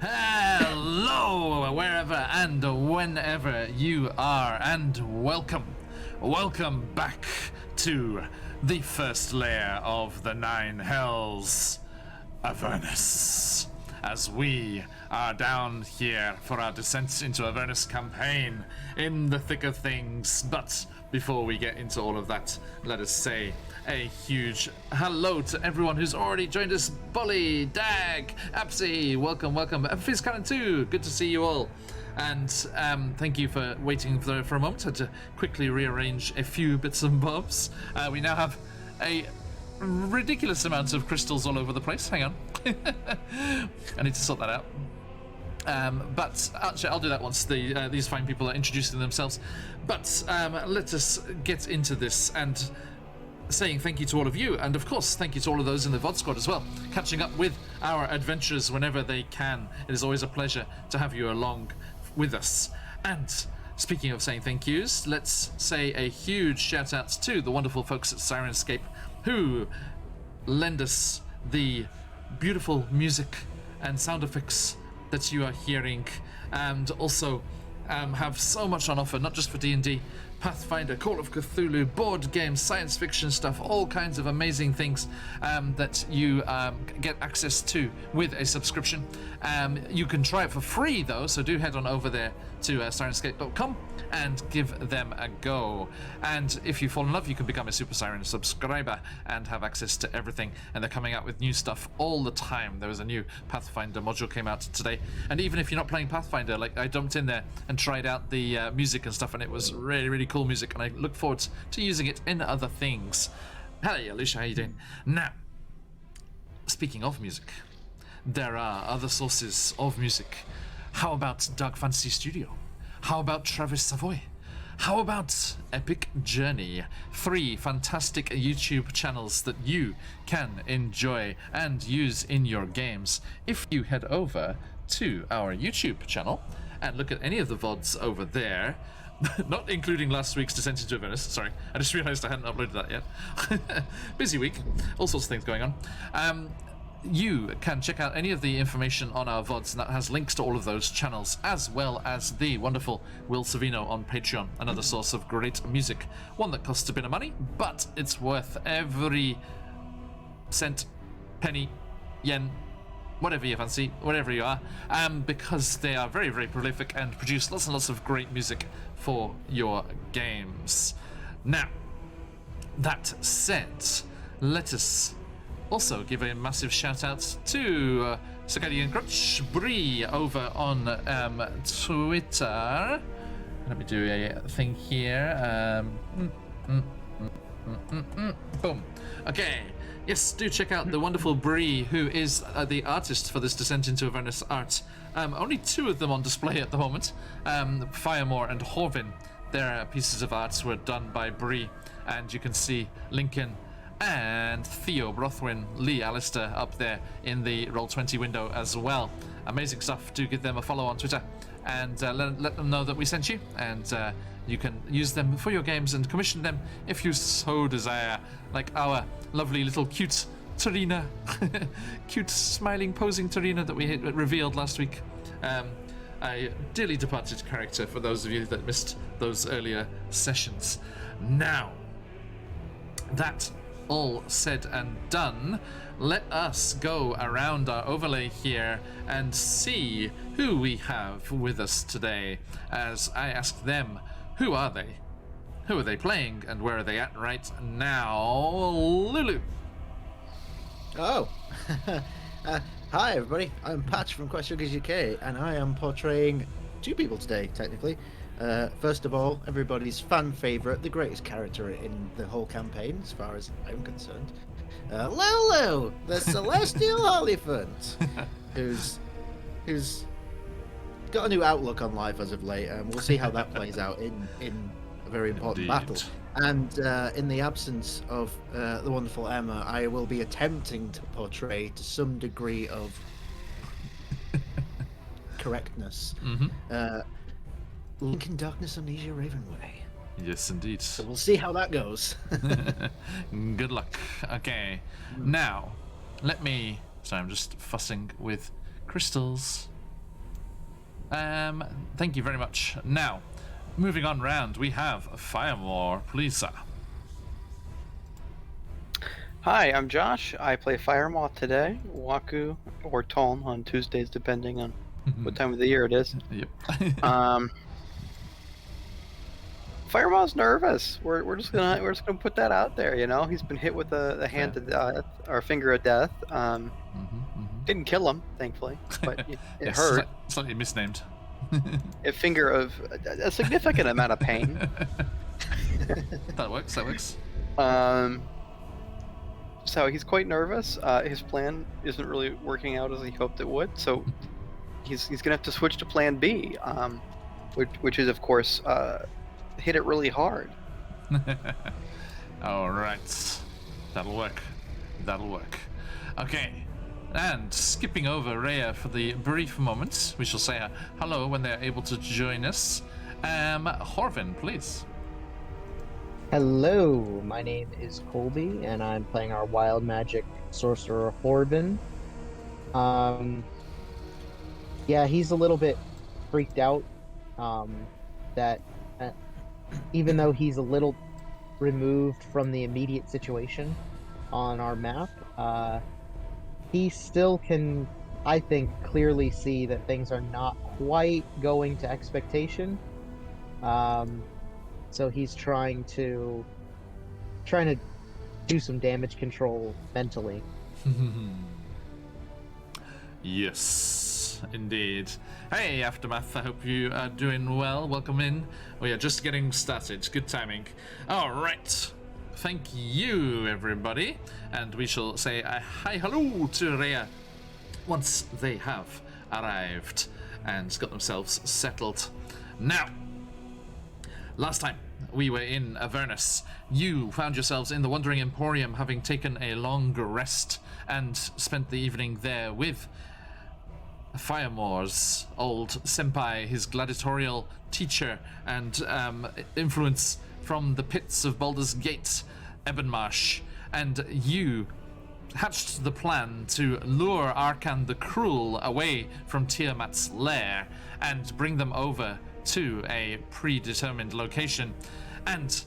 Hello, wherever and whenever you are, and welcome back to the first layer of the Nine Hells, Avernus, as we are down here for our Descent into Avernus campaign in the thick of things. But before we get into all of that, let us say a huge hello to everyone who's already joined us. Bully, Dag, Apsy, welcome. Fizzcannon too, good to see you all. And thank you for waiting for a moment. I had to quickly rearrange a few bits and bobs. We now have a ridiculous amount of crystals all over the place. Hang on. I need to sort that out. But actually, I'll do that once these fine people are introducing themselves. But let us get into this and saying thank you to all of you, and of course thank you to all of those in the VOD squad as well, catching up with our adventures whenever they can. It is always a pleasure to have you along with us. And speaking of saying thank yous, let's say a huge shout out to the wonderful folks at Sirenscape who lend us the beautiful music and sound effects that you are hearing, and also have so much on offer, not just for D&D, Pathfinder, Call of Cthulhu, board games, science fiction stuff, all kinds of amazing things that you get access to with a subscription. You can try it for free though, so do head on over there to Sirenscape.com and give them a go. And if you fall in love, you can become a Super Siren subscriber and have access to everything. And they're coming out with new stuff all the time. There was a new Pathfinder module came out today, and even if you're not playing Pathfinder, like I jumped in there and tried out the music and stuff, and it was really cool music, and I look forward to using it in other things. Hey Alicia, how you doing? Now, speaking of music, there are other sources of music. How about Dark Fantasy Studio? How about Travis Savoy? How about Epic Journey? 3 fantastic YouTube channels that you can enjoy and use in your games. If you head over to our YouTube channel and look at any of the VODs over there, not including last week's Descent into Avernus, sorry, I just realised I hadn't uploaded that yet. Busy week, all sorts of things going on. You can check out any of the information on our VODs, and that has links to all of those channels, as well as the wonderful Will Savino on Patreon, another source of great music. One that costs a bit of money, but it's worth every cent, penny, yen, whatever you fancy, whatever you are, because they are very prolific and produce lots and lots of great music for your games. Now, that said, let us also give a massive shout out to Circadian Crutch Bree over on Twitter. Let me do a thing here. Boom. Okay. Yes, do check out the wonderful Bree, who is the artist for this Descent into Avernus art. Only 2 of them on display at the moment. Firemore and Horvin. Their pieces of art were done by Bree, and you can see Lincoln and Theo, Brothwin, Lee, Alistair up there in the Roll20 window as well. Amazing stuff. Do give them a follow on Twitter and let them know that we sent you, and you can use them for your games and commission them if you so desire, like our lovely little cute Tarina, cute smiling posing Tarina that we revealed last week. A dearly departed character for those of you that missed those earlier sessions. Now, that all said and done, let us go around our overlay here and see who we have with us today, as I ask them, who are they? Who are they playing, and where are they at right now? Lulu. Oh, hi everybody, I'm Patch from Quest Sugars UK, and I am portraying 2 people today, technically. First of all, everybody's fan favourite, the greatest character in the whole campaign, as far as I'm concerned, Lulu, the Celestial Oliphant, who's got a new outlook on life as of late, and we'll see how that plays out in a very important battle. And in the absence of the wonderful Emma, I will be attempting to portray to some degree of correctness. Link in Darkness, Amnesia, Ravenway. Yes, indeed. So we'll see how that goes. Good luck. Okay. Now, let me... Sorry, I'm just fussing with crystals. Thank you very much. Now, moving on round, we have Firemore, please, sir. Hi, I'm Josh. I play Firemoth today, Waku, or Toln on Tuesdays, depending on what time of the year it is. Yep. Firemoth's nervous. We're just gonna put that out there. You know, he's been hit with the hand of death, or finger of death. Didn't kill him, thankfully, but it hurt. Slightly misnamed. A finger of a significant amount of pain. That works. So he's quite nervous. His plan isn't really working out as he hoped it would. So he's gonna have to switch to Plan B, which is of course hit it really hard. All right, that'll work. Okay. And skipping over Rhea for the brief moment, we shall say hello when they're able to join us. Horvin, please. Hello, my name is Colby, and I'm playing our wild magic sorcerer Horvin. Yeah, he's a little bit freaked out. That even though he's a little removed from the immediate situation on our map, he still can, I think, clearly see that things are not quite going to expectation. So he's trying to do some damage control mentally. Yes, indeed. Hey, Aftermath, I hope you are doing well. Welcome in. We are just getting started. Good timing. All right. Thank you, everybody. And we shall say hi, hello to Rhea once they have arrived and got themselves settled. Now, last time we were in Avernus, you found yourselves in the Wandering Emporium, having taken a long rest and spent the evening there with Firemore's old senpai, his gladiatorial teacher and influence from the pits of Baldur's Gate, Ebonmarsh, and you hatched the plan to lure Arkan the Cruel away from Tiamat's lair and bring them over to a predetermined location, and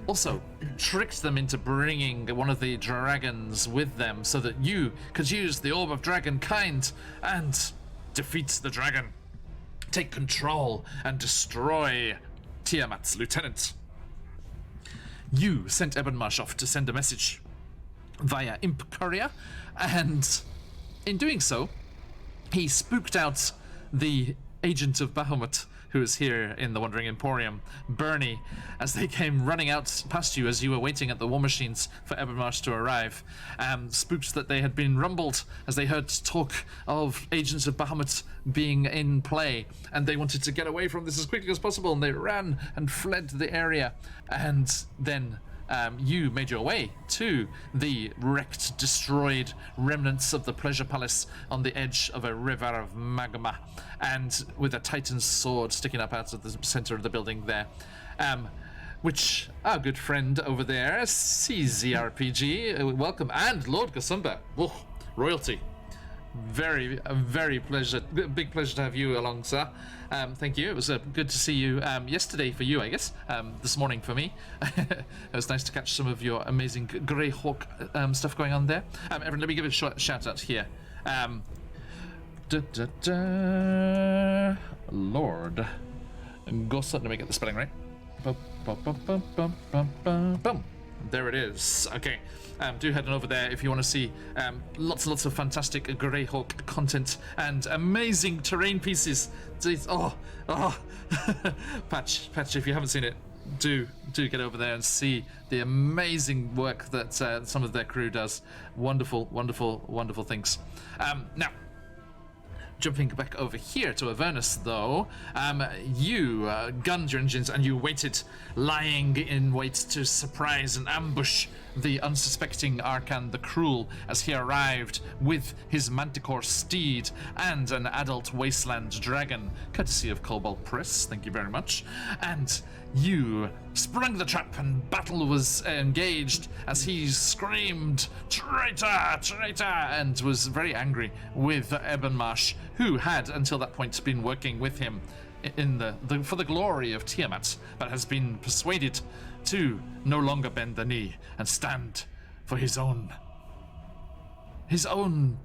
also tricked them into bringing one of the dragons with them so that you could use the Orb of Dragonkind and defeat the dragon, take control, and destroy Tiamat's lieutenant. You sent Ebonmarsh off to send a message via Imp Courier, and in doing so, he spooked out the agent of Bahamut, who is here in the Wandering Emporium, Bernie, as they came running out past you as you were waiting at the war machines for Ebonmarsh to arrive. Spooked that they had been rumbled as they heard talk of agents of Bahamut being in play, and they wanted to get away from this as quickly as possible, and they ran and fled the area. And then you made your way to the wrecked, destroyed remnants of the Pleasure Palace on the edge of a river of magma, and with a Titan's sword sticking up out of the center of the building there, which our good friend over there, CZRPG, welcome, and Lord Gasumba, royalty. Very big pleasure to have you along, sir. Thank you. It was good to see you yesterday for you, I guess. This morning for me. It was nice to catch some of your amazing Greyhawk stuff going on there. Everyone, let me give a shout out here. Lord Gossa, let me get the spelling right. Boom. There it is. Okay. Do head on over there if you want to see lots and lots of fantastic Greyhawk content and amazing terrain pieces. Patch, if you haven't seen it, do get over there and see the amazing work that some of their crew does. Wonderful things. Now, jumping back over here to Avernus, though, you gunned your engines and you waited, lying in wait to surprise and ambush the unsuspecting Arkan the Cruel as he arrived with his manticore steed and an adult wasteland dragon, courtesy of Cobalt Press, thank you very much. And you sprung the trap and battle was engaged as he screamed, "Traitor! Traitor!" and was very angry with Ebonmarsh, who had until that point been working with him for the glory of Tiamat, but has been persuaded to no longer bend the knee and stand for his own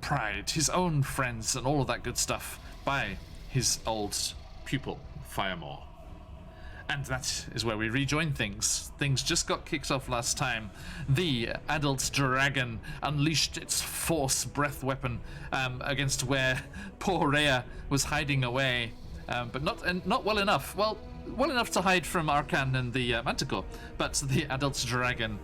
pride, his own friends, and all of that good stuff by his old pupil, Firemore. And that is where we rejoin things. Things just got kicked off last time. The adult dragon unleashed its force breath weapon against where poor Rhea was hiding away, but not well enough. Well enough to hide from Arkan and the Manticore, but the adult dragon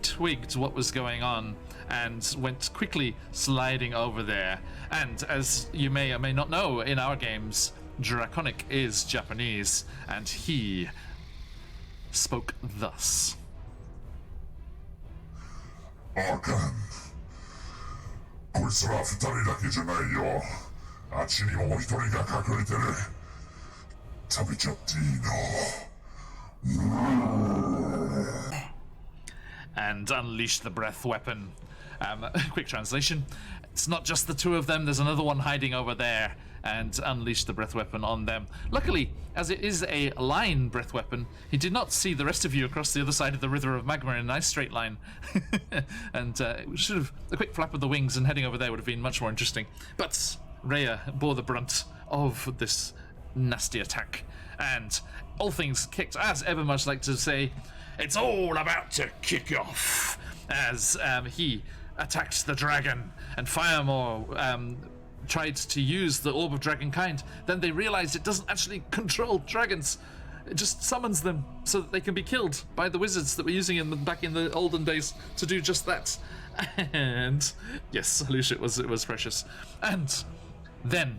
twigged what was going on and went quickly sliding over there. And as you may or may not know, in our games, Draconic is Japanese, and he spoke thus. アーカン、こいつら二人だけじゃないよ。あっちにもう一人が隠れてる。食べちゃっていいの？ And unleash the breath weapon. Quick translation. It's not just the two of them, there's another one hiding over there. And unleash the breath weapon on them. Luckily, as it is a line breath weapon, he did not see the rest of you across the other side of the river of magma in a nice straight line. And should have a quick flap of the wings and heading over there would have been much more interesting. But Rhea bore the brunt of this nasty attack. And all things kicked, as ever much like to say, it's all about to kick off. As he attacked the dragon and Firemore tried to use the Orb of Dragonkind. Then they realized it doesn't actually control dragons. It just summons them so that they can be killed by the wizards that were using them back in the olden days to do just that. And yes, Lucia, it was precious. And then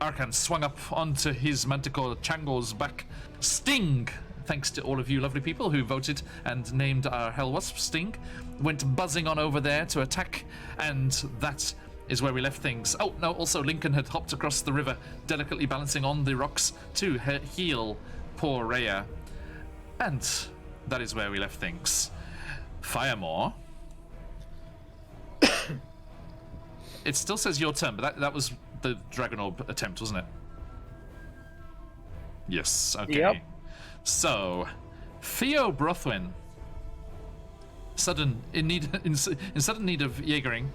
Arkan swung up onto his Manticore Changor's back. Sting, thanks to all of you lovely people who voted and named our Hellwasp Sting, went buzzing on over there to attack, and that is where we left things. Oh, no, also Lincoln had hopped across the river, delicately balancing on the rocks to heal poor Rhea. And that is where we left things. Firemore. It still says your turn, but that was the Dragon Orb attempt, wasn't it? Yes, okay. Yep. So, Theo Brothwin, in sudden need of Jaegering.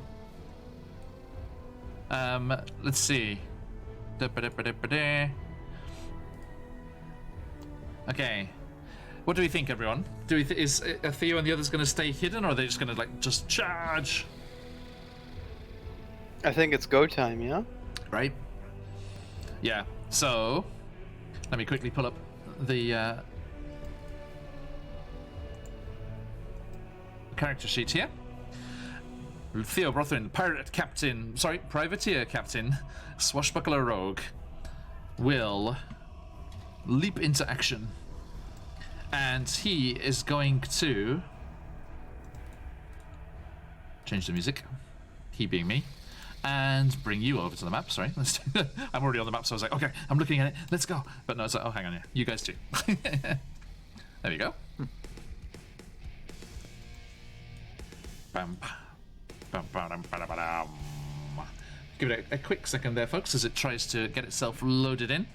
Let's see. Okay. What do we think, everyone? Is Theo and the others going to stay hidden, or are they just going to just charge? I think it's go time, yeah? Right. Yeah. So, let me quickly pull up the character sheet here. Theo Brothwin, privateer captain, swashbuckler rogue, will leap into action, and he is going to change the music, he being me, and bring you over to the map. Sorry, I'm already on the map, so I was like, okay, I'm looking at it, let's go. But no, it's like, oh, hang on, yeah, you guys too. There we go. Bam. Give it a quick second there, folks, as it tries to get itself loaded in.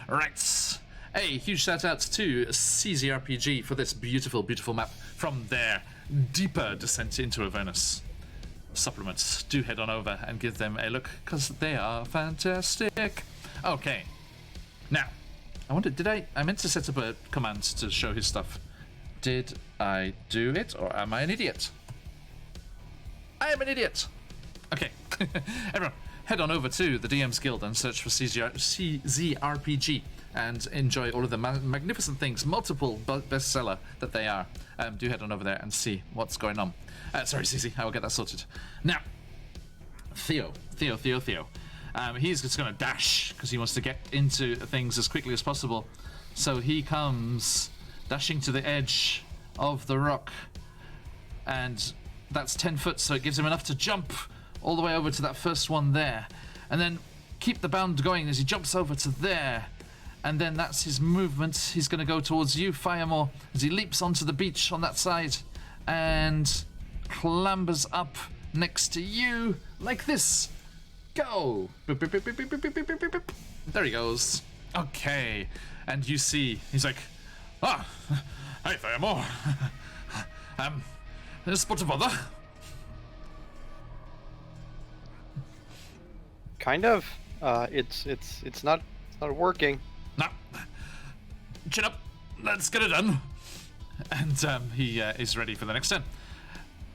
Right. A huge shout out to CZRPG for this beautiful, beautiful map from their deeper descent into Avernus. Supplements, do head on over and give them a look, because they are fantastic. Okay. Now, I wonder, I meant to set up a command to show his stuff. Did I do it, or am I an idiot? I am an idiot! Okay, everyone, head on over to the DM's Guild and search for CZRPG and enjoy all of the magnificent things, multiple bestseller that they are. Do head on over there and see what's going on. Sorry, CZ, I will get that sorted. Now, Theo. He's just going to dash because he wants to get into things as quickly as possible. So he comes dashing to the edge of the rock. and that's 10 foot, so it gives him enough to jump all the way over to that first one there, and then keep the bound going as he jumps over to there, and then that's his movement. He's going to go towards you, Firemore, as he leaps onto the beach on that side and clambers up next to you like this. Go! Boop, boop, boop, boop, boop, boop, boop, boop, boop. There he goes. Okay, and you see, he's like, hi Firemore. Spot of bother? Kind of. It's not working. No. Chin up. Let's get it done. And he is ready for the next turn.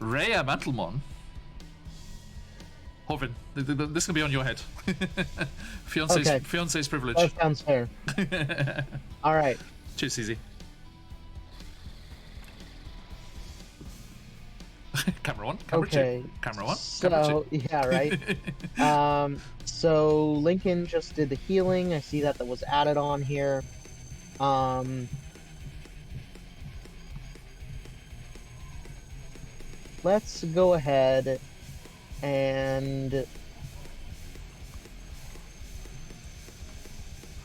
Rhea Mantlemon. Horvin, this can be on your head. Fiance's privilege. That sounds fair. All right. Cheers, CZ. Camera one. Camera Okay. two. Camera one. So Camera two. yeah, right. So Lincoln just did the healing. I see that was added on here. Let's go ahead and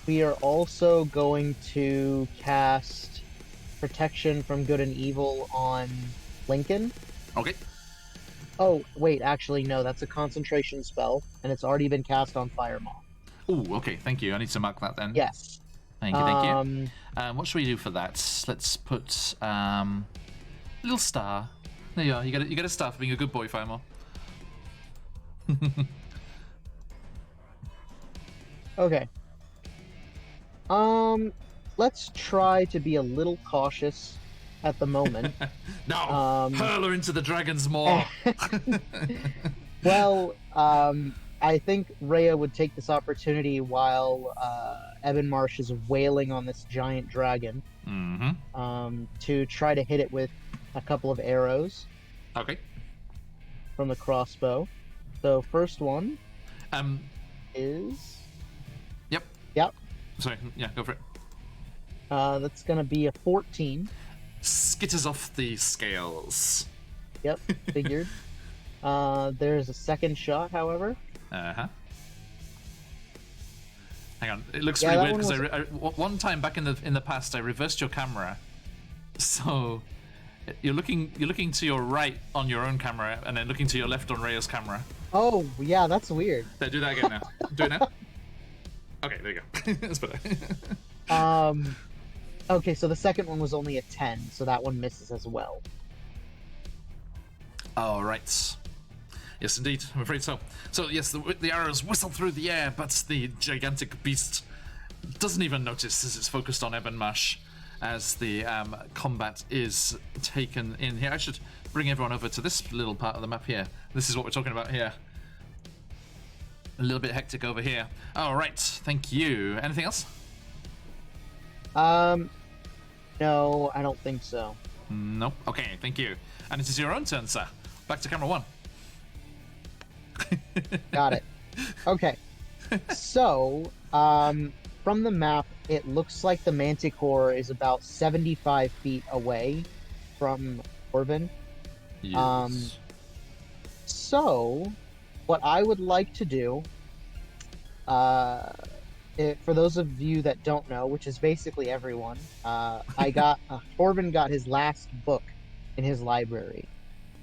we are also going to cast Protection from Good and Evil on Lincoln. Okay. Oh, wait, actually, no, that's a concentration spell, and it's already been cast on Firemaw. Oh, okay. Thank you. I need to mark that then. Yes. Thank you. What should we do for that? Let's put little star. There you are. You get a star for being a good boy, Firemore. Okay. Let's try to be a little cautious at the moment. No, hurl her into the dragon's maw. Well, I think Rhea would take this opportunity while Ebon Marsh is wailing on this giant dragon to try to hit it with a couple of arrows. Okay. From the crossbow. So first one is... Yep. Yep. Sorry, yeah, go for it. That's going to be a 14. Skitters off the scales. Yep, figured. There's a second shot, however. Uh-huh. Hang on, it looks really weird because one time back in the past I reversed your camera, so you're looking to your right on your own camera and then looking to your left on Rhea's camera. Oh yeah, that's weird. There, do that again now. Do it now. Okay, there you go. That's better. Okay, so the second one was only a 10, so that one misses as well. All right. Yes, indeed. I'm afraid so. So, yes, the arrows whistle through the air, but the gigantic beast doesn't even notice as it's focused on Ebon Marsh as the combat is taken in here. I should bring everyone over to this little part of the map here. This is what we're talking about here. A little bit hectic over here. All right. Thank you. Anything else? No, I don't think so. Nope. Okay, thank you. And it is your own turn, sir. Back to camera one. Got it. Okay. So, from the map, it looks like the Manticore is about 75 feet away from Orban. Yes. So, what I would like to do, for those of you that don't know, which is basically everyone, Orban got his last book in his library.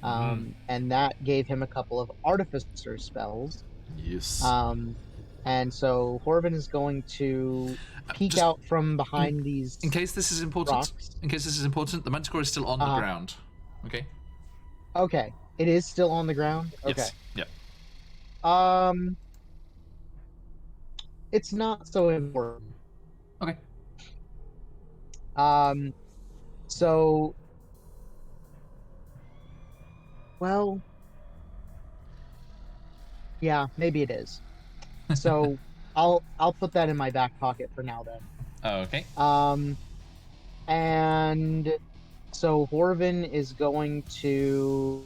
And that gave him a couple of artificer spells. Yes. And so Horvin is going to peek out from behind these. In case this is important, rocks. The Manticore is still on the ground. Okay. Okay, it is still on the ground. Okay. Yes. Yeah. It's not so important. Okay. So. Well, yeah, maybe it is. So I'll put that in my back pocket for now then. Okay. And so Horvin is going to...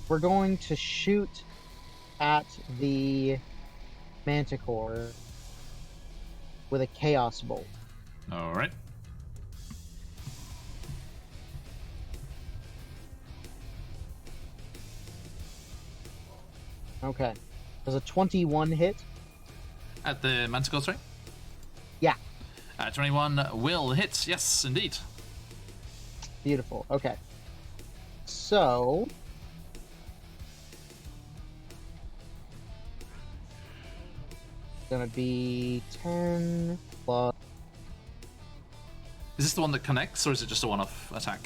We're going to shoot at the Manticore with a Chaos Bolt. All right. Okay. Does a 21 hit? At the Manticore, sorry? Yeah. 21 will hit, yes, indeed. Beautiful. Okay. So. Gonna be 10 plus. Is this the one that connects, or is it just a one-off attack?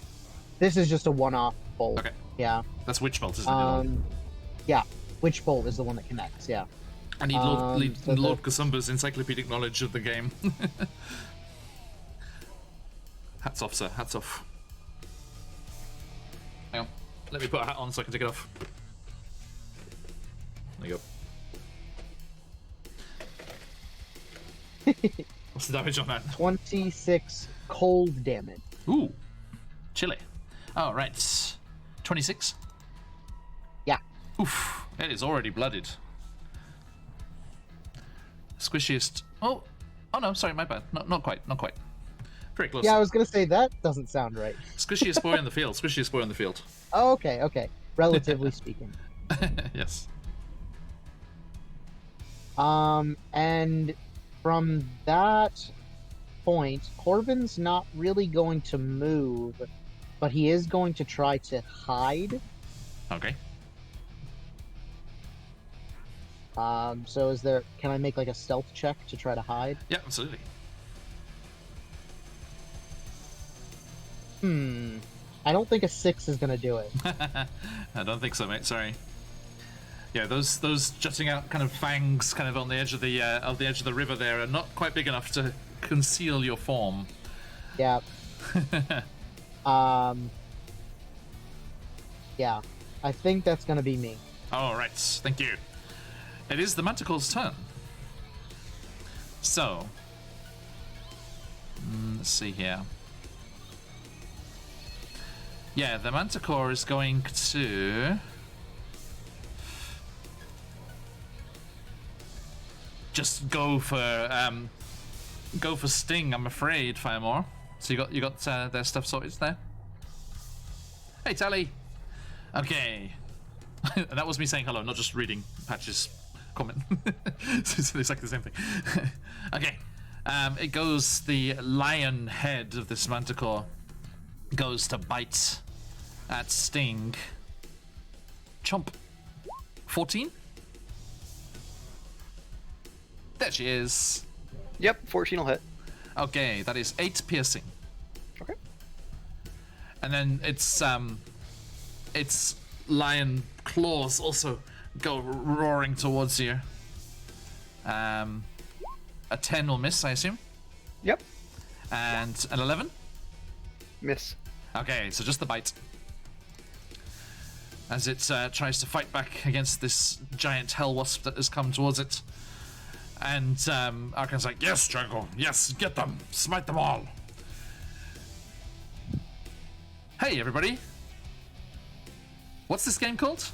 This is just a one-off bolt. Okay. Yeah. That's Witch Bolt, isn't it? Yeah. Witch bolt is the one that connects. Yeah. I need Lord, so Lord Kasumba's encyclopedic knowledge of the game. Hats off, sir. Hats off. Hang on. Let me put a hat on so I can take it off. There you go. What's the damage on that? 26 cold damage. Ooh. Chilly. Oh, right. 26? Yeah. Oof. It is already blooded. Squishiest. Oh. Oh no, sorry, my bad. No, not quite. Not quite. Very close. Yeah, I was gonna say that doesn't sound right. Squishiest boy on the field. Squishiest boy on the field. Oh, okay, okay. Relatively speaking. Yes. And from that point, Corbin's not really going to move, but he is going to try to hide. Okay. So can I make like a stealth check to try to hide? Yeah, absolutely. I don't think a 6 is gonna do it. I don't think so, mate. Sorry. Yeah, those jutting out kind of fangs, kind of on the edge of the river there, are not quite big enough to conceal your form. Yeah. Yeah. I think that's gonna be me. All right, thank you. It is the Manticore's turn. So, let's see here. Yeah, the Manticore is going to just go for sting. I'm afraid, Firemore. So you got their stuff sorted there. Hey, Tally. Okay, and that was me saying hello, not just reading Patch's comment. It's exactly the same thing. Okay, it goes. The lion head of this Manticore goes to bite at Sting. Chomp. 14? There she is. Yep, 14 will hit. Okay, that is 8 piercing. Okay. And then its lion claws also go roaring towards you. A 10 will miss, I assume. Yep. And an 11? Miss. Okay, so just the bite. As it tries to fight back against this giant hell wasp that has come towards it. And Arkan's like, yes, Jungle, yes, get them, smite them all. Hey, everybody. What's this game called?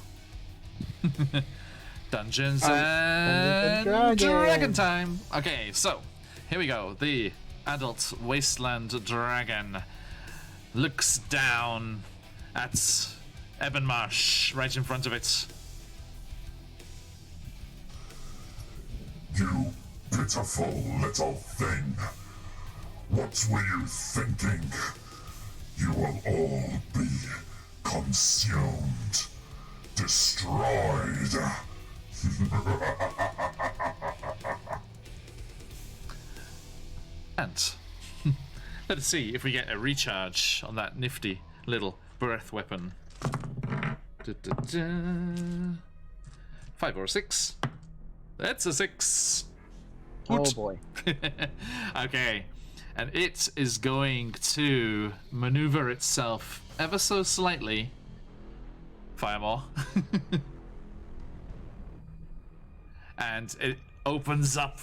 Dungeons and Dragon time. Okay, so here we go. The adult wasteland dragon looks down at Ebonmarsh right in front of it. You pitiful little thing. What were you thinking? You will all be consumed, destroyed. And let's see if we get a recharge on that nifty little breath weapon. 5 or 6. That's a 6. Oh Oot. boy. Okay, and it is going to maneuver itself ever so slightly. Firemore. And it opens up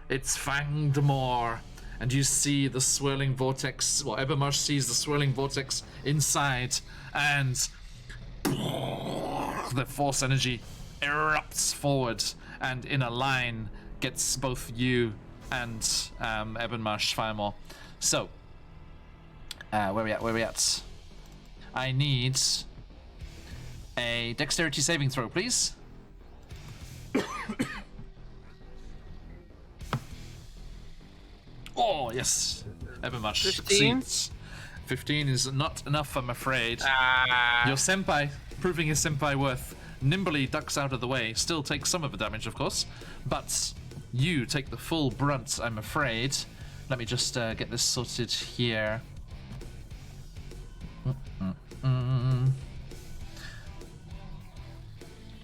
its fanged maw, and you see the swirling vortex. Well, Ebonmarsh sees the swirling vortex inside, and the force energy erupts forward, and in a line gets both you and Ebonmarsh Firemore. So, where we at? I need a dexterity saving throw, please. Yes. Evermarsh 15? succeeds. 15 is not enough, I'm afraid. Ah. Your senpai, proving his senpai worth, nimbly ducks out of the way. Still takes some of the damage, of course. But you take the full brunt, I'm afraid. Let me just get this sorted here.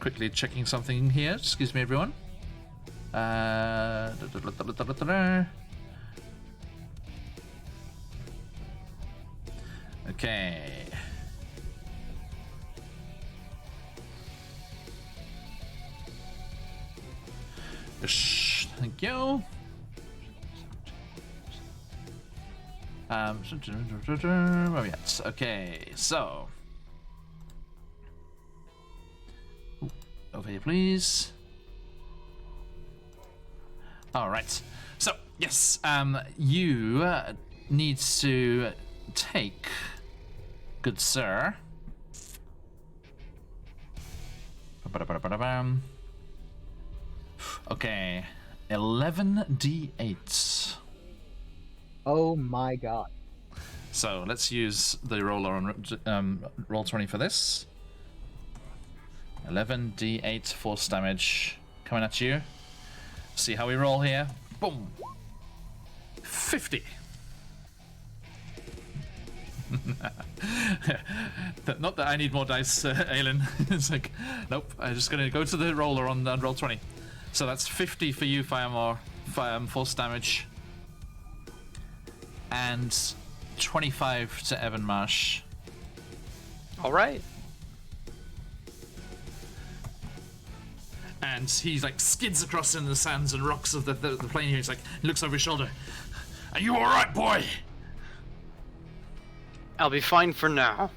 Quickly checking something here. Excuse me, everyone. Okay. Thank you. Where are we at? Okay, so. Ooh, over here, please. All right. So, yes, you need to take, good sir. Okay, 11d8. Oh my god. So let's use the roller on roll 20 for this. 11d8 force damage coming at you. See how we roll here. Boom. 50. Not that I need more dice, Aelin. It's like, nope. I'm just gonna go to the roller on roll 20. So that's 50 for you, fire force damage, and 25 to Avernus. All right. And he like skids across in the sands and rocks of the plane here. He's like, he looks over his shoulder. Are you all right, boy? I'll be fine for now.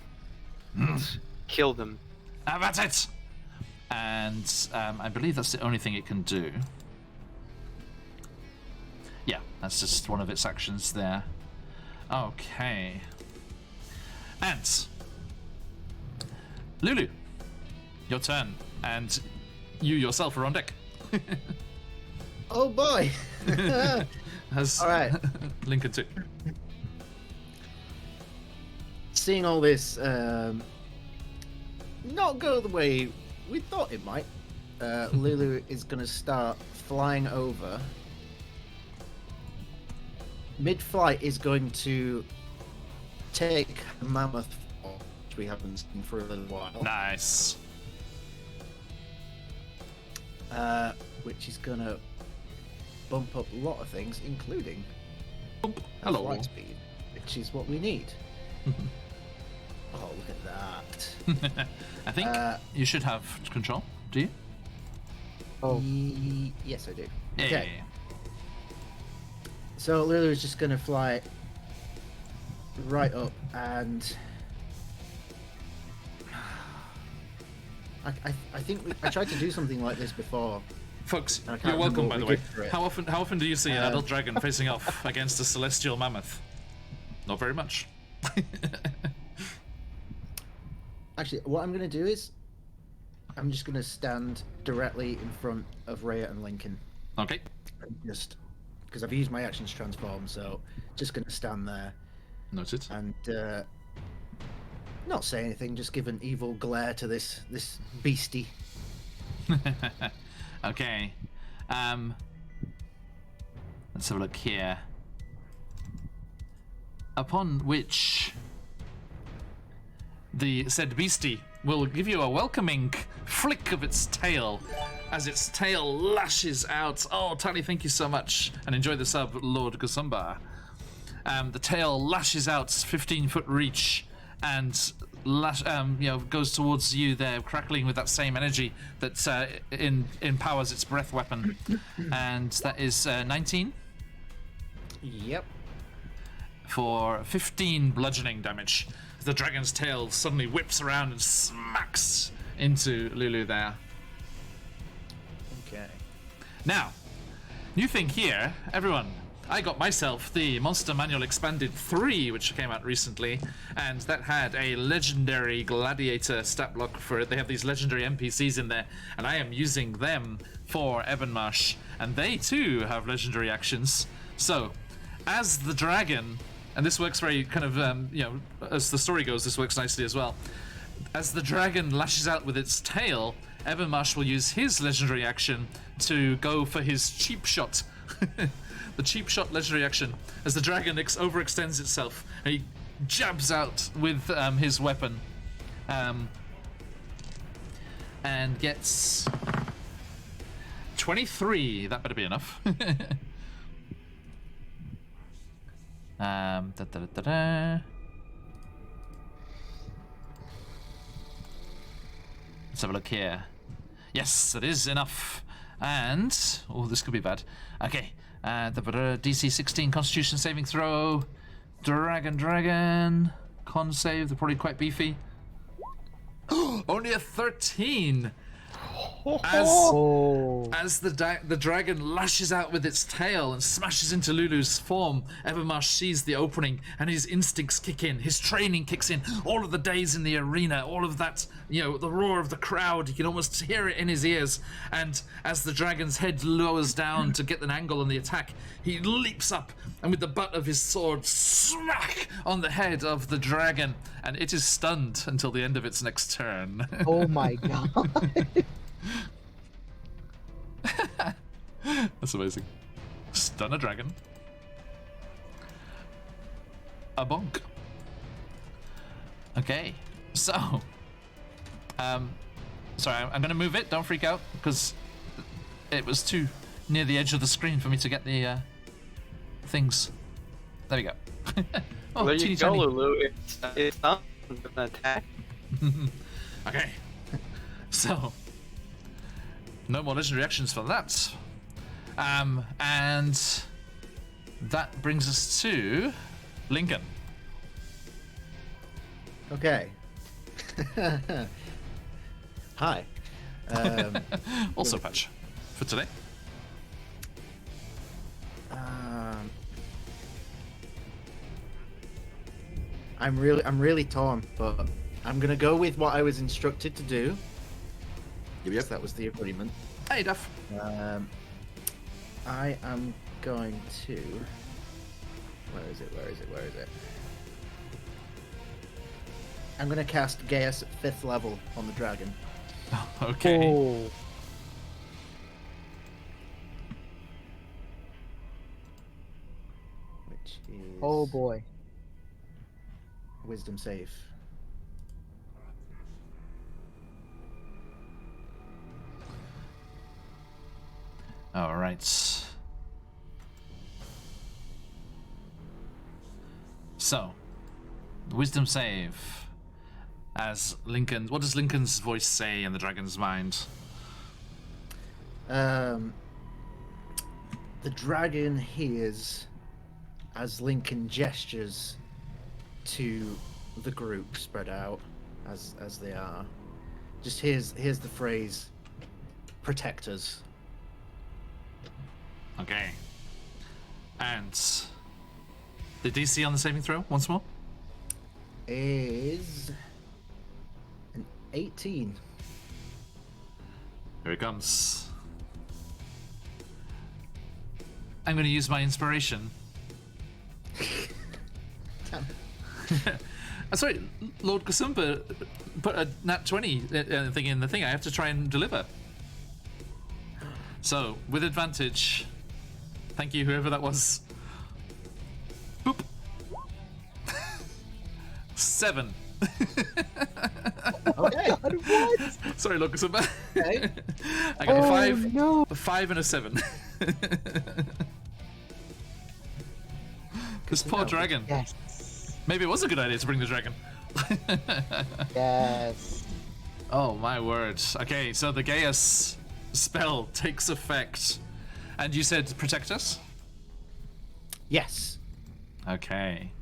Let's kill them. How about it? And I believe that's the only thing it can do. Yeah, that's just one of its actions there. Okay. And Lulu, your turn, and you yourself are on deck. Oh boy! As All right. Lincoln too. Seeing all this not go the way we thought it might, Lulu is going to start flying over. Mid-flight is going to take a mammoth, which we haven't seen for a little while. Nice. Which is going to bump up a lot of things, including Hello. flight speed, which is what we need. Oh, look at that. I think you should have control. Do you? Oh, Yes, I do. Yeah. Okay. So Lulu is just going to fly right up, and I think I tried to do something like this before. Folks, I can't you're welcome, remember by the what way. we did for it. How often do you see an adult dragon facing off against a celestial mammoth? Not very much. Actually, what I'm going to do is I'm just going to stand directly in front of Rhea and Lincoln. Okay. Just because I've used my actions transform, so just going to stand there Noted. and not say anything, just give an evil glare to this beastie. Okay. Let's have a look here. Upon which the said beastie will give you a welcoming flick of its tail as its tail lashes out. Oh, Tally, thank you so much. And enjoy the sub, Lord Gusumba. The tail lashes out 15-foot reach and goes towards you there, crackling with that same energy that empowers its breath weapon. And that is 19 Yep. for 15 bludgeoning damage. The dragon's tail suddenly whips around and smacks into Lulu there. Okay. Now, new thing here, everyone. I got myself the Monster Manual Expanded 3, which came out recently, and that had a legendary gladiator stat block for it. They have these legendary NPCs in there, and I am using them for Avernus, and they too have legendary actions. So, as the dragon, and this works very kind of, as the story goes, this works nicely as well. As the dragon lashes out with its tail, Evermarsh will use his legendary action to go for his cheap shot. The cheap shot legendary action. As the dragon overextends itself, and he jabs out with his weapon. And gets 23. That better be enough. Let's have a look here. Yes, it is enough. And oh, this could be bad. Okay, DC 16 Constitution saving throw. Dragon. Con save. They're probably quite beefy. Only a 13. As the dragon lashes out with its tail and smashes into Lulu's form, Evermarsh sees the opening and his instincts kick in. His training kicks in. All of the days in the arena, all of that, the roar of the crowd, he can almost hear it in his ears. And as the dragon's head lowers down to get an angle on the attack, he leaps up and with the butt of his sword, smack on the head of the dragon. And it is stunned until the end of its next turn. Oh my god. That's amazing. Stun a dragon. A bonk. Okay, so sorry, I'm gonna move it, don't freak out, because it was too near the edge of the screen for me to get the things. There we go. Oh, there you teeny go, tiny. Lulu. It's not an attack. Okay, so no more legendary actions for that. And that brings us to Lincoln. Okay. Hi. Also patch for today. I'm really torn, but I'm gonna go with what I was instructed to do. Yes, that was the agreement. Hey, Duff. I am going to. Where is it? I'm gonna cast Gaius at 5th level on the dragon. Okay. Oh. Which is Oh boy. Wisdom save. All right. So, wisdom save. As Lincoln, what does Lincoln's voice say in the dragon's mind? The dragon hears as Lincoln gestures to the group spread out as they are. Just hears the phrase "protectors." Okay. And the DC on the saving throw once more. Is an 18. Here it comes. I'm going to use my inspiration. Sorry, Lord Kasumba put a nat 20 thing in the thing. I have to try and deliver. So, with advantage, thank you, whoever that was. Boop. 7. Okay. What? Sorry, Lord Kasumba. Okay. I got Oh, 5, no. 5 and a 7. This poor dragon. Yes. Maybe it was a good idea to bring the dragon. Yes. Oh my word. Okay, so the Gaius spell takes effect. And you said protect us? Yes. Okay.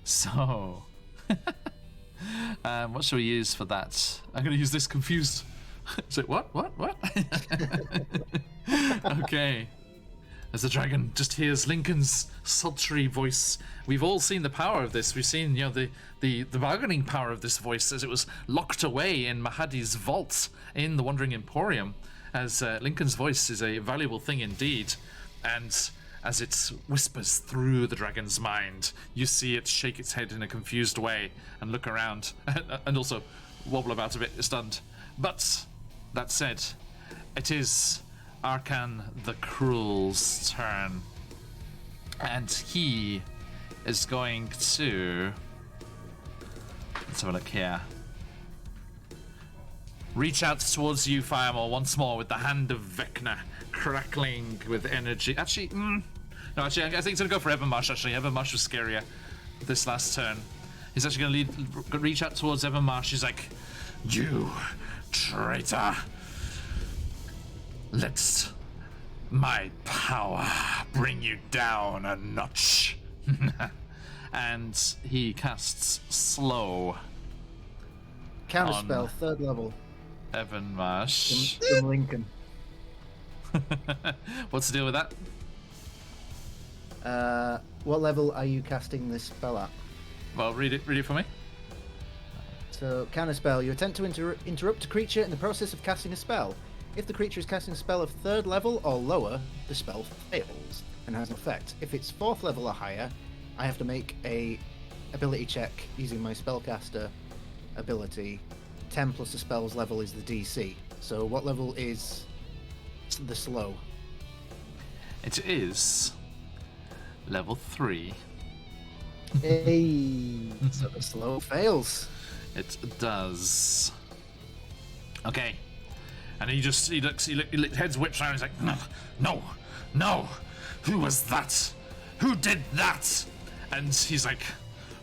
So what shall we use for that? I'm gonna use this confused. So what? Okay. As the dragon just hears Lincoln's sultry voice. We've all seen the power of this. We've seen, the bargaining power of this voice as it was locked away in Mahadi's vault in the Wandering Emporium. As Lincoln's voice is a valuable thing indeed. And as it whispers through the dragon's mind. You see it shake its head in a confused way and look around, and also wobble about a bit, stunned. But, that said, it is Arkan the Cruel's turn. And he is going to... Let's have a look here. Reach out towards you, Firemore, once more with the hand of Vecna crackling with energy. Actually, I think he's going to go for Avernus, actually. Avernus was scarier this last turn. He's actually going to reach out towards Avernus. He's like, "You traitor. Let my power bring you down a notch." And he casts Slow. Counterspell, 3rd level. Avernus. From Lincoln. What's the deal with that? What level are you casting this spell at? Well, read it for me. So, counterspell. You attempt to interrupt a creature in the process of casting a spell. If the creature is casting a spell of 3rd level or lower, the spell fails and has no effect. If it's 4th level or higher, I have to make a ability check using my spellcaster ability. 10 plus the spell's level is the DC. So what level is the slow? It is level 3. Hey. So the slow fails. It does. Okay. And he heads whips around. He's like, no, who was that? Who did that? And he's like,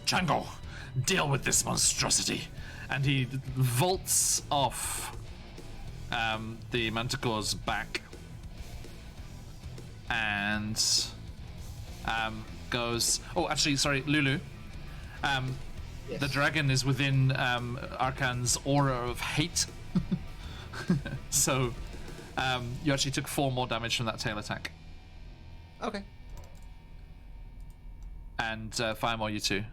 Django, deal with this monstrosity. And he vaults off the Manticore's back and goes. Oh, actually, sorry, Lulu. Yes. The dragon is within Arkan's aura of hate. So you actually took 4 more damage from that tail attack. Okay. And Firemore, you too.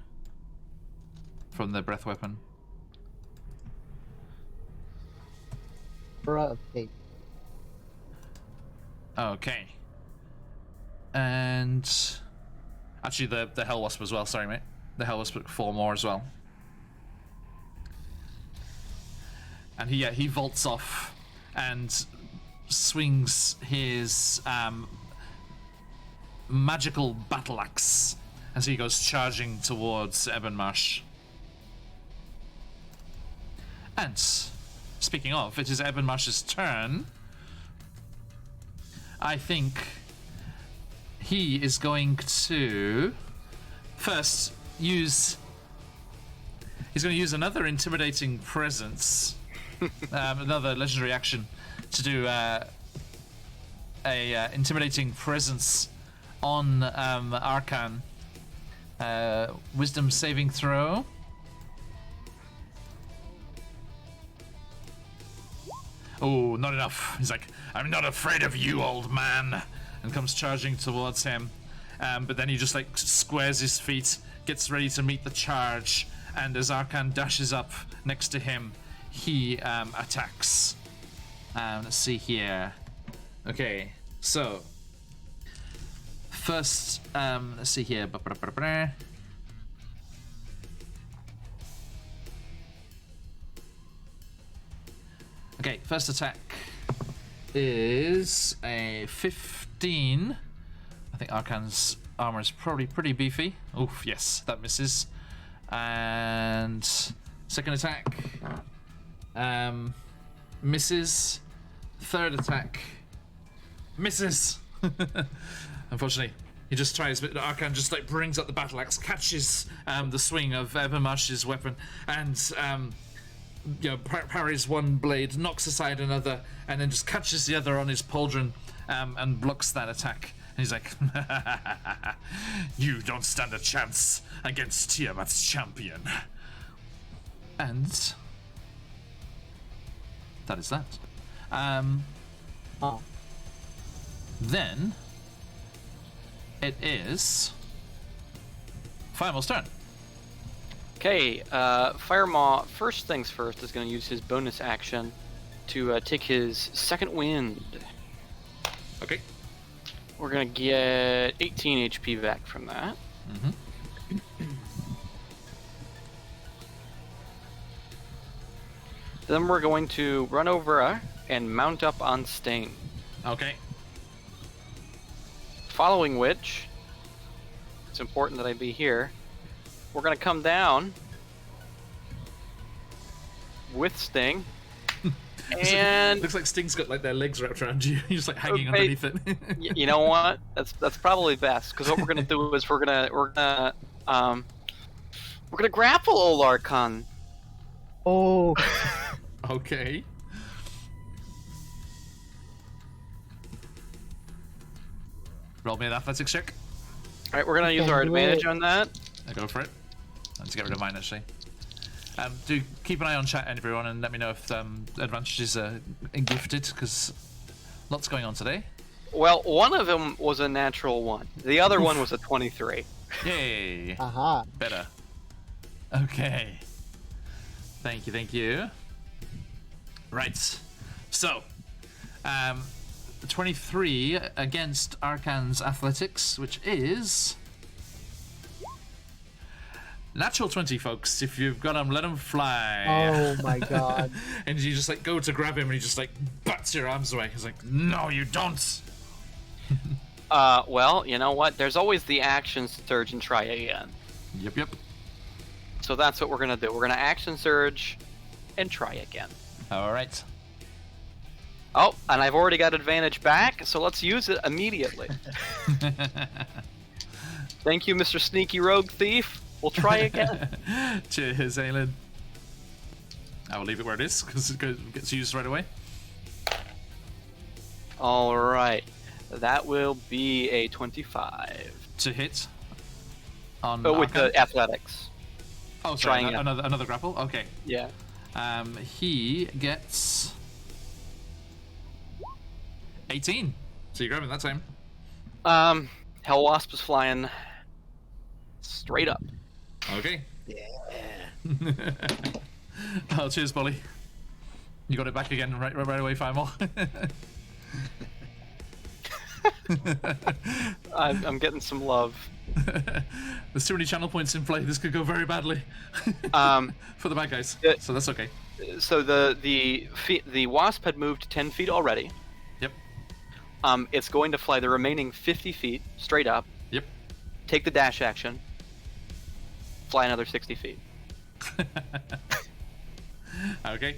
From the breath weapon. Okay. Okay. And actually the Hell Wasp as well, sorry mate. The Hell Wasp took 4 more as well. And he vaults off and swings his magical battle axe as he goes charging towards Ebonmarsh. And speaking of, it is Ebonmarsh's turn. I think he is going to first use. He's going to use another intimidating presence, another legendary action, to do a intimidating presence on Arkan. Wisdom saving throw. Oh, not enough. He's like, I'm not afraid of you, old man, and comes charging towards him. But then he just like squares his feet, gets ready to meet the charge, and as Arkan dashes up next to him, he attacks. Let's see here. Okay, so first, let's see here. Okay, first attack is a 15. I think Arkan's armor is probably pretty beefy. Oof, yes, that misses. And second attack misses. Third attack misses. Unfortunately, he just tries, but Arkan just like brings up the battle axe, catches the swing of Evermarsh's weapon, and parries one blade, knocks aside another, and then just catches the other on his pauldron and blocks that attack. And he's like, you don't stand a chance against Tiamat's champion. And that is that. Then it is Firemore's turn. Okay, Firemaw, first things first, is going to use his bonus action to take his second wind. Okay. We're gonna get 18 HP back from that. Then we're going to run over and mount up on Sting. Okay. Following which, it's important that I be here. We're gonna come down with Sting. And looks like Sting's got like their legs wrapped around you. You're just like hanging underneath it. You know what? That's probably best, because what we're gonna do is we're gonna grapple old Archon. Oh, Okay. Roll me an athletics check. All right, we're gonna use Can our do advantage it. on that. Go for it. Let's get rid of mine actually. Do keep an eye on chat, everyone, and let me know if advantages are gifted, because lots going on today. Well, one of them was a natural one. The other one was a 23. Yay! aha. Better. Okay. Thank you, thank you. Right. So, 23 against Arcan's athletics, which is natural 20, folks. If you've got him, let him fly. Oh my god. And you just like go to grab him, and he just like bats your arms away. He's like, "No, you don't." Well, you know what? There's always the action surge and try again. Yep. So that's what we're gonna do. We're gonna action surge and try again. All right. Oh, and I've already got advantage back, so let's use it immediately. Thank you, Mr. Sneaky Rogue Thief. We'll try again. Cheers, Aelin. I will leave it where it is because it gets used right away. All right, that will be a 25. To hit. On With Arcan? the athletics. Oh, sorry, trying it. another grapple. Okay. Yeah. He gets 18. So you grab him that time. Hell Wasp is flying straight up. Okay. Yeah. Oh, cheers, Bolly. You got it back again right away, Firemore. I'm getting some love. There's too many channel points in play. This could go very badly. For the bad guys. So that's okay. So the Wasp had moved 10 feet already. Yep. It's going to fly the remaining 50 feet straight up. Yep. Take the dash action. Fly another 60 feet. Okay.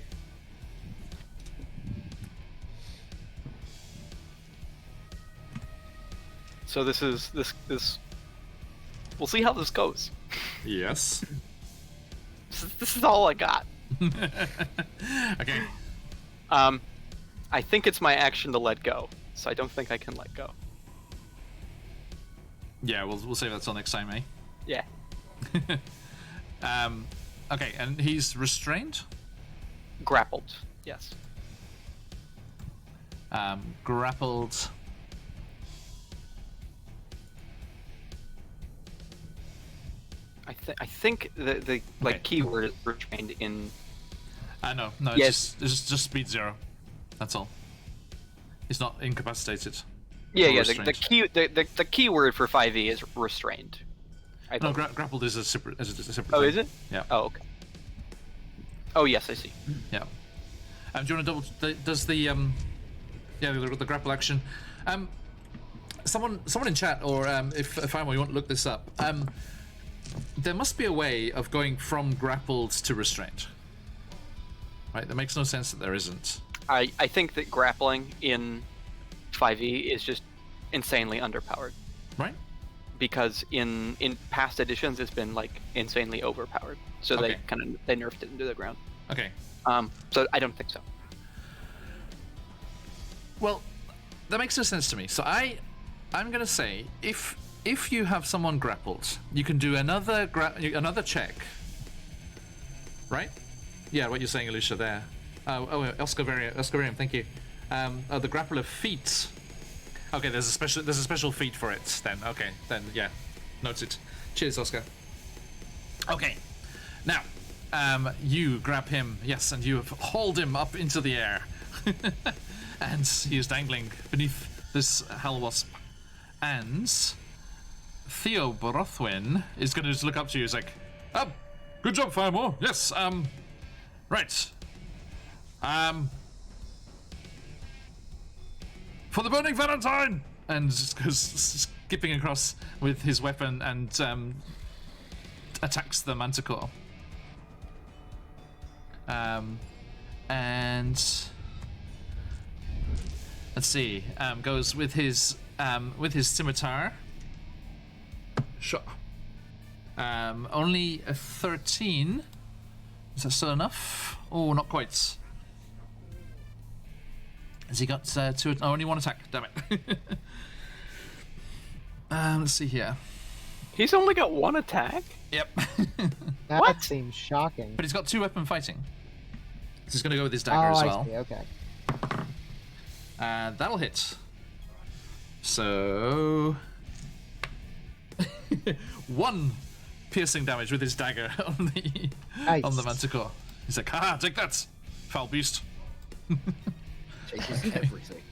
So this is this. We'll see how this goes. Yes. This is all I got. Okay. I think it's my action to let go, so I don't think I can let go. Yeah, we'll save that till next time, eh? Yeah. Okay, and he's restrained? Grappled. Yes. Grappled. I think the like Okay. keyword is restrained in. No, Yes. it's just speed 0. That's all. He's not incapacitated. Yeah, Or yeah. restrained. The keyword for 5e is restrained. I No, thought. grappled is a separate thing. Oh, is it? Yeah. Oh, okay. Oh, yes, I see. Yeah. Do you want to double? Does the the grapple action? Someone in chat, or if I'm, you want to look this up. There must be a way of going from grappled to restrained. Right? That makes no sense that there isn't. I think that grappling in 5e is just insanely underpowered, Right? because in past editions it's been like insanely overpowered. So Okay. they nerfed it into the ground. Okay. So I don't think so. Well, that makes no sense to me. So I'm gonna say if you have someone grappled, you can do another check. Right? Yeah, what you're saying, Alicia, there. Oscar Varium, thank you. The grapple of feet. Okay, there's a special feat for it. Then okay, then yeah, noted. Cheers, Oscar. Okay, now you grab him, yes, and you hauled him up into the air, and he is dangling beneath this hell wasp. And Theo Brothwin is going to just look up to you. He's like, good job, Firemore. Yes, right. For the Burning Valentine! And just goes skipping across with his weapon and attacks the Manticore. And let's see, goes with his scimitar. Sure. Only a 13. Is that still enough? Oh, not quite. Has he got only one attack? Damn it. Let's see here. He's only got one attack? Yep. That What? seems shocking. But he's got 2 weapon fighting. So he's going to go with his dagger as well. I see. Okay. That'll hit. So 1 piercing damage with his dagger on the Nice. Manticore. He's like, haha, take that, foul beast. Chases everything.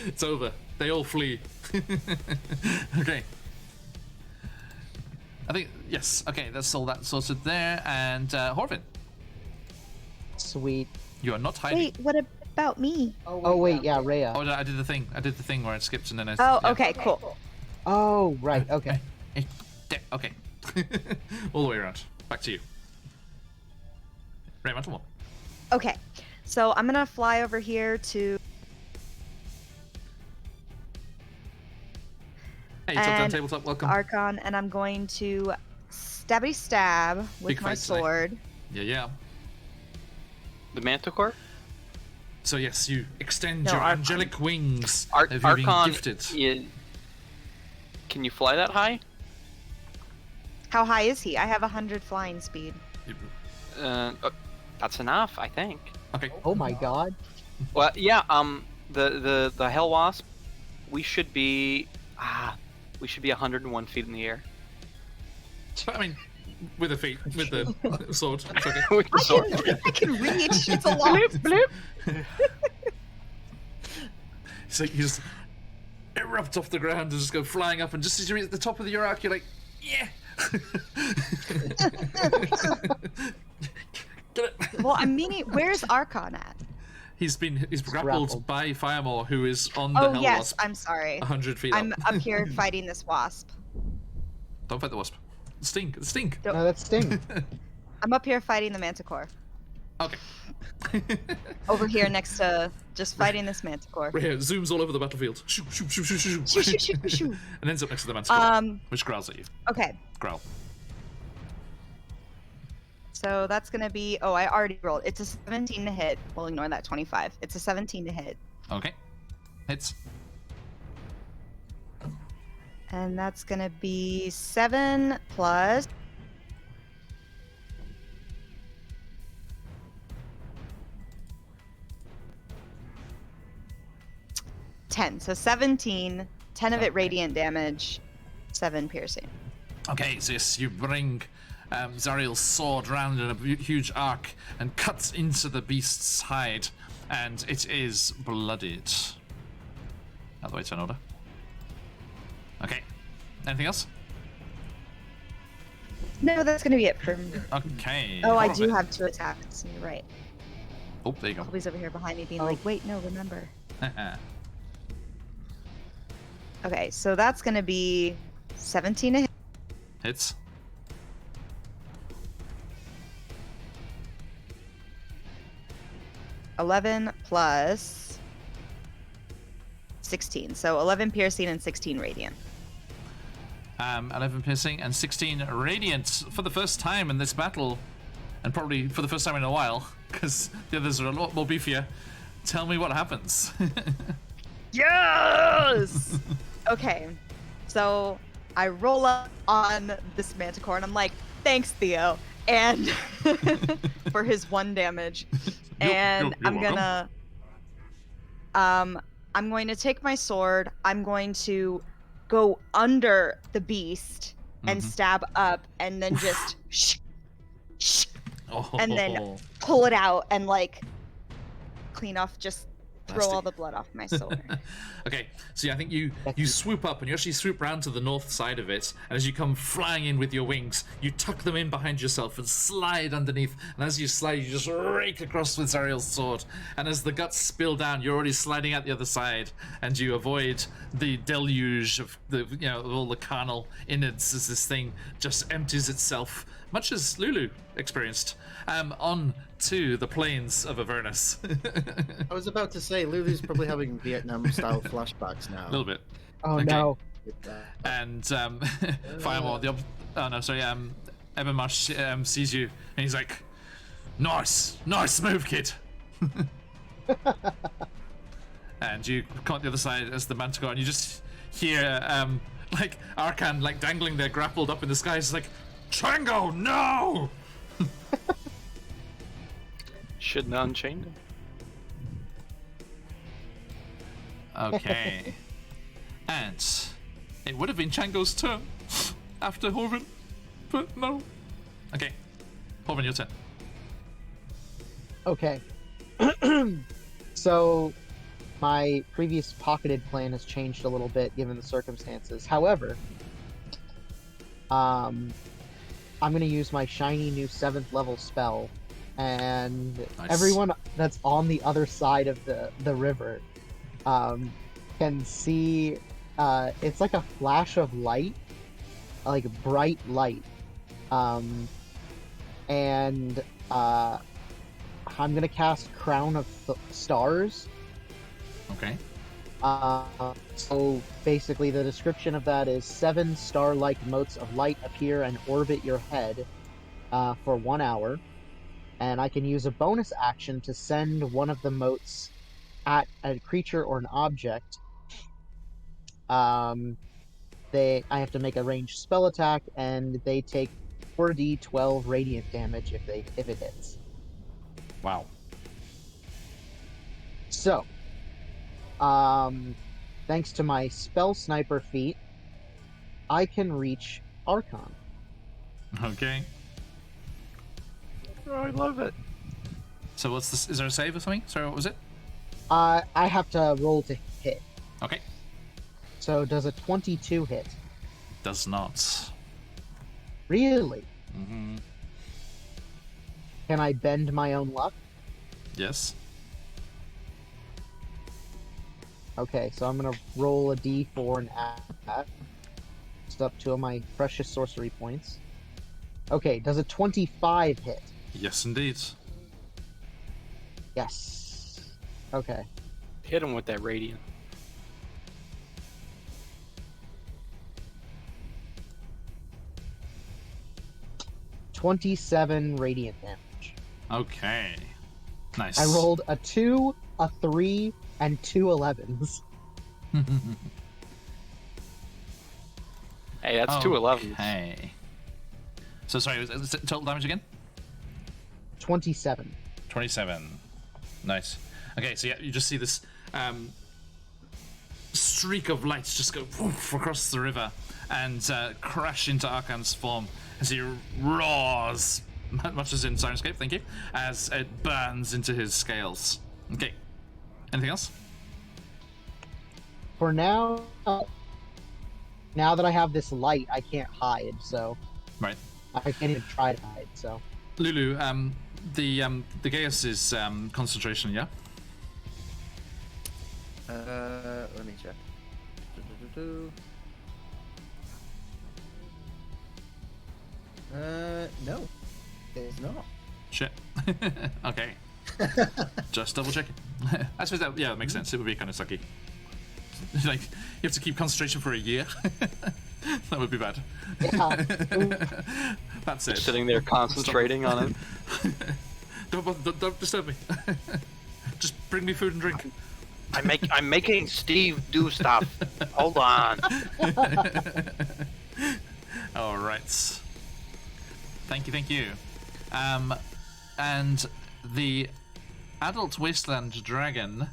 It's over. They all flee. Okay. I think, yes, okay, that's all that sorted there. And Horvin, Sweet. you are not hiding. Wait, what about me? Oh wait, yeah, Rhea. Oh, I did the thing. I did the thing where I skipped and then I... Oh, yeah. okay, cool. Oh right, okay. Okay. All the way around. Back to you. Ray Mantelmore. Okay, so I'm gonna fly over here to. Hey, top down And tabletop, welcome. Archon, and I'm going to stabby stab with Big my fight tonight. sword. Yeah. The Manticore? So yes, you extend No, your Archon. angelic wings. Have you been Archon, gifted? can you fly that high? How high is he? I have 100 flying speed. That's enough, I think. Okay. Oh my god. Well, yeah. The Hell Wasp, we should be 101 feet in the air. I mean, with the feet, with the sword. It's okay. With the sword. I can reach. It's a lot. It's like you just erupt off the ground and just go flying up, and just as you're at the top of your arc, you're like, yeah. Get it. Well, I'm meaning, where's Archon at? He's grappled grappled. by Firemore, who is on the Oh Hell yes, Wasp, I'm sorry. 100 feet I'm up. up here fighting this wasp. Don't fight the wasp. Stink. Stink. No, that's Sting. I'm up here fighting the manticore. Okay. Over here next to just fighting this manticore. Right here, zooms all over the battlefield. Shoo, shoo, shoo, shoo, shoo, Shoo, shoo, shoo, shoo. and ends up next to the manticore, which growls at you. Okay, Growl. so that's gonna be. Oh, I already rolled. It's a 17 to hit. We'll ignore that 25. It's a 17 to hit, Okay. Hits. and that's gonna be 7 plus. So 17, 10 of it radiant damage, 7 piercing. Okay, so yes, you bring Zariel's sword round in a huge arc and cuts into the beast's hide, and it is bloodied. Out of the way, turn order. Okay. Anything else? No, that's gonna be it for me. Okay. Oh, I hold do on a have 2 attacks. You're right. minute. Oh, there you go. Colby's over here behind me being Oh. like, wait, no, remember. Okay, so that's gonna be 17 to hit. Hits. +11 plus 16. So 11 piercing and 16 radiant. 11 piercing and 16 radiant for the first time in this battle, and probably for the first time in a while, because the others are a lot more beefier. Tell me what happens. Yes! Okay, so I roll up on this manticore and I'm like, thanks, Theo, and for his 1 damage. And you're I'm welcome. gonna I'm going to take my sword, I'm going to go under the beast and Mhm. stab up and then just Oh. and then pull it out and like clean off just throw Nasty. all the blood off my sword. Okay, so yeah, I think you swoop up and you actually swoop round to the north side of it, and as you come flying in with your wings, you tuck them in behind yourself and slide underneath, and as you slide, you just rake across with Zariel's sword, and as the guts spill down, you're already sliding out the other side, and you avoid the deluge of of all the carnal innards as this thing just empties itself, much as Lulu experienced, on to the plains of Avernus. I was about to say, Lulu's probably having Vietnam-style flashbacks now. A little bit. Oh Okay. no. And Firemore, Evermarsh sees you, and he's like, nice move, kid. And you come out the other side as the Manticore, and you just hear like Arkan like dangling there, grappled up in the sky. It's like, Trango, no! Shouldn't have unchained him. Okay. And it would have been Chango's turn after Horvin, but no. Okay, Horvin, your turn. Okay. So my previous pocketed plan has changed a little bit given the circumstances. However, I'm going to use my shiny new 7th level spell, and Nice. everyone that's on the other side of the river can see it's like a flash of light, like bright light, and I'm gonna cast Crown of Stars. Okay. So basically the description of that is 7 star-like motes of light appear and orbit your head for 1 hour, and I can use a bonus action to send one of the motes at a creature or an object. I have to make a ranged spell attack, and they take 4d12 radiant damage if it hits. Wow. So, thanks to my spell sniper feat, I can reach Archon. Okay. Oh, I love it. So what's this? Is there a save or something? Sorry, what was it? I have to roll to hit. Okay. So does a 22 hit? Does not. Really? Mm-hmm. Can I bend my own luck? Yes. Okay, so I'm gonna roll a d4 and add that. Just up 2 of my precious sorcery points. Okay, does a 25 hit? Yes, indeed. Yes. Okay. Hit him with that radiant. $27 radiant damage. Okay. Nice. I rolled a 2, a 3, and 2 11s. Hey, that's 2 11s. Okay. So sorry, was it total damage again? 27. 27. Nice. Okay, so yeah, you just see this streak of lights just go woof across the river and crash into Arkan's form as he roars, much as in Sirenscape, thank you, as it burns into his scales. Okay. Anything else? For now, now that I have this light, I can't hide, so Right. I can't even try to hide, so. Lulu, the Gaius is concentration, yeah? Let me check. No, it's not. Shit. Okay. Just double checking. I suppose that, yeah, that makes sense. It would be kind of sucky. Like, you have to keep concentration for a year. That would be bad. Yeah. That's it. Sitting there concentrating on it. Don't disturb me. Just bring me food and drink. I'm making Steve do stuff. Hold on. All right. Thank you. And the adult wasteland dragon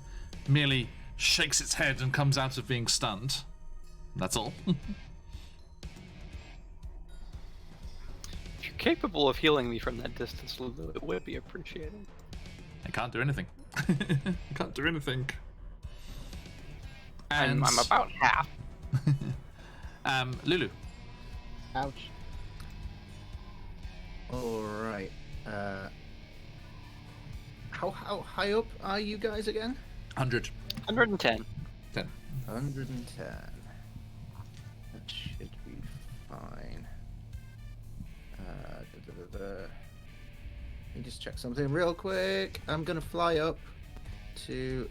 merely shakes its head and comes out of being stunned. That's all. If you're capable of healing me from that distance, Lulu, it would be appreciated. I can't do anything. I can't do anything. And I'm about half. Lulu. Ouch. All right. How high up are you guys again? 100. 110. 10. 110. That should be fine. Let me just check something real quick. I'm gonna fly up to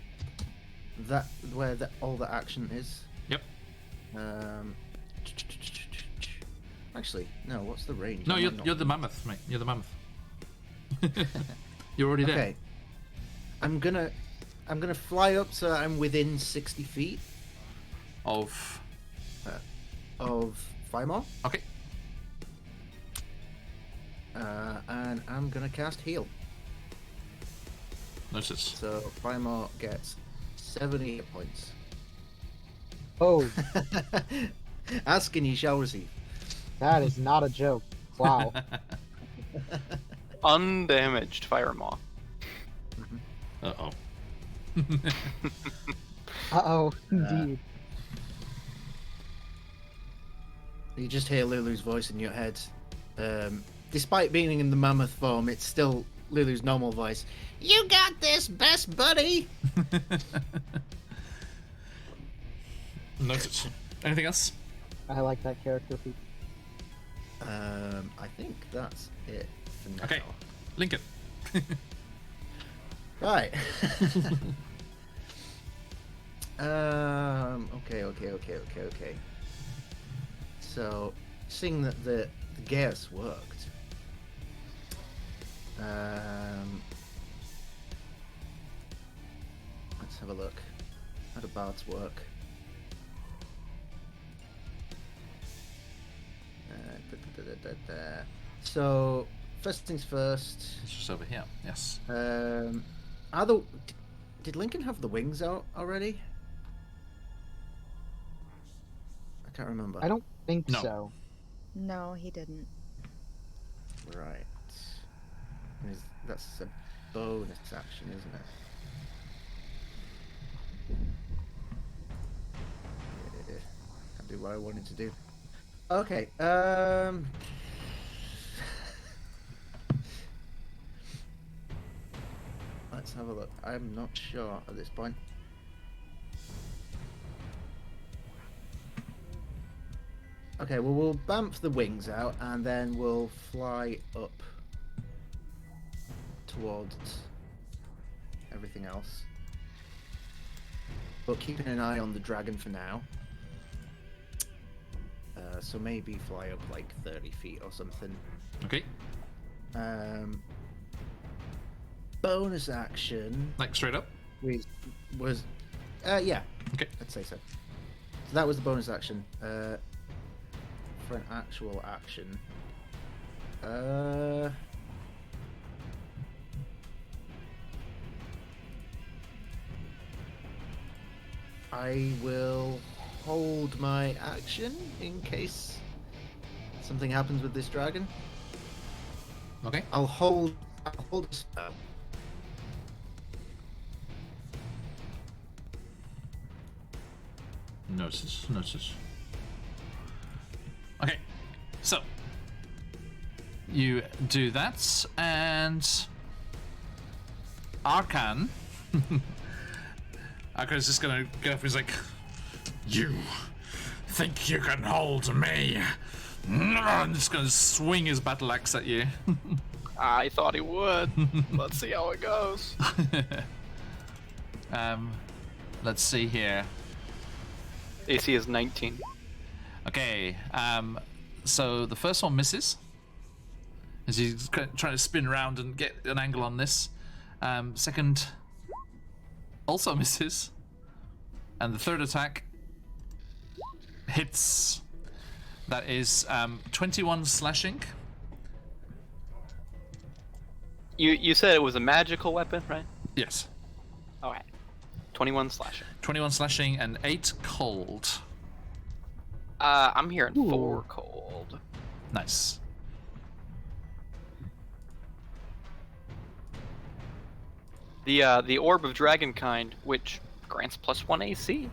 that where all the action is. Yep. Actually, no. What's the range? No, I you're might not the be- mammoth, mate. You're the mammoth. You're already there. Okay. I'm gonna fly up so I'm within 60 feet Of. of Firemore. Okay. And I'm gonna cast Heal. Notice. So Firemore gets 70 hit points. Oh, Ask and ye shall receive. that is not a joke. Wow. Undamaged Fire Maw. Uh-oh. Uh-oh, indeed. You just hear Lulu's voice in your head. Despite being in the mammoth form, it's still Lulu's normal voice. You got this, best buddy! Notice. Anything else? I like that character feat. I think that's it for now. Okay. Lincoln. Right. Okay. So, seeing that the gas worked, let's have a look. How do bards work? So, first things first. It's just over here. Yes. Did Lincoln have the wings out already? I can't remember. I don't think No. so. No, he didn't. Right. That's a bonus action, isn't it? Yeah, can't do what I wanted to do. Okay. Let's have a look. I'm not sure at this point. Okay, well, we'll bamf the wings out and then we'll fly up towards everything else. But keeping an eye on the dragon for now. So maybe fly up like 30 feet or something. Okay. Bonus action Like straight up. was yeah, Okay. I'd say so. So that was the bonus action. For an actual action, I will hold my action in case something happens with this dragon. Okay. I'll hold a spell. Notice. Okay. So you do that, and Arkan. Arkan's just gonna go up. He's like, "You think you can hold me?" I'm just gonna swing his battle axe at you. I thought he would. Let's see how it goes. Let's see here. AC is 19. Okay, so the first one misses. As he's trying to spin around and get an angle on this. Second also misses. And the third attack hits. That is 21 slashing. You said it was a magical weapon, right? Yes. Alright. 21 slashing. 21 slashing and 8 cold. I'm hearing Ooh. 4 cold. Nice. The Orb of Dragonkind, which grants +1 AC,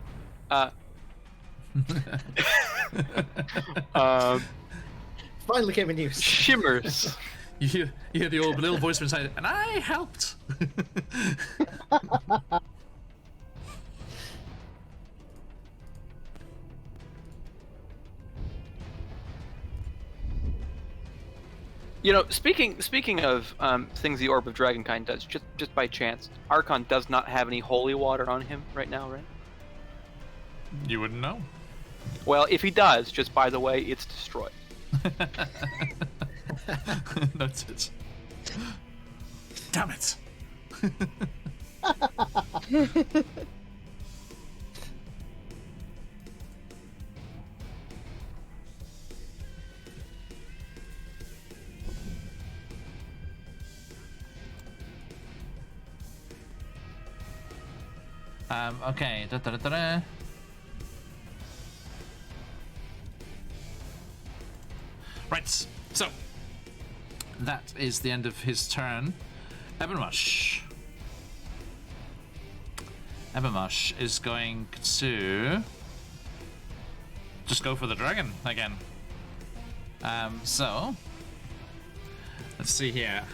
Finally came in use. shimmers. You hear the old little voice from inside, and I helped. You know, speaking of things the Orb of Dragonkind does, just by chance, Archon does not have any holy water on him right now, right? You wouldn't know. Well, if he does, just by the way, it's destroyed. That's it. Damn it. Okay. Right, so that is the end of his turn. Avernus is going to just go for the dragon again. So let's see here.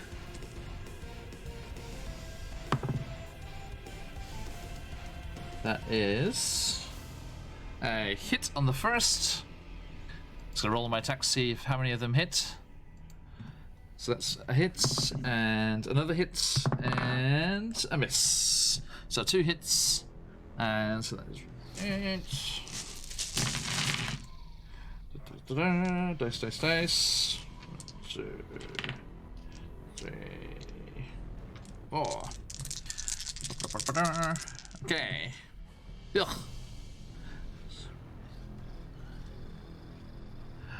That is a hit on the first. Just gonna roll my attacks, see if how many of them hit. So that's a hit, and another hit, and a miss. So 2 hits, and so that is it. Dice. 1, 2, 3, 4. Okay. Ugh.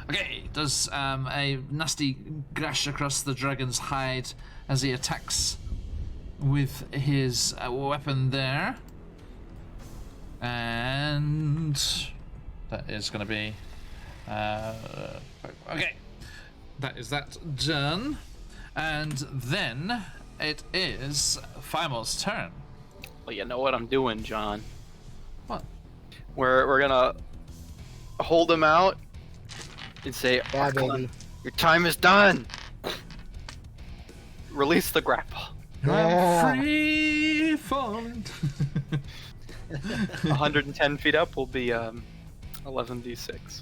Okay, does a nasty gash across the dragon's hide as he attacks with his weapon there. And that is going to be... okay, that is that done. And then it is Firemore's turn. Well, you know what I'm doing, John. What? We're gonna hold him out and say, Yeah, Archon, baby. your time is done. Release the grapple. Yeah. I'm free falling. 110 feet up will be 11d6.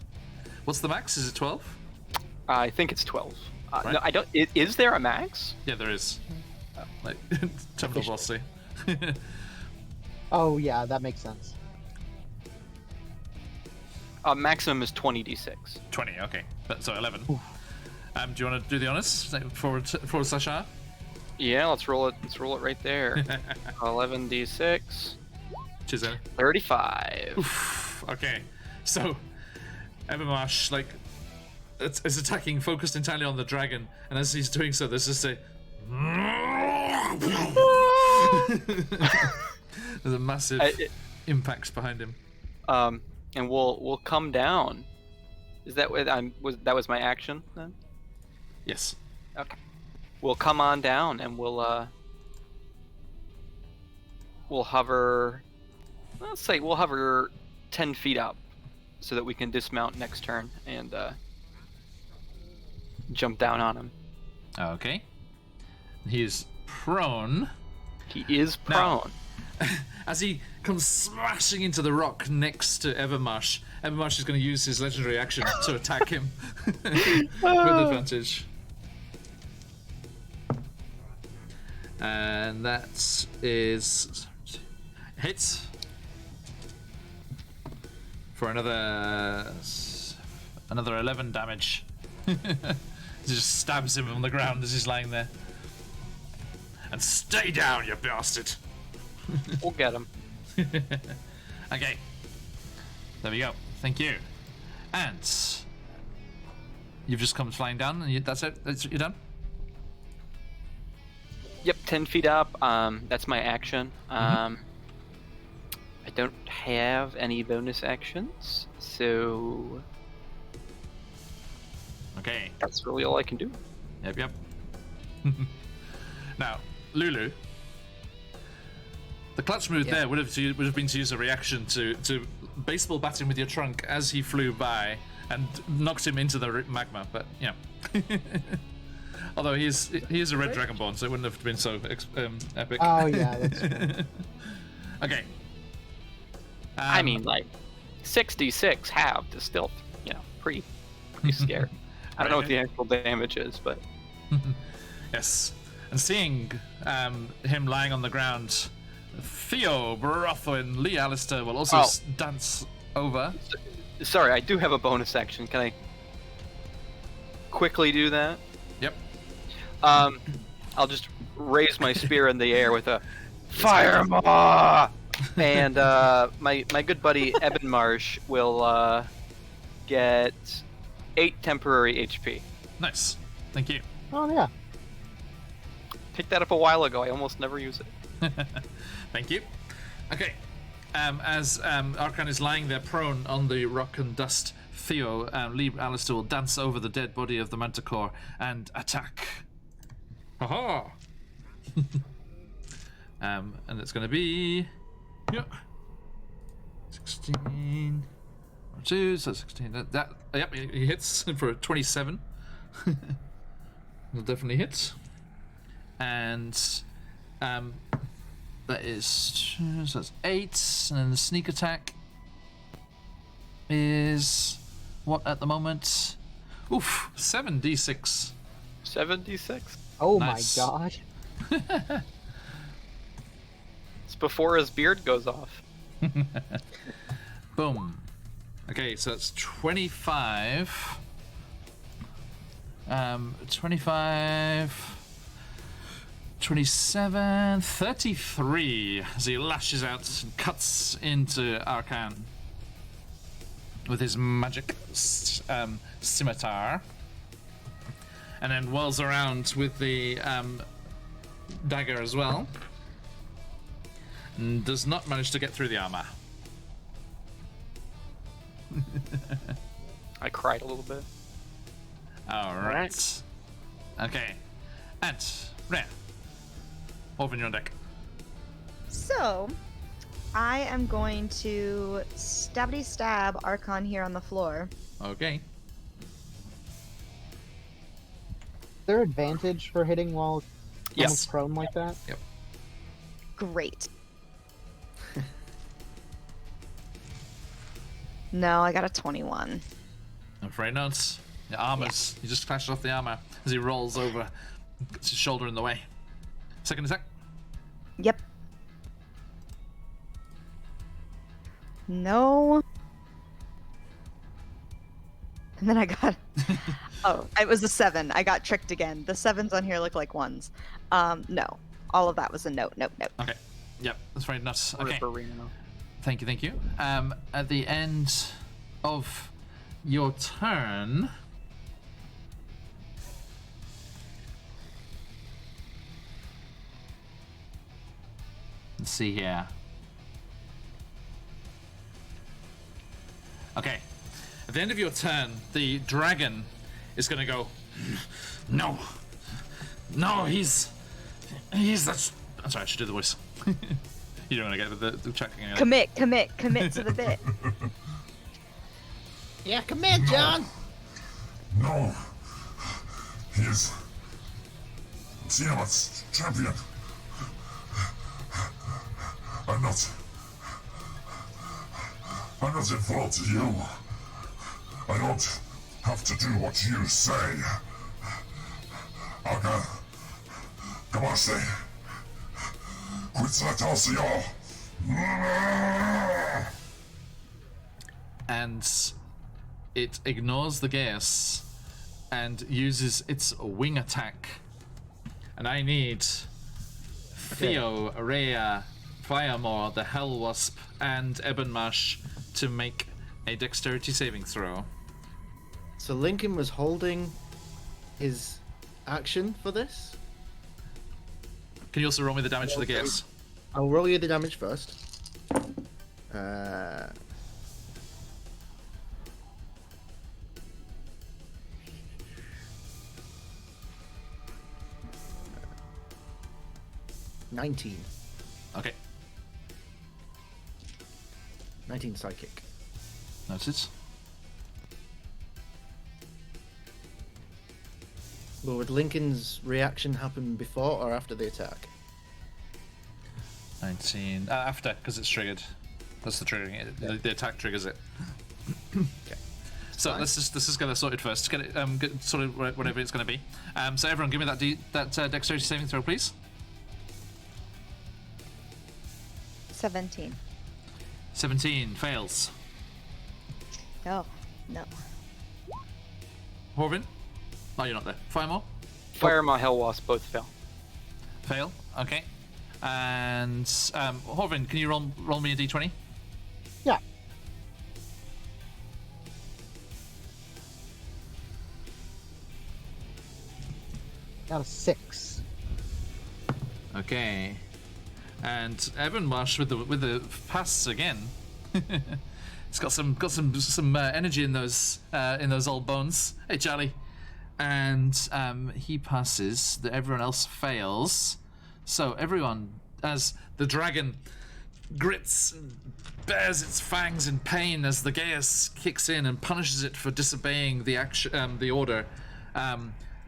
What's the max? Is it 12? I think it's 12. Right. No, I don't. Is there a max? Yeah, there is. Like, terminal velocity. Oh yeah, that makes sense. Maximum is 20d6. 20, okay. So 11. Do you want to do the honors? Forward slash R? Yeah, let's roll it. Let's roll it right there. 11d6. Cheers, Ellie. 35. Oof, okay. So, Evermarsh, like, is attacking, focused entirely on the dragon, and as he's doing so, there's just a... There's a massive impact behind him. And we'll come down. Is that what that was my action then? Yes. Okay. We'll come on down and we'll hover. Let's say we'll hover 10 feet up, so that we can dismount next turn and jump down on him. Okay. He is prone. He is prone. As he comes smashing into the rock next to Evermarsh, Evermarsh is going to use his legendary action to attack him with advantage. And that is hit for another 11 damage. He just stabs him on the ground as he's lying there. And stay down, you bastard! We'll get him. Okay. There we go. Thank you. And you've just come flying down, and that's it. You're done. Yep, 10 feet up. That's my action. I don't have any bonus actions, so Okay. that's really all I can do. Yep. Now, Lulu, The clutch move Yeah. there would have been to use a reaction to baseball bat him with your trunk as he flew by and knocked him into the magma. But yeah. Although he is a red dragonborn, so it wouldn't have been so epic. Oh yeah, that's true. Okay. I mean, like 66 halved is still, pretty scary. I don't know what the actual damage is, but Yes. And seeing him lying on the ground, Theo, Brothwin, Lee Alistair will also dance over. Sorry, I do have a bonus action. Can I quickly do that? Yep. I'll just raise my spear in the air with a fire maw, and my good buddy Eben Marsh will get 8 temporary HP. Nice. Thank you. Oh yeah. Picked that up a while ago. I almost never use it. Thank you. Okay. As Arkan is lying there prone on the rock and dust, Theo, Lee Alistair will dance over the dead body of the manticore and attack. Haha! And it's going to be 16, 2, so 16. Yep, he hits for 27. He'll definitely hit. And that is, so that's 8, and then the sneak attack is what at the moment? Oof, 7d6. 76. Oh Nice. my gosh. It's before his beard goes off. Boom. Okay, so that's 25. 25. 27, 33 as he lashes out and cuts into Arkan with his magic scimitar, and then whirls around with the dagger as well, and does not manage to get through the armor. I cried a little bit. Alright. Okay. And Rhea. Open your deck. So, I am going to stabby stab Archon here on the floor. Okay. Is there advantage for hitting while Yes. someone's prone like that? Great. No, I got a 21. I'm afraid not. The armor's. He just clashes off the armor as he rolls over, gets his shoulder in the way. Second attack. Yep. No. And then I got. Oh, it was a 7. I got tricked again. The 7s on here look like 1s. No. All of that was a note. Nope. Okay. Yep, that's right. Nuts. Okay. Ripperino. Thank you. At the end of your turn. Let's see here. Okay. At the end of your turn, the dragon is gonna go. No, he's that's. I'm sorry, I should do the voice. You don't want to get the checking. Commit to the bit. Yeah, come in, John. No. He is Tiamat's champion. I'm not in fault to you. I don't have to do what you say. Aga, Kamase, Quitsatasio. And it ignores the gas and uses its wing attack. And I need Theo, Rhea, Firemore, the Hell Wasp, and Ebenmash to make a dexterity saving throw. So Lincoln was holding his action for this. Can you also roll me the damage to the gas? I'll roll you the damage first. 19. Okay. 19 psychic. Noted. Well, would Lincoln's reaction happen before or after the attack? 19. After, because it's triggered. That's the triggering. The attack triggers it. Okay. So Fine. let's just get it sorted first. Get it get sorted whatever it's going to be. So everyone, give me that dexterity saving throw, please. 17. 17 fails. Oh, no. Horvin? Oh, you're not there. Firemore? Firemaw, Hellwasp both fail. Fail. Okay. And Horvin, can you roll me a d20? Yeah. Got a 6. Okay. And Evan Marsh with the pass again. It's got some energy in those old bones. Hey Charlie. And he passes. Everyone else fails. So everyone, as the dragon grits and bares its fangs in pain as the Gaius kicks in and punishes it for disobeying the order,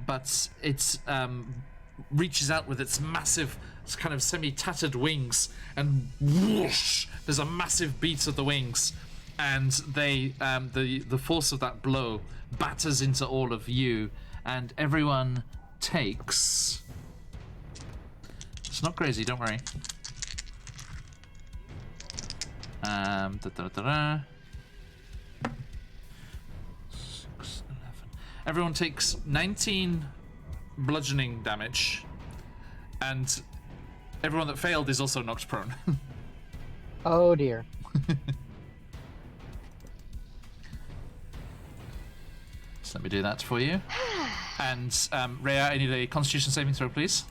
but it reaches out with its massive, kind of semi-tattered wings, and whoosh! There's a massive beat of the wings, and they the force of that blow batters into all of you, and everyone takes. It's not crazy, don't worry. 6, 11. Everyone takes 19 bludgeoning damage, and everyone that failed is also knocked prone. Oh dear. So let me do that for you. And Rhea, I need a Constitution saving throw, please.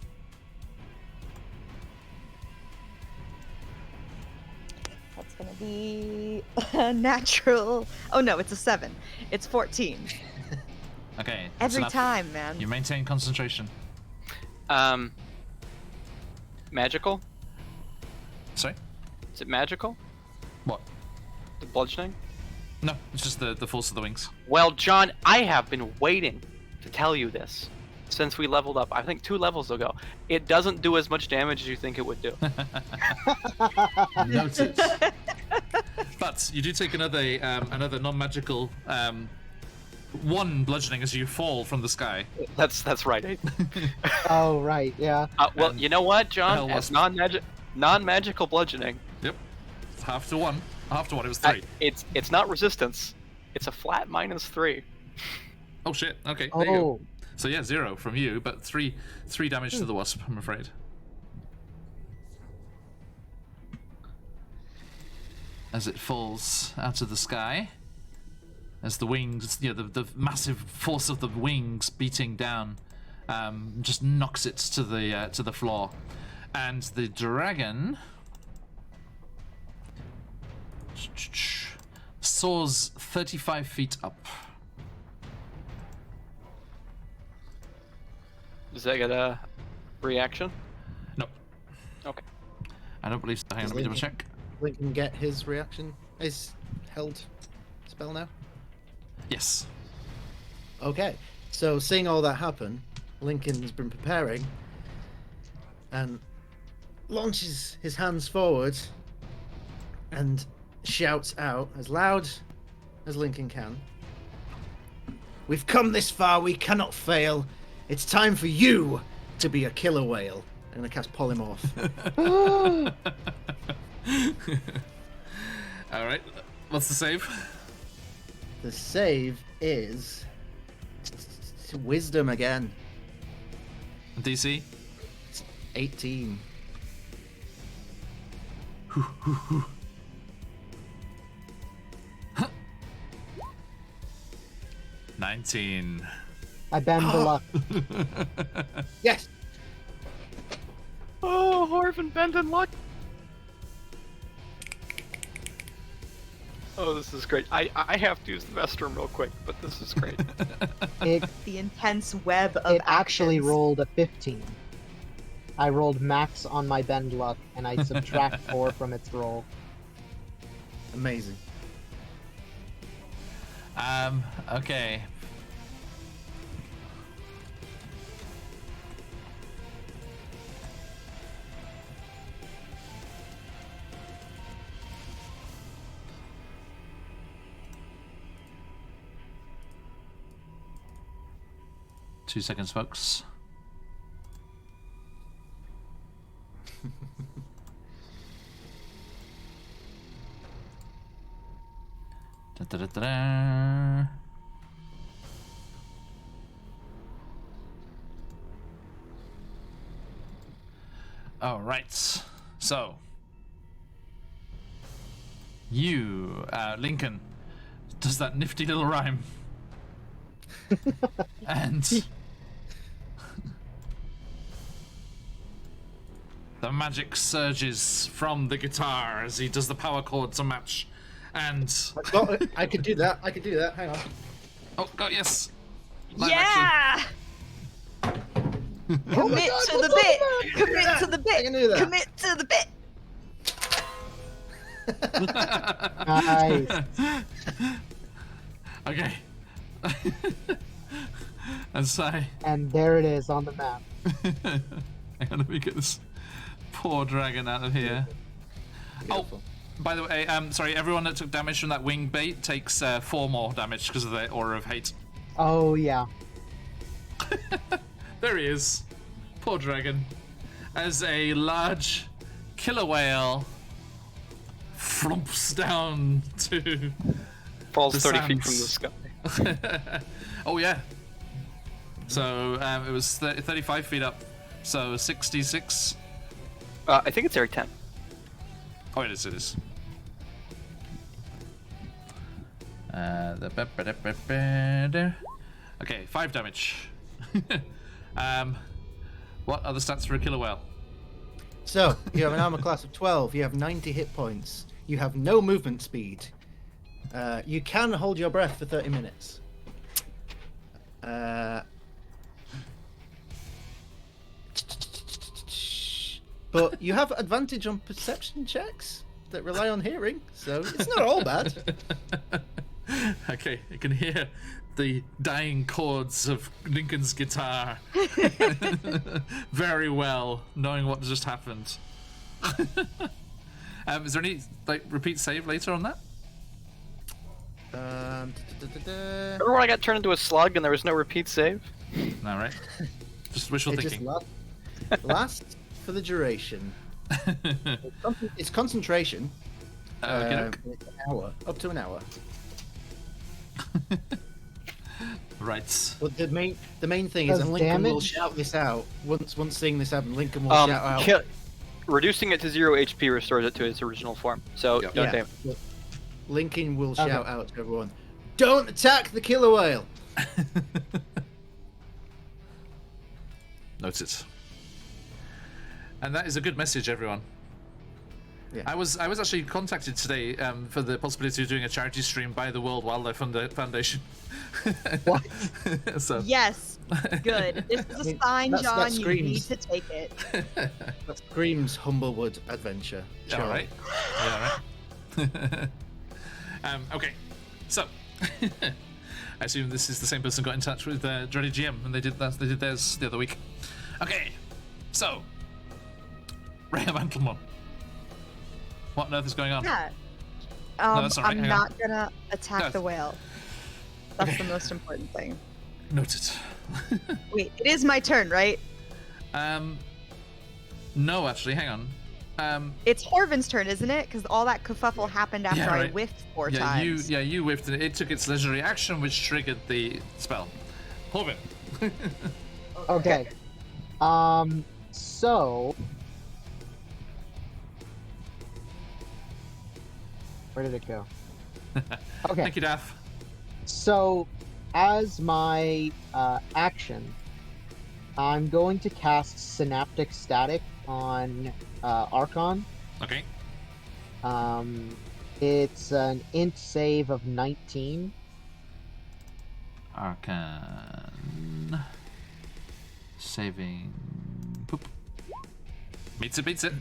That's gonna be a natural. Oh no, it's a 7. It's 14. Okay. that's Every enough. time, man. You maintain concentration. Magical? Sorry? Is it magical? What? The bludgeoning? No, it's just the force of the wings. Well, John, I have been waiting to tell you this since we leveled up. I think 2 levels ago. It doesn't do as much damage as you think it would do. Noted. But you do take another non-magical 1 bludgeoning as you fall from the sky. That's right. Aiden. Oh right, yeah. Well, you know what, John? Hell As wasp. non-magical bludgeoning, Yep. It's half to 1. Half to 1. It was 3. it's not resistance. It's a flat -3. Oh shit. Okay. There you go. Oh, So yeah, 0 from you, but 3 damage to the wasp. I'm afraid. As it falls out of the sky, as the wings, the massive force of the wings beating down, just knocks it to the floor, and the dragon soars 35 feet up. Does that get a reaction? No, Okay. I don't believe so. Hang on, Does let me double Lincoln- check. Lincoln get his reaction? His held spell now? Yes. Okay, so seeing all that happen, Lincoln's been preparing and launches his hands forward and shouts out as loud as Lincoln can. We've come this far, we cannot fail. It's time for you to be a killer whale. I'm gonna cast Polymorph. All right. What's the save? The save is wisdom again. DC. 18. 19. I bend the luck. Yes. Oh, Horvin bend and luck. Oh, this is great. I have to use the restroom real quick, but this is great. It The intense web of it actually actions. rolled a 15. I rolled max on my bend luck, and I subtract 4 from its roll. Amazing. Okay. Two seconds, folks. Da-da-da-da-da. All right. So, you, Lincoln, does that nifty little rhyme, and the magic surges from the guitar as he does the power chords a match, and I could do that. I could do that. Hang on. oh god, yes. Live Yeah! Commit God, to what's the bit! up, man? Commit to the I can do bit! that. Commit to the bit! Nice. Okay. And so, And there it is on the map. hang on, let me get this poor dragon out of here. Beautiful. By the way, sorry, everyone that took damage from that wing bait takes 4 more damage because of the Aura of Hate. Oh yeah. There he is. Poor dragon. As a large killer whale flumps down to... Falls The 30 feet from the sands. sky. Oh, yeah. So, it was 35 feet up. So, 66. I think it's Area 10. Oh, it is. Okay, 5 damage. What are the stats for a killer whale? So, you have an armor class of 12, you have 90 hit points, you have no movement speed, you can hold your breath for 30 minutes. But you have advantage on perception checks that rely on hearing, so it's not all bad. Okay, I can hear the dying chords of Lincoln's guitar very well, knowing what just happened. Is there any repeat save later on that? Remember when I got turned into a slug and there was no repeat save? No, right? Just wishful It just thinking. lasts for the duration. It's concentration. Okay. It's an hour, up to an hour. Right. But the main thing is, Does and Lincoln will damage- shout this out once seeing this happen. Lincoln will shout out. Reducing it to 0 HP restores it to its original form. So Yeah. don't damage. Lincoln will Okay. shout out to everyone, "Don't attack the killer whale!" Noted. And that is a good message, everyone. Yeah. I was actually contacted today for the possibility of doing a charity stream by the World Wildlife Foundation. What? So Yes, good. This is a sign, that John. You need screams. to take it. That screams Humblewood adventure. Yeah, Sure. right. Yeah, right. Okay, so I assume this is the same person got in touch with Dreaded GM, and they did theirs the other week. Okay, so Ray of Antlemon. What on earth is going on? Yeah. that's all right, I'm hang on. not gonna attack No. the whale. That's Okay. the most important thing. Noted. Wait, it is my turn, right? No, actually, hang on. It's Horvin's turn, isn't it? Because all that kerfuffle happened after Yeah, I right. whiffed 4 Yeah, times. you whiffed it. It took its legendary action, which triggered the spell. Horvin. Okay. So where did it go? Okay. Thank you, Daff. So, as my action, I'm going to cast Synaptic Static on Archon. Okay. It's an int save of 19. Arcan. Saving. Poop. Beats it.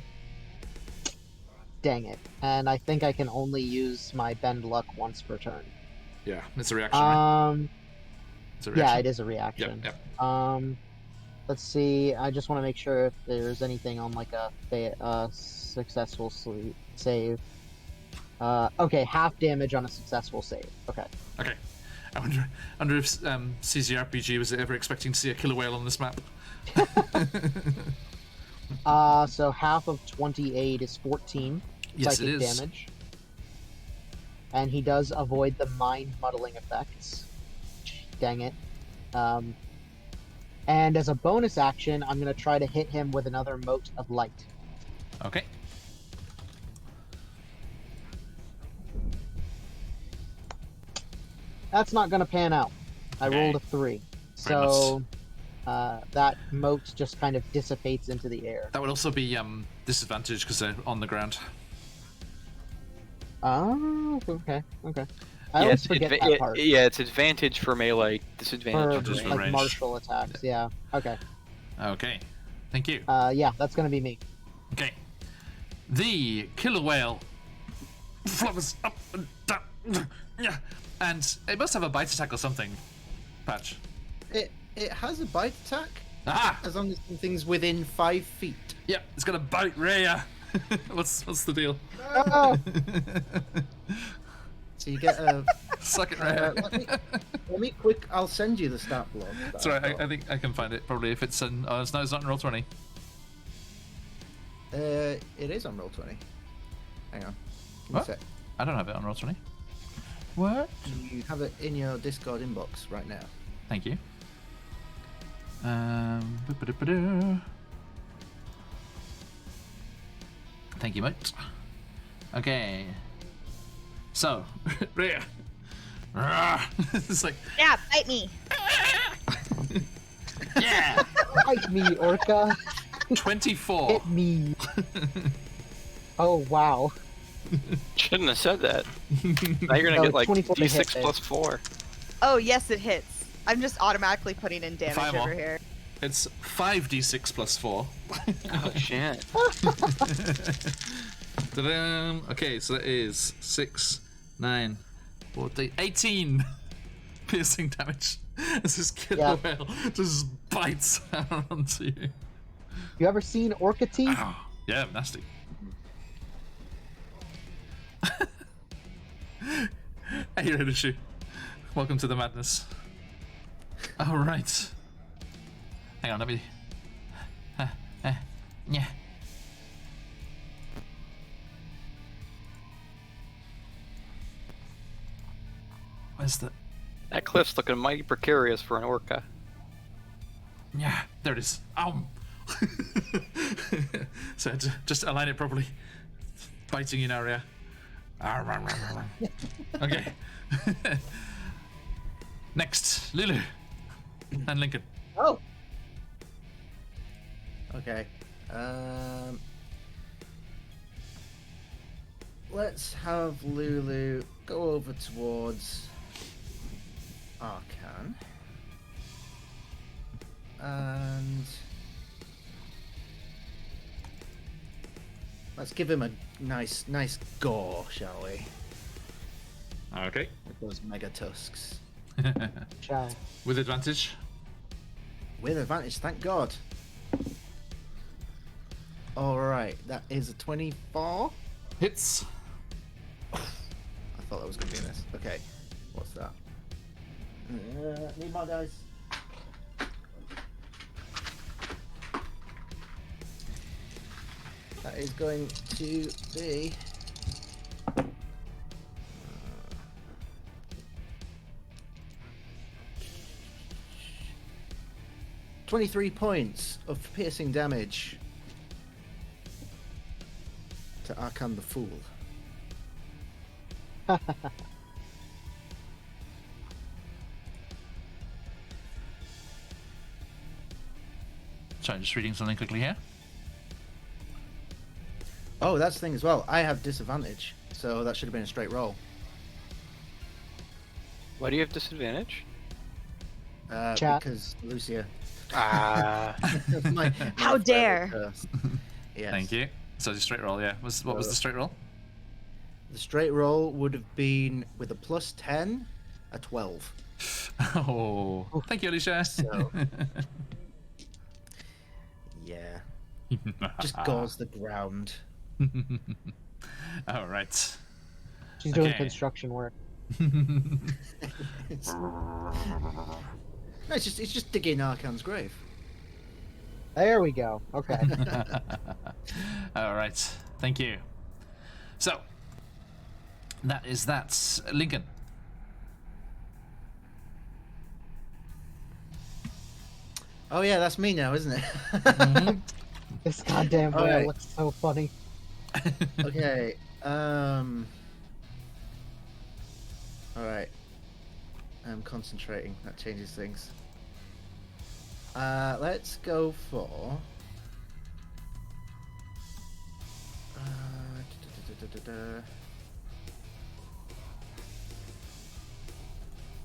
Dang it. And I think I can only use my bend luck once per turn. Yeah, it's a reaction, right? It's a reaction. Yeah, it is a reaction. Yep. Let's see. I just want to make sure if there's anything on like a successful save. Okay, half damage on a successful save. Okay. Okay. I wonder if CZRPG was ever expecting to see a killer whale on this map. So half of 28 is 14 Yes, psychic it is. damage. And he does avoid the mind muddling effects. Dang it. And as a bonus action, I'm going to try to hit him with another mote of light. Okay. That's not going to pan out. I Okay. rolled a 3. So that mote just kind of dissipates into the air. That would also be disadvantage because they're on the ground. Oh, okay. I Yeah, always forget that part. yeah, it's advantage for melee, disadvantage For for Just range. for like range. martial attacks, yeah. Okay. Okay. Thank you. Yeah, that's gonna be me. Okay. The killer whale flutters up and down. Yeah. And it must have a bite attack or something. Patch. It has a bite attack Ah! as long as something's within 5 feet. Yep, it's gonna bite Rhea. What's the deal? Oh, So you get a. Suck it, Rhea. Let me quick. I'll send you the stat block. That's right. I think I can find it probably if it's in. Oh, it's not in Roll20. It is on Roll20. Hang on. Give me a What? sec. I don't have it on Roll20. What? You have it in your Discord inbox right now. Thank you. Boop-a-doop-a-doo. Thank you, mate. Okay. So, Rhea. It's like, Yeah, bite me. yeah! bite me, Orca. 24. Hit me. Oh, wow. Shouldn't have said that. Now you're gonna No, get like 24 to hit, d6 babe. plus 4. Oh, yes, it hits. I'm just automatically putting in damage Five more. over here. It's 5d6 plus 4. Oh shit. Ta-dam. Okay, so that is 6, 9, 14, 18 piercing damage. As this killer whale just bites onto you. You ever seen Orca teeth? Oh, yeah, nasty. Hey, Redishu. Welcome to the madness. Alright. Hang on, let me... yeah. Where's the... That cliff's looking mighty precarious for an orca. Yeah, there it is. So I had to just align it properly. Biting in area. Okay. Next, Lulu and Lincoln. Oh. Okay. Let's have Lulu go over towards Arcan. And let's give him a nice gore, shall we? Okay. With those mega tusks. Ciao. With advantage. With advantage, thank God. Alright, that is a 24. Hits. I thought that was going to be a miss. Okay, what's that? Need more dice. That is going to be... 23 points of piercing damage to Arkan the Fool. Sorry, just reading something quickly here. Oh, that's the thing as well. I have disadvantage, so that should have been a straight roll. Why do you have disadvantage? Chat. Because Lucia. Ah. My How forever dare. curse. Yes. Thank you. So the straight roll, yeah. What was the straight roll? The straight roll would have been with a plus 10, a 12. Oh, thank you, Alicia. So, yeah, just gauze the ground. All right. She's doing Okay. construction work. It's, no, it's just digging Arcan's grave. There we go. Okay. All right. Thank you. So, that's Lincoln. Oh yeah, that's me now, isn't it? This goddamn whale Alright. looks so funny. Okay. All right. I'm concentrating. That changes things. Let's go for.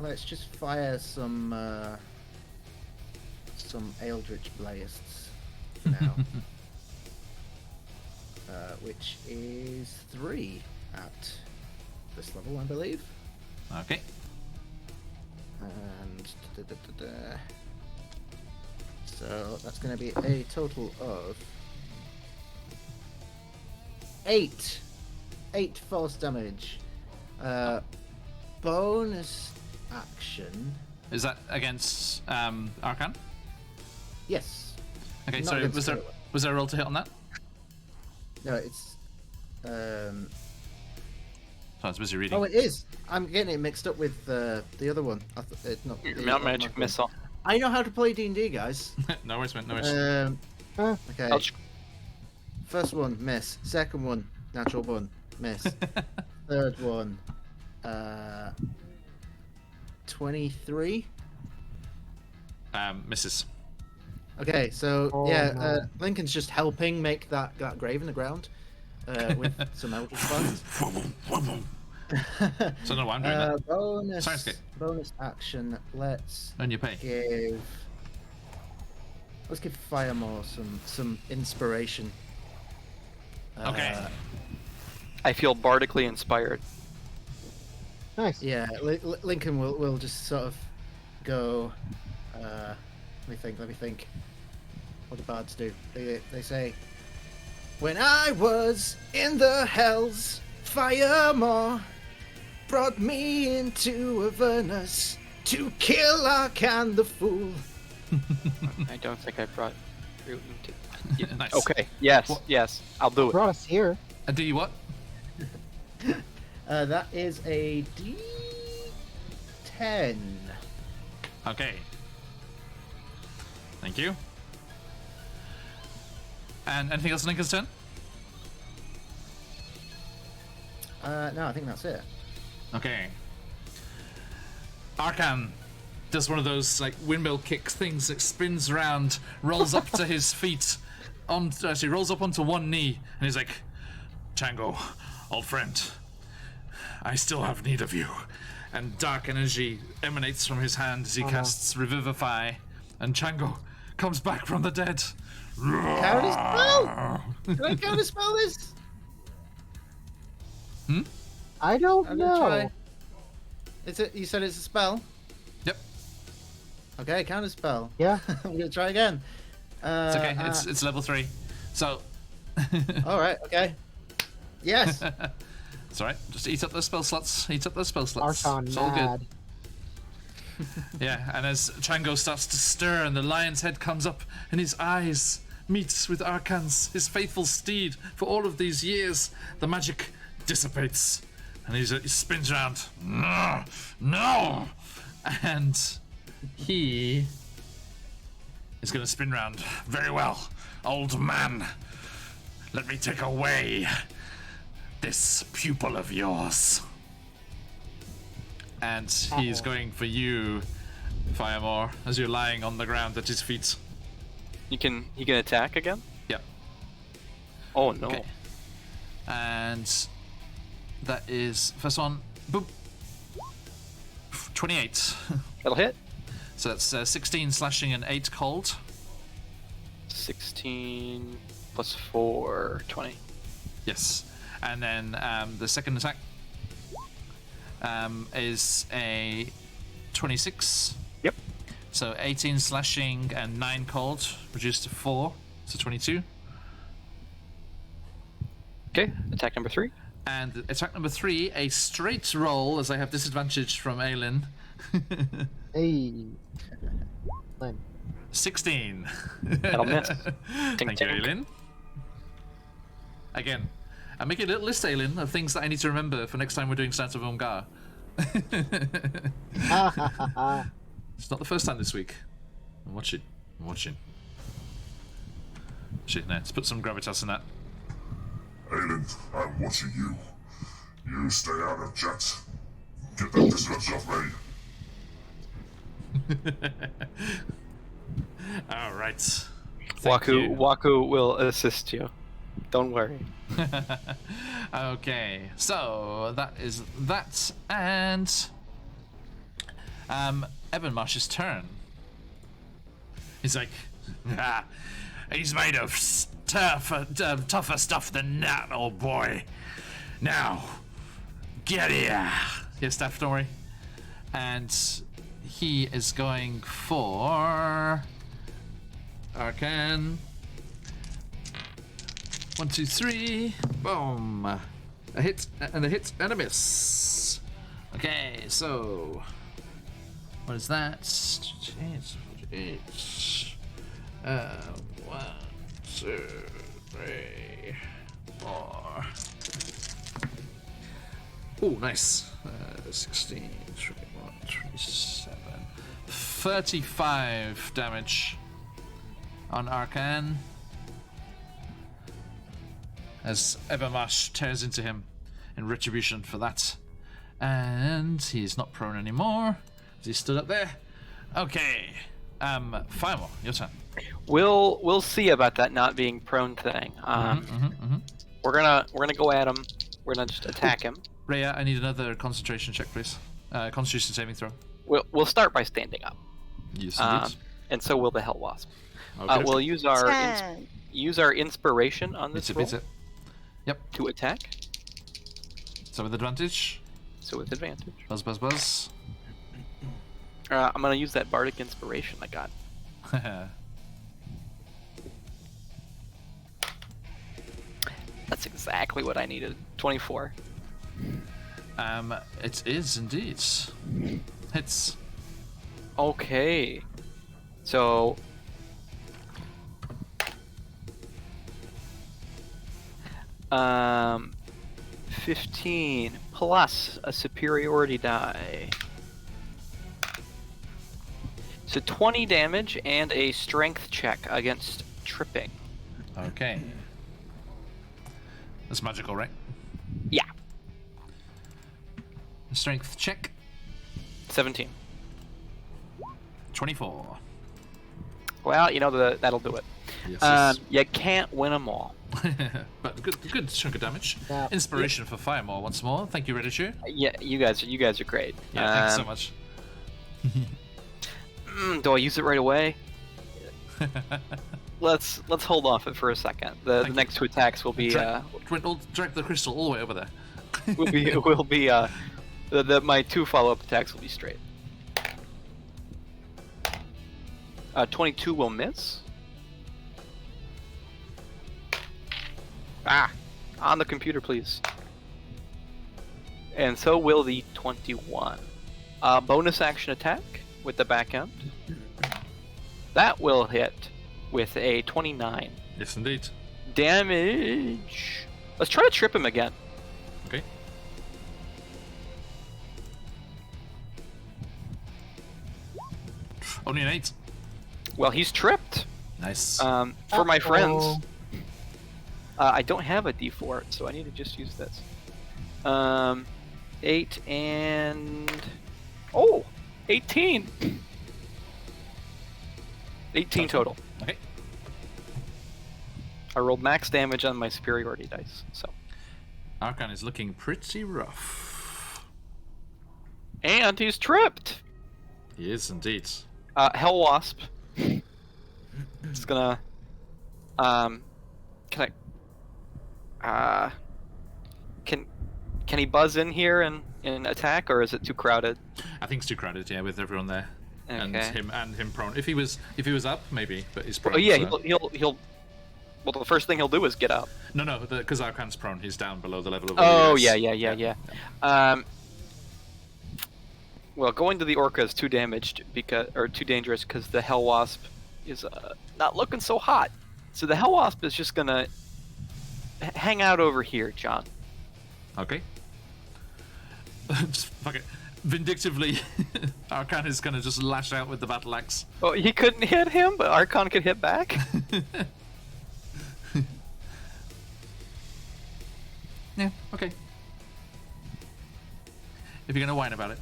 Let's just fire some Eldritch Blasts now. Which is 3 at this level, I believe. Okay. And so that's going to be a total of 8 force damage. Bonus action. Is that against Arcan? Yes. Okay, Not sorry. against Taylor. Was there a roll to hit on that? No, it's. So I was busy reading. Oh, it is. I'm getting it mixed up with the other one. It's not. Your the Mount other Magic one. Missile. I know how to play D&D, guys. No worries, man. No worries. Okay. Ouch. First one, miss. Second one, natural one, miss. Third one, 23. Misses. Okay, so Oh, yeah, no. Lincoln's just helping make that grave in the ground with some eldritch blast. So no, I'm doing that. Bonus action. Let's And you pay. give Firemore some inspiration. Okay. I feel bardically inspired. Nice. Yeah, Lincoln will just sort of go. Let me think. What do bards do? They say, "When I was in the hells, Firemore brought me into Avernus to kill Arcan the fool." I don't think I brought you into. Nice. Okay. Yes. What- Yes. I'll do it. Brought us here. Do you what? That is a D10. Okay. Thank you. And anything else on Lincoln's turn? No, I think that's it. Okay. Arcan does one of those like windmill kick things that spins around, rolls up to his feet, rolls up onto one knee, and he's like, "Chango, old friend, I still have need of you." And dark energy emanates from his hand as he casts Revivify, and Chango comes back from the dead. Counterspell? Do I counterspell this? I don't I'm gonna know. try. Is it? You said it's a spell. Yep, Okay, counterspell. Yeah. I'm gonna try again. it's okay. It's level 3, so All right. Okay. Yes. it's all right. Just eat up those spell slots. Eat up those spell slots. Archon It's all good. mad. Yeah, and as Chango starts to stir and the lion's head comes up and his eyes meet with Arcan's, his faithful steed for all of these years, the magic dissipates and he spins around. No! No! And he is going to spin round. Very well, old man. Let me take away this pupil of yours. And he's going for you, Firemore, as you're lying on the ground at his feet. He can attack again. Yep. Oh no. Okay. And that is first one. Boop. 28. That'll hit. So that's 16 slashing and 8 cold. 16 plus 4, 20. Yes. And then the second attack is a 26. Yep. So 18 slashing and 9 cold, reduced to 4, so 22. Okay, attack number 3. And attack number 3, a straight roll, as I have disadvantage from Aelin. Hey. Lynn. 16. That'll miss. Thank you, Tink. Aelin. Again, I'm making a little list, Aelin, of things that I need to remember for next time we're doing Santa Vongar. It's not the first time this week. I'm watching. Shit, no, let's put some gravitas in that. Aiden, I'm watching you. You stay out of chat. Get that disadvantage off me. All right. Waku will assist you. Don't worry. Okay, so that is that, and Avernus's turn. He's like, he's made of tougher stuff than that, old boy. Now, get here. Yes, Steph, don't worry. And he is going for Arcane. 1, 2, 3. Boom. A hit and a miss. Okay, so what is that? 1, 2, 3, 4. Oh, nice. 16, 21, 27. 35 damage on Arcane. As Evermash tears into him in retribution for that. And he's not prone anymore. He stood up there. Okay. Firemore, your turn. We'll see about that not being prone thing. We're gonna go at him. We're gonna just attack him. Rhea, I need another concentration check, please. Constitution saving throw. We'll start by standing up. Yes, indeed. And so will the Hell Wasp. Okay. We'll use our 10. inspiration on this roll It's it. Yep. to attack. So with advantage. So with advantage. Buzz, buzz, buzz. I'm gonna use that bardic inspiration I got. That's exactly what I needed. 24. It is indeed. Hits. Okay. So 15 plus a superiority die. So 20 damage and a strength check against tripping. Okay. That's magical, right? Yeah. Strength check. 17. 24. Well, that'll do it. Yes. You can't win them all. But good chunk of damage. Yeah. Inspiration for Firemore once more. Thank you, Redditure. Yeah, you guys are great. Yeah, thanks so much. Do I use it right away? Let's hold off it for a second. The Thank next two attacks will be Drag the crystal all the way over there. will be my two follow-up attacks will be straight. 22 will miss. On the computer, please. And so will the 21. Bonus action attack with the back end. That will hit with a 29. Yes, indeed. Damage. Let's try to trip him again. Okay. Only an 8. Well, he's tripped. Nice. For my friends, I don't have a D4, so I need to just use this. 8 and 18. 18 total. Okay. I rolled max damage on my superiority dice, so. Archon is looking pretty rough. And he's tripped. He is indeed. Hell Wasp. It's gonna. Can Can he buzz in here and attack, or is it too crowded? I think it's too crowded, yeah, with everyone there. And Okay. him prone. If he was up, maybe, but he's prone. Oh yeah, so- he'll. Well, the first thing he'll do is get up. No, because Arcan's prone. He's down below the level of. Oh where he yeah. is. Well, going to the Orca is too dangerous because the Hell Wasp is not looking so hot. So the Hell Wasp is just gonna hang out over here, John. Okay. Just fuck it. Vindictively, Arcan is gonna just lash out with the battle axe. Oh, he couldn't hit him, but Archon could hit back. Yeah. Okay. If you're gonna whine about it.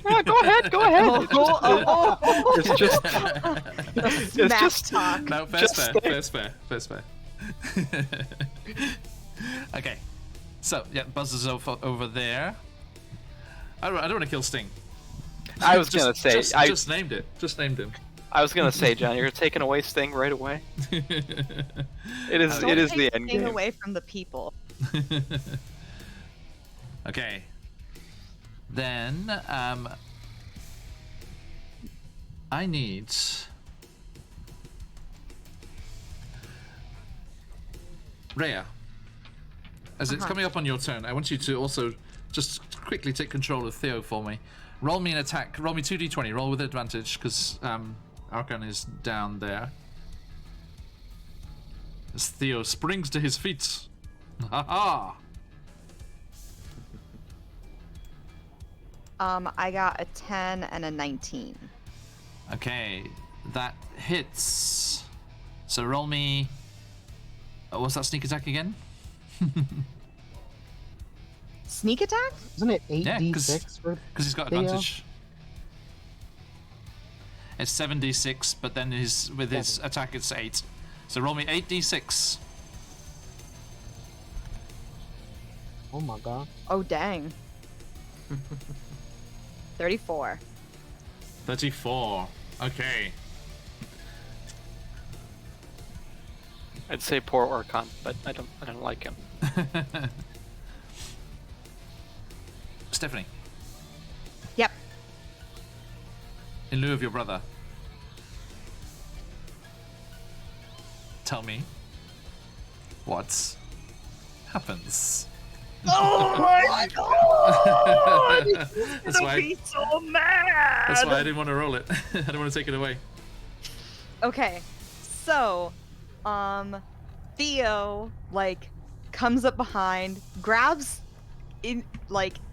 Go ahead. It's just. Smack just- talk. No, Just fair's fair. Okay. So yeah, buzzes over there. I don't want to kill Sting. I was gonna say. Just named it. Just named him. I was gonna say, John, you're taking away Sting right away. It is. Don't It is take the Sting end game. away from the people. Okay. Then I need Rhea. As it's coming up on your turn, I want you to also just quickly take control of Theo for me. Roll me an attack. Roll me 2d20. Roll with advantage because Arcan is down there. As Theo springs to his feet. Ha ha! I got a 10 and a 19. Okay, that hits. So roll me. What's that sneak attack again? Sneak attack? Isn't it Yeah, 8d6 for Because he's got Theo? advantage. It's 7d6, but then with his attack it's 8. So roll me 8d6. Oh my god. Oh, dang. 34. 34. Okay. I'd say poor Orcon, but I don't like him. Stephanie, Yep. in lieu of your brother, tell me what happens. Oh my god! That's why. Be so mad! That's why I didn't want to roll it. I didn't want to take it away. Okay, so, Theo, comes up behind, grabs,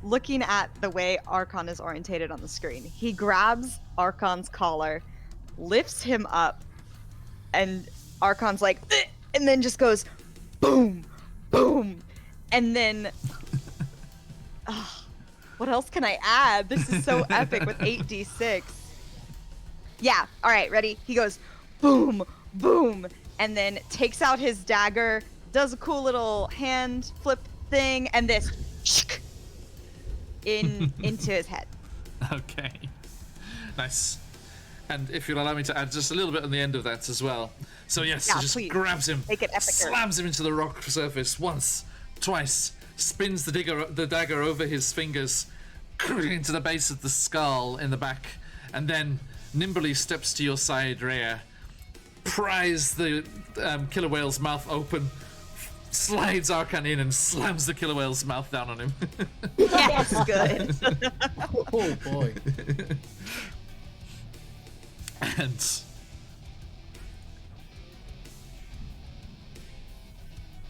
looking at the way Archon is orientated on the screen. He grabs Archon's collar, lifts him up, and Archon's like, "Ugh," and then just goes, boom, boom, and then, what else can I add? This is so epic with 8d6. Yeah, alright, ready? He goes, boom, boom, and then takes out his dagger, does a cool little hand flip thing, and this into his head. Okay. Nice. And if you'll allow me to add just a little bit on the end of that as well. So yes, Yeah, he just please. grabs him, Make it epicer. slams him into the rock surface once, twice, spins the dagger over his fingers into the base of the skull in the back, and then nimbly steps to your side, Rhea, pries the killer whale's mouth open, slides Arcan in and slams the killer whale's mouth down on him. Yes, good. Oh boy. And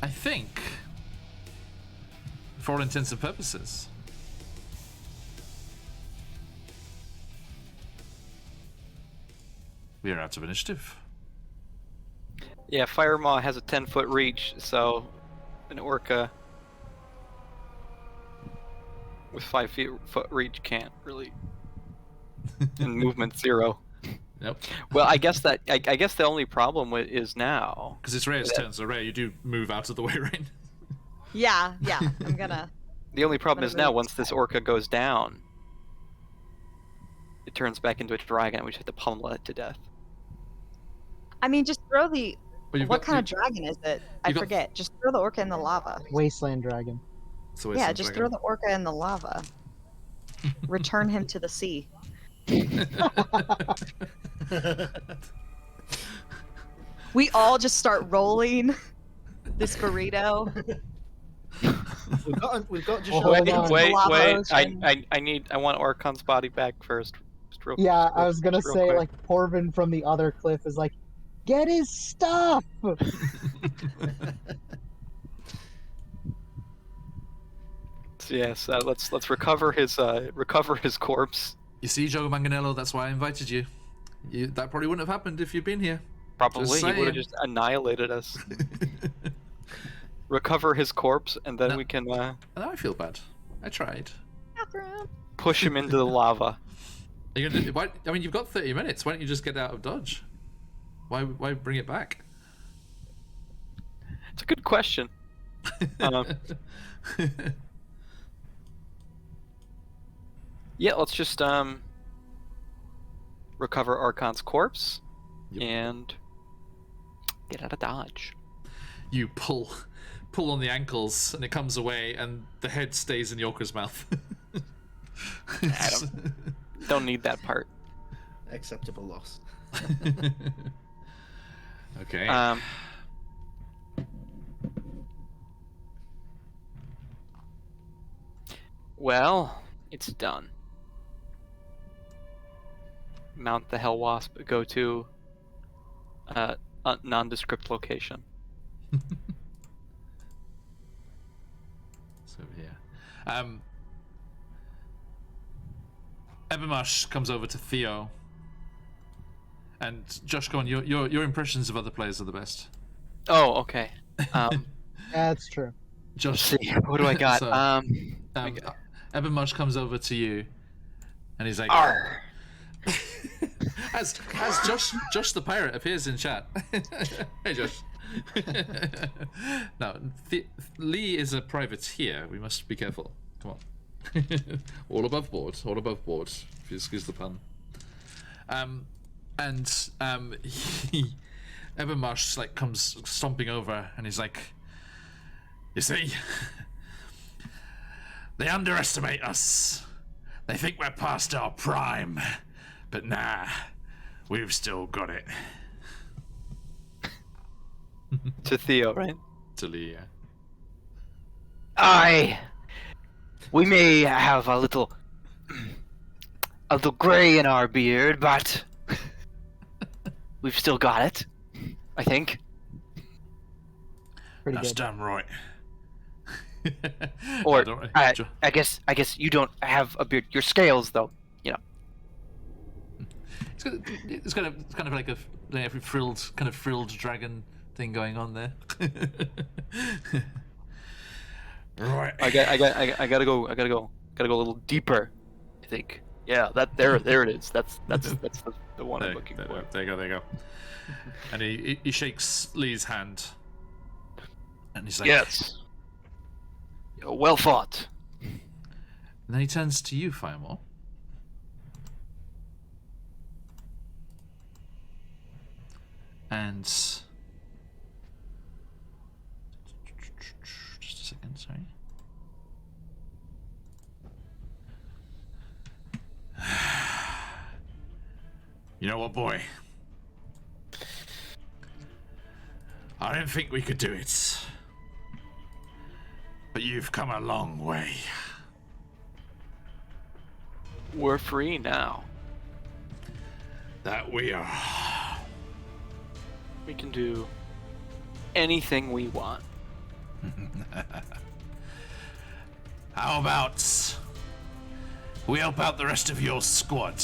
I think, for all intents and purposes, we are out of initiative. Yeah, Firemaw has a 10-foot reach, so an Orca with 5-foot reach can't really. And movement 0. Yep. Well, I guess the only problem is now. Because it's Rhea's turn, so Rhea, you do move out of the way, right? Yeah, I'm gonna. The only problem is now move once this Orca goes down, it turns back into a dragon, and we just have to pummel it to death. I mean, just throw the Well, What kind of dragon is it? I you got- forget. Just throw the orca in the lava. Wasteland dragon. It's a Yeah, wasteland just dragon. throw the orca in the lava. Return him to the sea. We all just start rolling this burrito. We've got just Oh, short hold of- on. Wait, lava wait. ocean. I want Archon's body back first. Yeah, I was gonna real say, quick. like, Corbin from the other cliff is like, get his stuff! Yes, let's recover his corpse. You see, Joe Manganello, that's why I invited you. That probably wouldn't have happened if you'd been here. Probably he would saying. have just annihilated us. Recover his corpse, and then No. we can Now I feel bad. I tried. Bathroom. push him into the lava. Are you gonna, why, I mean, you've got 30 minutes. Why don't you just get out of Dodge? Why bring it back? It's a good question. Yeah, let's just recover Archon's corpse and get out of Dodge. You pull on the ankles, and it comes away, and the head stays in Yorker's mouth. I don't need that part. Acceptable loss. Okay. Well, it's done. Mount the Hell Wasp. Go to a nondescript location. It's over here. Evermarsh comes over to Theo. And Josh, go on. Your impressions of other players are the best. Oh, okay. That's true. Josh, Let's see. What do I got? So, Evermarsh comes over to you, and he's like, Arr. as Josh the pirate appears in chat. Hey, Josh. Now, Lee is a privateer. We must be careful. Come on. All above board. All above board. If you excuse the pun. Evermarsh like comes stomping over, and he's like, "You see, they underestimate us. They think we're past our prime, but nah, we've still got it." To Theo, right? To Lee, yeah. We may have a little gray in our beard, but we've still got it. I think. Pretty That's good. damn right. Or No, don't- I guess you don't have a beard. Your scales, though, you know. It's kind of like a frilled dragon thing going on there. Right. I gotta go a little deeper. I think. Yeah, there it is. That's the one I'm looking for. There you go. And he shakes Lee's hand, and he's like, Yes. Well fought. And then he turns to you, Firemore. And just a second, sorry. You know what, boy? I didn't think we could do it. But you've come a long way. We're free now. That we are. We can do anything we want. How about we help out the rest of your squad?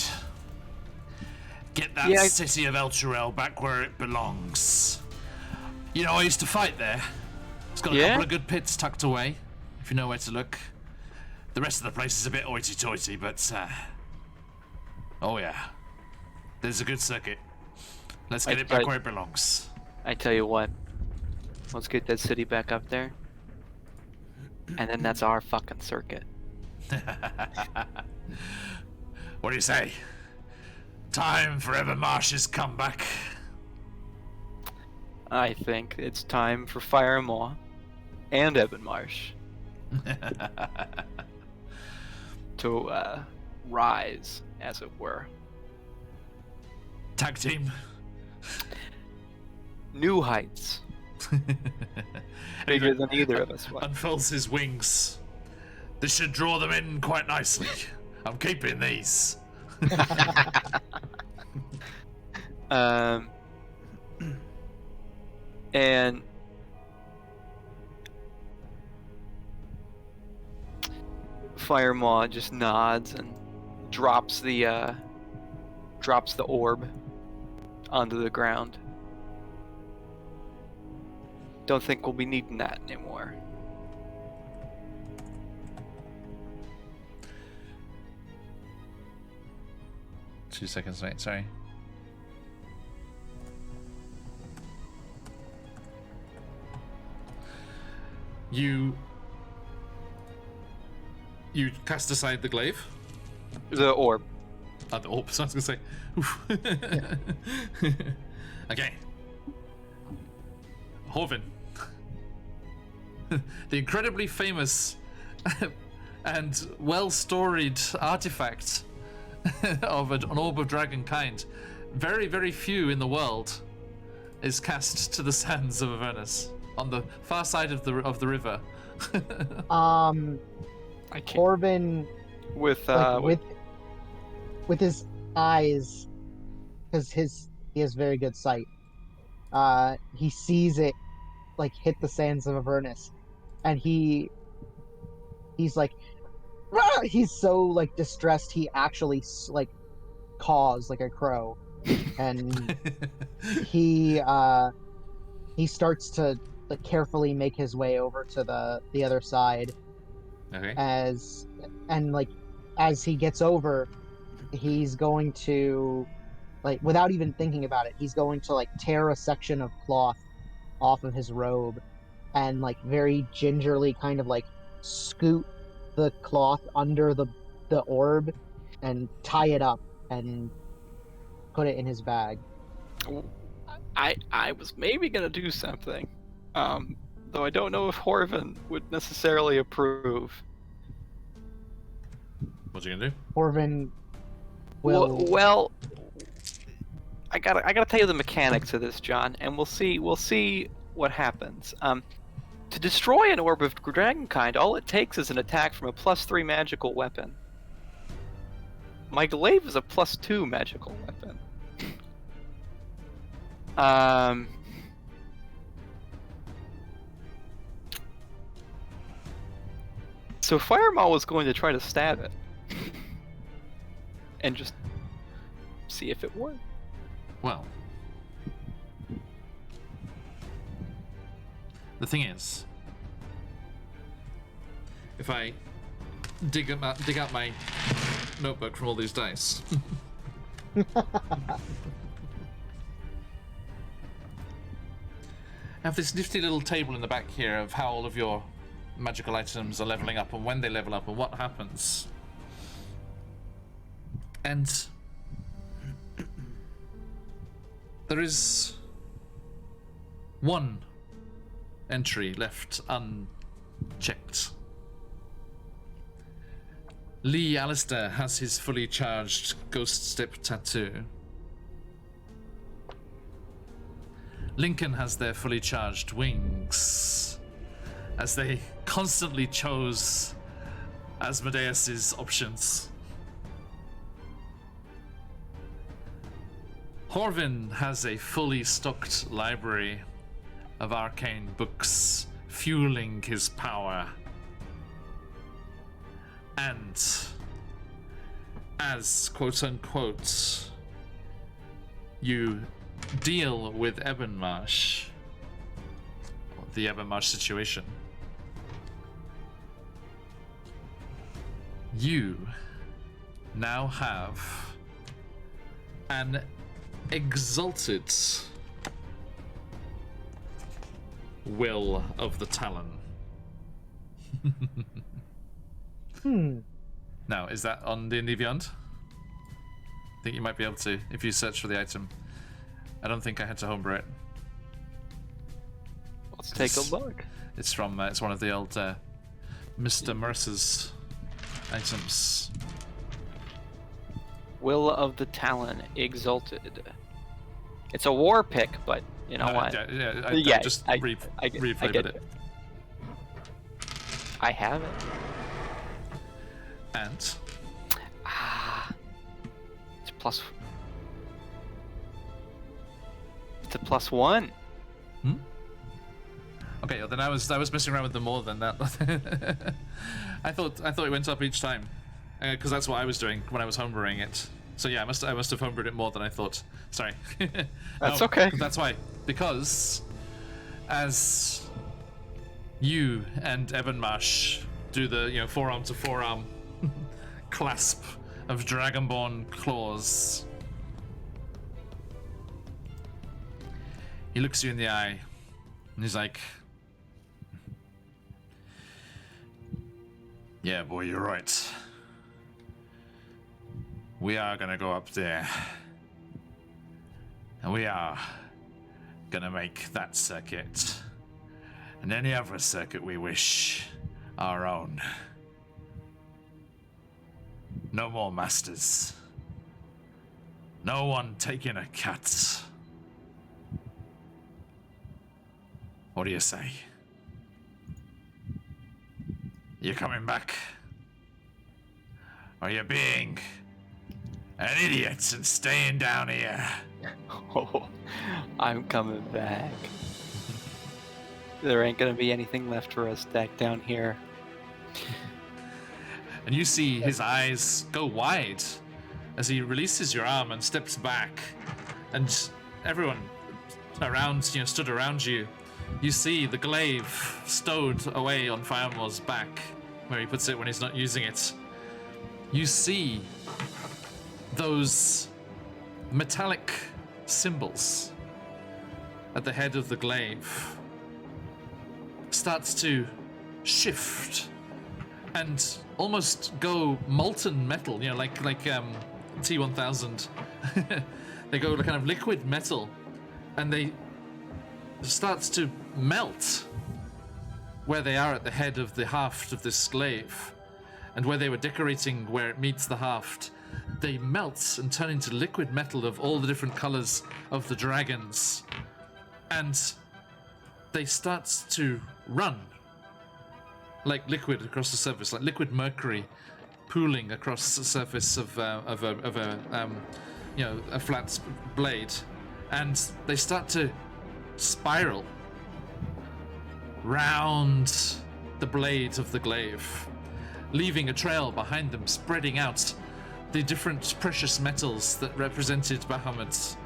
Get that Yeah, city of Elturel back where it belongs. You know, I used to fight there. It's got a Yeah? couple of good pits tucked away, if you know where to look. The rest of the place is a bit hoity-toity, but oh yeah, there's a good circuit. Let's get it back where it belongs. I tell you what. Let's get that city back up there. And then that's our fucking circuit. What do you say? Time for Evermarsh's comeback. I think it's time for Firemaw and Ebenmarsh to rise, as it were. Tag team. New heights, bigger than either of us. Unfurls his wings. This should draw them in quite nicely. I'm keeping these. And Firemaw just nods and drops the orb onto the ground. Don't think we'll be needing that anymore. Two seconds, mate. Sorry. You cast aside the glaive. The orb. The orb. So I was gonna say. Oof. Okay. Horvin. The incredibly famous and well-storied artifact of an orb of dragon kind. Very, very few in the world is cast to the sands of Avernus on the far side of the river. I can't. Corbin, With with his eyes, because he has very good sight. He sees it like hit the sands of Avernus, and he's like, "Rah!" He's so like distressed he actually like caws like a crow, and he starts to like carefully make his way over to the other side. Okay. As he gets over, he's going to, like, without even thinking about it, he's going to like tear a section of cloth off of his robe and like very gingerly kind of like scoot the cloth under the orb and tie it up and put it in his bag. I was maybe gonna do something, though I don't know if Horvin would necessarily approve. What you gonna do? Horvin will. Well, I gotta tell you the mechanics of this, John, and we'll see what happens. To destroy an orb of dragonkind, all it takes is an attack from a +3 magical weapon. My glaive is a +2 magical weapon. So Firemaw was going to try to stab it. And just see if it worked. Well, the thing is, if I dig out my notebook from all these dice. I have this nifty little table in the back here of how all of your magical items are leveling up and when they level up and what happens. And there is one entry left unchecked. Lee Alistair has his fully charged ghost step tattoo. Lincoln has their fully charged wings, as they constantly chose Asmodeus's options. Horvin has a fully stocked library of arcane books fueling his power. And as quote-unquote you deal with Ebenmarsh, the Ebenmarsh situation, you now have an exalted will of the Talon. Now, is that on D&D Beyond? I think you might be able to if you search for the item. I don't think I had to homebrew it. Let's take a look. It's from it's one of the old Mr. Mercer's items. Will of the Talon Exalted. It's a war pick, but you know what? I just replayed it. I have it. And It's plus. It's a +1. okay, well, then I was messing around with them more than that. I thought it went up each time, because that's what I was doing when I was homebrewing it. So yeah, I must have homebrewed it more than I thought. Sorry. That's No, okay. That's why, because as you and Evanmarsh do the forearm to forearm clasp of Dragonborn claws, he looks you in the eye and he's like, "Yeah, boy, you're right. We are gonna go up there, and we are gonna make that circuit and any other circuit we wish our own. No more masters. No one taking a cut. What do you say? You coming back? Or you being an idiot and staying down here?" Oh, I'm coming back. There ain't gonna be anything left for us back down here. And you see his eyes go wide as he releases your arm and steps back, and everyone around, stood around you. You see the glaive stowed away on Firemore's back, where he puts it when he's not using it. You see those metallic symbols at the head of the glaive starts to shift and almost go molten metal, like T1000. They go kind of liquid metal, and they starts to melt where they are at the head of the haft of this glaive, and where they were decorating where it meets the haft. They melt and turn into liquid metal of all the different colors of the dragons, and they start to run like liquid across the surface, like liquid mercury pooling across the surface of a flat blade, and they start to spiral round the blade of the glaive, leaving a trail behind them, spreading out the different precious metals that represented Bahamut.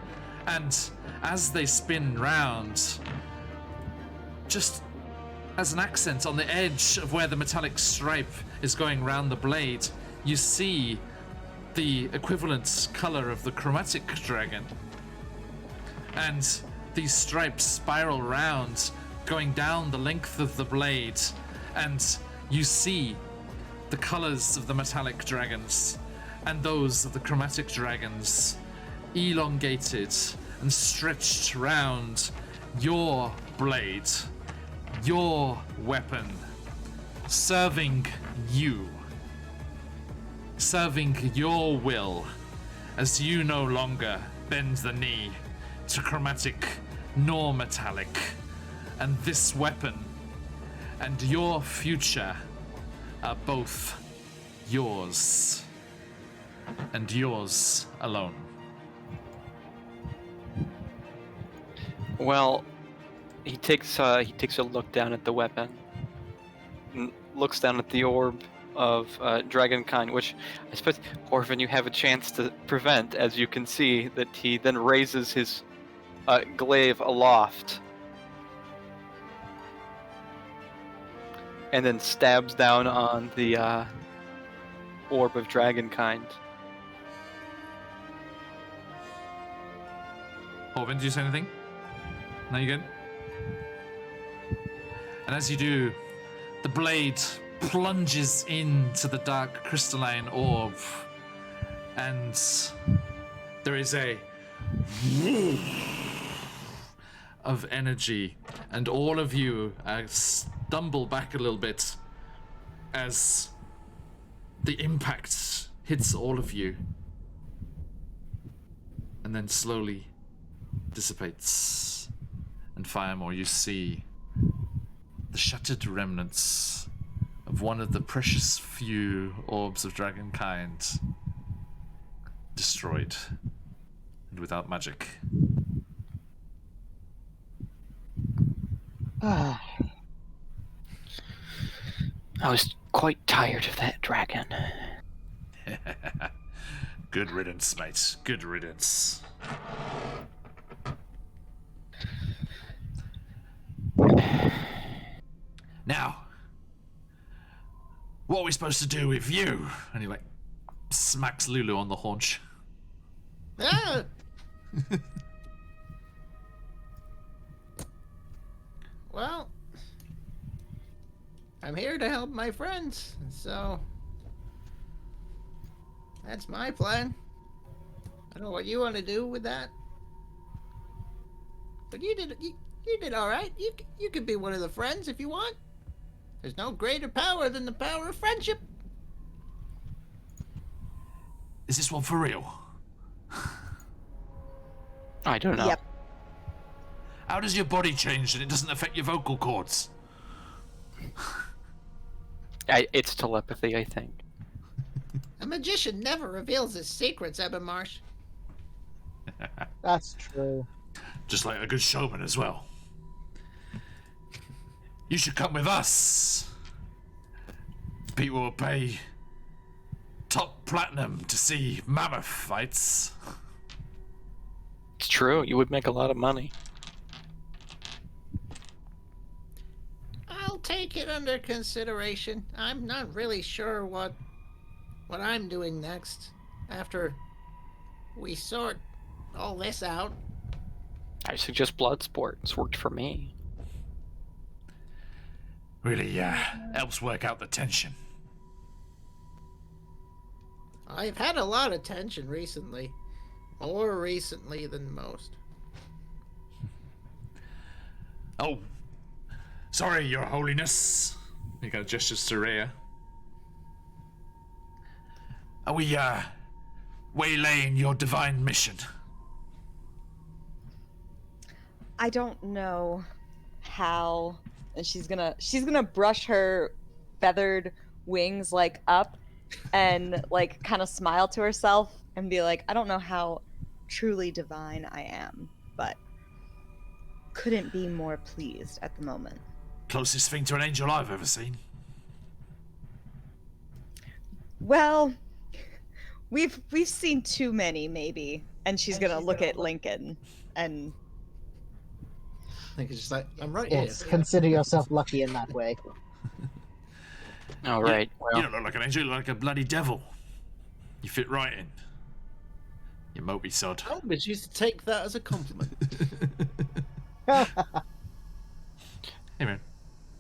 And as they spin round, just as an accent on the edge of where the metallic stripe is going round the blade, you see the equivalent color of the chromatic dragon. And these stripes spiral round, going down the length of the blade, and you see the colors of the metallic dragons and those of the chromatic dragons elongated and stretched round your blade, your weapon, serving you, serving your will, as you no longer bend the knee to chromatic nor metallic, and this weapon and your future are both yours, and yours alone. Well, he takes a look down at the weapon, and looks down at the orb of Dragonkind, which I suppose, Orphan, you have a chance to prevent, as you can see that he then raises his glaive aloft and then stabs down on the orb of Dragonkind. Orvin, did you say anything? No, you good? And as you do, the blade plunges into the dark crystalline orb, and there is a of energy, and all of you stumble back a little bit as the impact hits all of you and then slowly dissipates. And Firemore, you see the shattered remnants of one of the precious few orbs of dragonkind destroyed and without magic. I was quite tired of that dragon. Good riddance, mate. Good riddance. Now, what are we supposed to do with you? And he like smacks Lulu on the haunch. Ah! Well, I'm here to help my friends, so that's my plan. I don't know what you want to do with that, but you did all right. You could be one of the friends if you want. There's no greater power than the power of friendship. Is this one for real? I don't know. Yep. How does your body change and it doesn't affect your vocal cords? It's telepathy, I think. A magician never reveals his secrets, Ebenmarsh. That's true. Just like a good showman as well. You should come with us. People will pay top platinum to see mammoth fights. It's true. You would make a lot of money. I'll take it under consideration. I'm not really sure what I'm doing next after we sort all this out. I suggest Bloodsport. It's worked for me. Really, helps work out the tension. I've had a lot of tension recently. More recently than most. Oh, sorry, Your Holiness. He kind of gestures to Rhea. Are we, waylaying your divine mission? I don't know how. And she's gonna brush her feathered wings like up and like kind of smile to herself and be like, I don't know how truly divine I am, but couldn't be more pleased at the moment. Closest thing to an angel I've ever seen. Well, we've seen too many, maybe. And she's gonna look at Lincoln and I think it's just like, I'm right Yes, here. consider yourself lucky in that way. All right. You Well, don't look like an angel, you look like a bloody devil. You fit right in. You mopey sod. I always used to take that as a compliment. Hey man.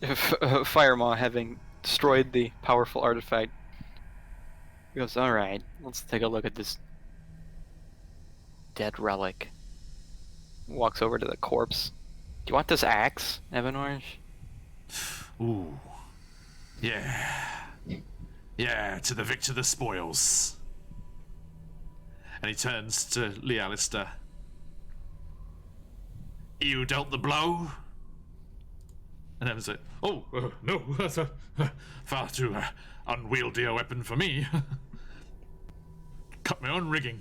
Firemaw, having destroyed the powerful artifact, goes, all right, let's take a look at this dead relic. Walks over to the corpse. Do you want this axe, Avernus? Ooh. Yeah. Yeah, to the victor the spoils. And he turns to Lee Alistair. You dealt the blow? And Evan's like, oh, no, that's a far too unwieldy a weapon for me. Cut my own rigging.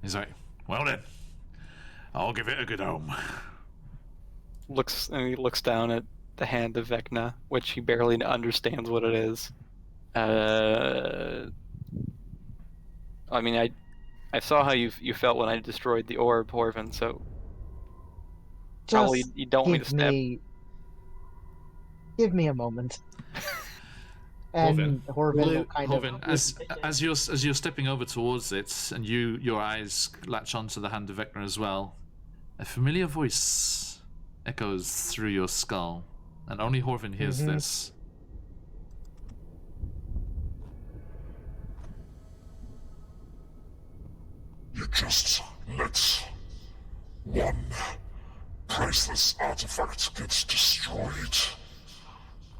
He's like, well then, I'll give it a good home. He looks down at the hand of Vecna, which he barely understands what it is. I mean, I saw how you felt when I destroyed the orb, Horvin. So probably Just you don't want me to step. Give me a moment. And Horvin will kind Horvin, of as you're stepping over towards it, and your eyes latch onto the hand of Vecna as well, a familiar voice echoes through your skull, and only Horvin hears this. minute, one priceless artifact gets destroyed.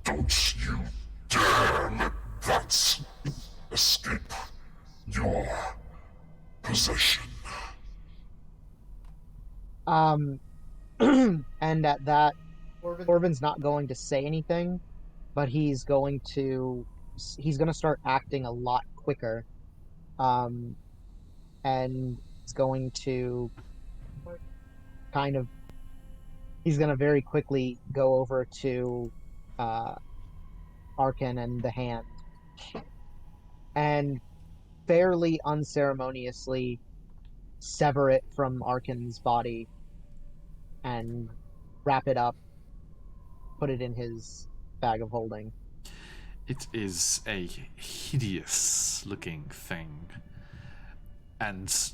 Don't you dare let that escape your possession. And at that, Corbin's not going to say anything, but he's going to start acting a lot quicker. And he's going to kind of he's going to very quickly go over to Arkan and the hand and fairly unceremoniously sever it from Arkan's body and wrap it up, put it in his bag of holding. It is a hideous-looking thing, and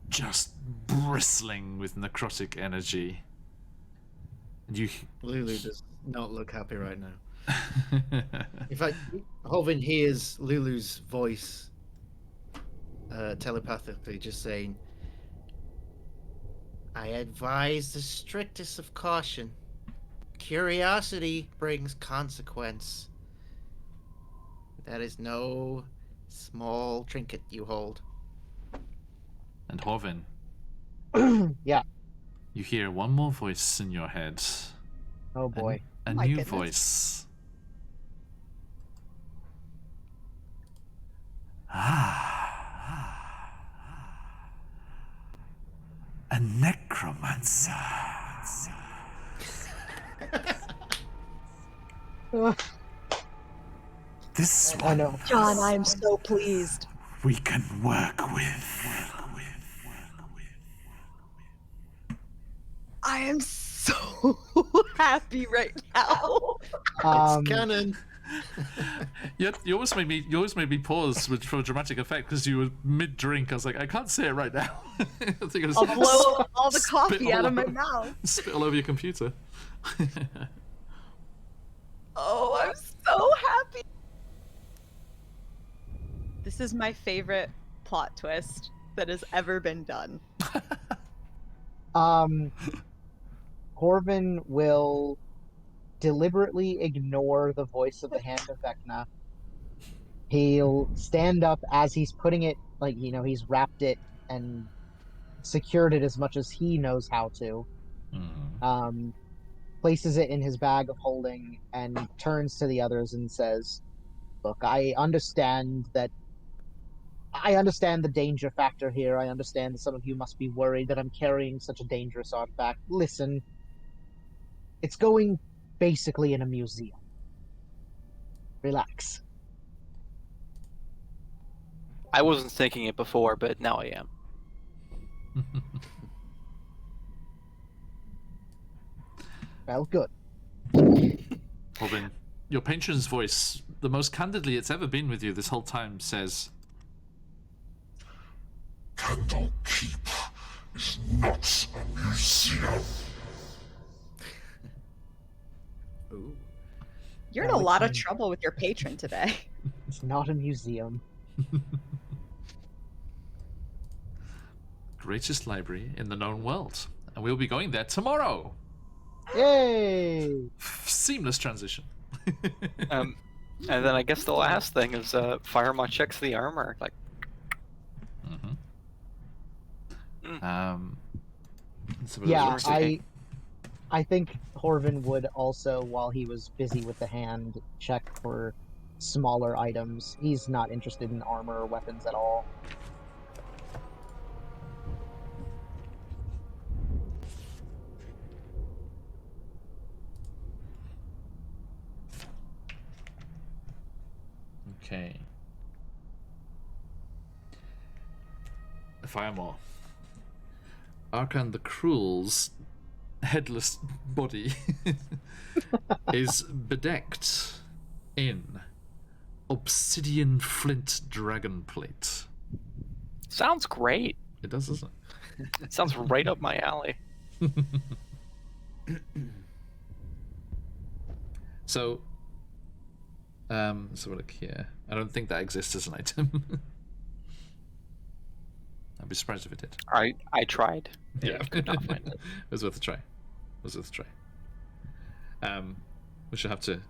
just bristling with necrotic energy. And you... Lulu does not look happy right now. In fact, Hovin hears Lulu's voice telepathically just saying, I advise the strictest of caution. Curiosity brings consequence. That is no small trinket you hold. And Hovin, Yeah. you hear one more voice in your head. Oh boy. A My new goodness. voice. A necromancer. This I one know. John, I am so pleased. we can work with. I am so happy right now. It's canon. You almost made me pause for dramatic effect because you were mid drink. I was like, I can't say it right now. I think I was I'll blow all the spit coffee out all of my over- mouth. Spit all over your computer. Oh, I'm so happy. This is my favorite plot twist that has ever been done. Corbin will deliberately ignore the voice of the hand of Vecna. He'll stand up as he's putting it, like, he's wrapped it and secured it as much as he knows how to. Places it in his bag of holding and turns to the others and says, look, I understand the danger factor here. I understand that some of you must be worried that I'm carrying such a dangerous artifact. Listen, it's going basically in a museum. Relax. I wasn't thinking it before, but now I am. Well, good. Robin, your patron's voice, the most candidly it's ever been with you this whole time, says, Candle Keep is not a museum. Ooh. You're in a lot of trouble with your patron today. It's not a museum. greatest library in the known world. And we'll be going there tomorrow. Yay! Seamless transition. And then I guess the last thing is Firemont checks the armor. Like, So Yeah, let's see. I think Horvin would also, while he was busy with the hand, check for smaller items. He's not interested in armor or weapons at all. Okay. Firemore. Arkan the Cruel's headless body is bedecked in obsidian flint dragon plate. sounds great. It does, doesn't It sounds right up my alley. it? So, let's have a look here. I don't think that exists as an item. be surprised if it did. I tried. Yeah, Could not find it. it was worth a try. We should have to.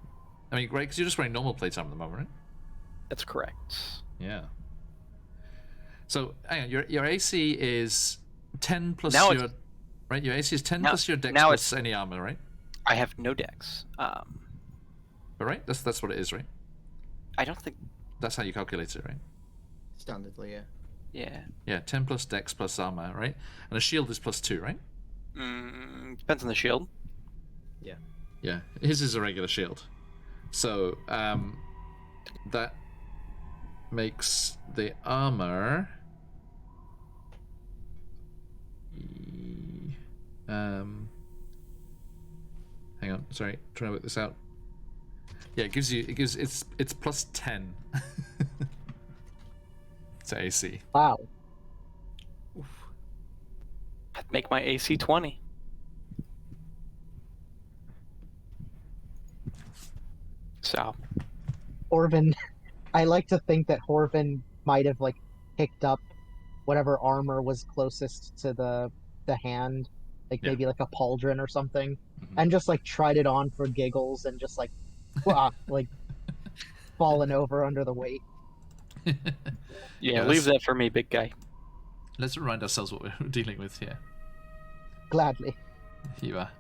I mean, right? Because you're just wearing normal plate armor at the moment, right? That's correct. Yeah. So, hang on. Your AC is 10 plus Now your. Right, your AC is 10 plus your dex now plus any armor, right? I have no dex. But right, that's what it is, right? I don't think. That's how you calculate it, right? Standardly, yeah. Yeah. Yeah, 10 plus dex plus armor, right? And a shield is plus 2, right? Depends on the shield. Yeah. Yeah, his is a regular shield. So, that makes the armor. Hang on, sorry, trying to work this out. Yeah, it's plus 10 to AC. Wow. I'd make my AC 20. So. Horvin, I like to think that Horvin might have like picked up whatever armor was closest to the hand, like Yeah. maybe like a pauldron or something, Mhm. and just like tried it on for giggles and just like like fallen over under the weight. Yeah, let's- leave that for me, big guy. Let's remind ourselves what we're dealing with here. Gladly. Here you are.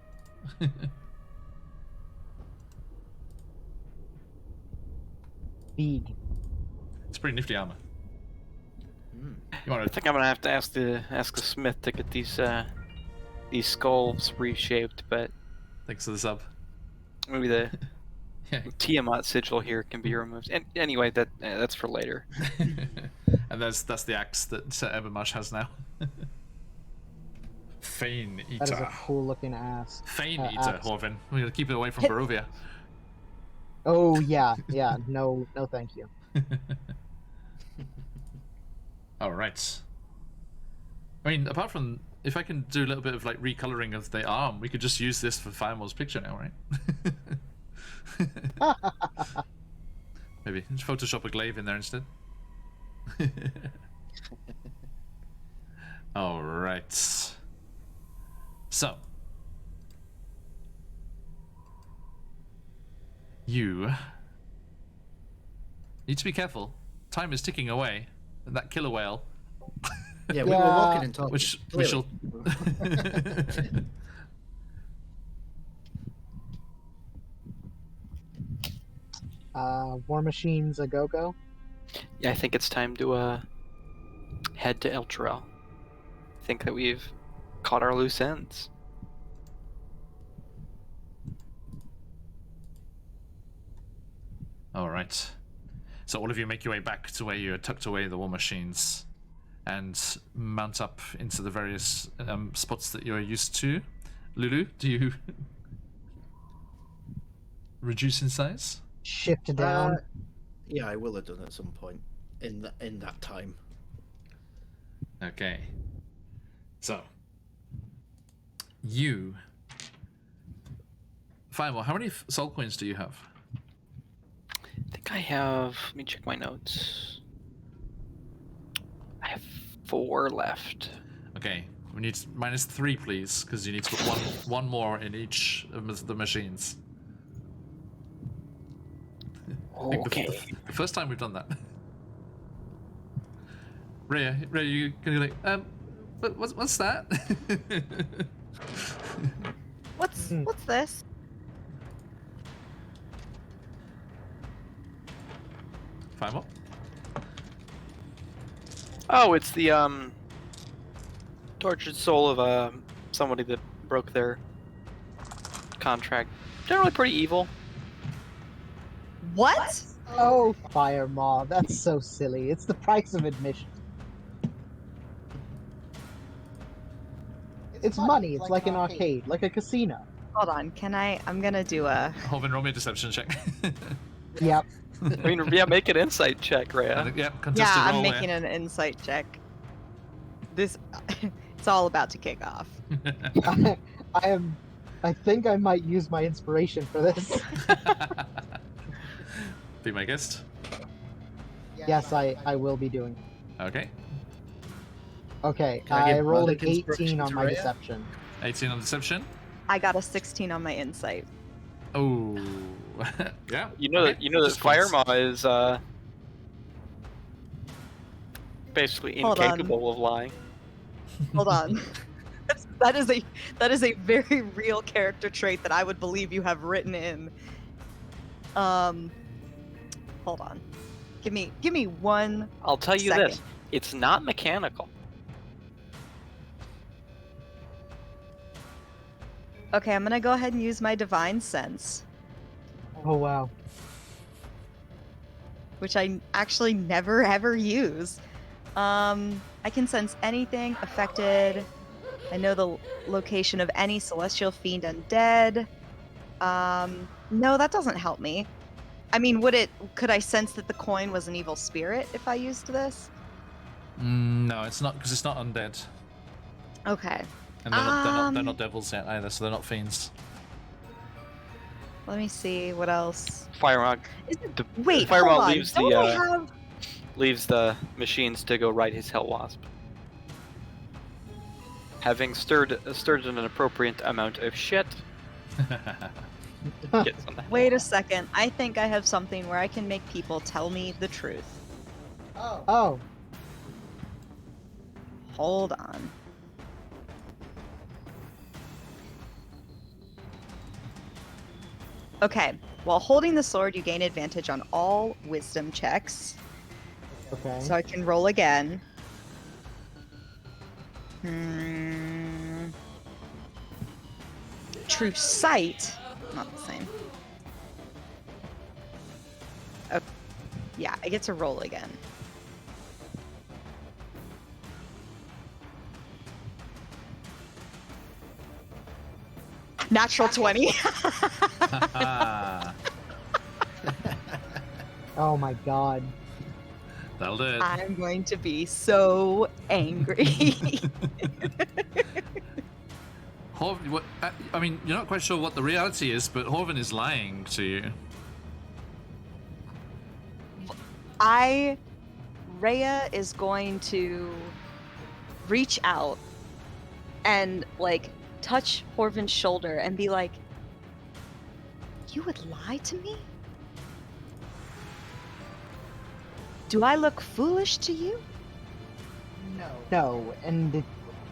Big. It's pretty nifty armor. Mm. You want I to? think I'm gonna have to ask the smith to get these skulls reshaped, but Thanks for the sub. maybe the Yeah. Tiamat sigil here can be removed. And anyway, that's for later. And that's the axe that Evermarsh has now. Fane Eater. That is a cool looking ass. Fane axe. Eater, Horvin. We're gonna keep it away from Hit- Barovia. Oh yeah, yeah. No, thank you. All right. I mean, apart from if I can do a little bit of like recoloring of the arm, we could just use this for Firemall's picture now, right? Maybe just Photoshop a glaive in there instead. All right. So you need to be careful. Time is ticking away, and that killer whale. Yeah, we were walking and talking. Which we shall. War Machines a go-go. Yeah, I think it's time to head to Elturel. I think that we've caught our loose ends. All right. So all of you make your way back to where you tucked away the war machines, and mount up into the various spots that you're used to. Lulu, do you reduce in size? Shift down. Yeah, I will have done at some point in that time. Okay. So you, Firewall, how many soul coins do you have? I think I have. Let me check my notes. I have 4 left. Okay, we need -3, please, because you need to put one more in each of the machines. I think Okay. the first time we've done that. Rhea, you gonna be like, what's that? What's this? Firewall? Oh, it's the tortured soul of somebody that broke their contract. Generally pretty evil. What? Oh, Fire Maw, that's so silly. It's the price of admission. It's money. It's like an arcade, like a casino. Hold on. I'm gonna do a. Hovin, roll me a deception check. Yep. I mean, yeah, make an insight check, Rhea. Yep, contested Yeah, I'm roll making there. an insight check. This, it's all about to kick off. I think I might use my inspiration for this. Be my guest. Yes, I will be doing. Okay. Okay, Can I I give rolled an bardic inspiration 18 on to my Rhea? deception. 18 on deception. I got a 16 on my insight. Oh, yeah. You know okay. that Just Fire points. Maw is basically Hold on. incapable of lying. Hold on. that is a very real character trait that I would believe you have written in. Hold on. Give me 1 I'll tell you second. this: it's not mechanical. Okay, I'm gonna go ahead and use my divine sense, Oh wow. which I actually never ever use. I can sense anything affected. I know the location of any celestial fiend undead. No, that doesn't help me. I mean, could I sense that the coin was an evil spirit if I used this? No, it's not, because it's not undead. Okay. And they're not devils yet either, so they're not fiends. Let me see what else. Fire Maw. Wait, Fire hold Maw on. leaves Don't I have? leaves the machines to go ride his Hell Wasp. Having stirred an appropriate amount of shit. Gets on the Hell Wait a Wasp. second. I think I have something where I can make people tell me the truth. Oh. Hold on. Okay. While holding the sword, you gain advantage on all wisdom checks. Okay. So I can roll again. True sight. Not the same. Oh, yeah, I get to roll again. Natural 20. Oh my god. That'll do it. I'm going to be so angry. What, I mean, you're not quite sure what the reality is, but Horvin is lying to you. Rhea is going to reach out and like touch Horvin's shoulder and be like, "You would lie to me? Do I look foolish to you?" No, and it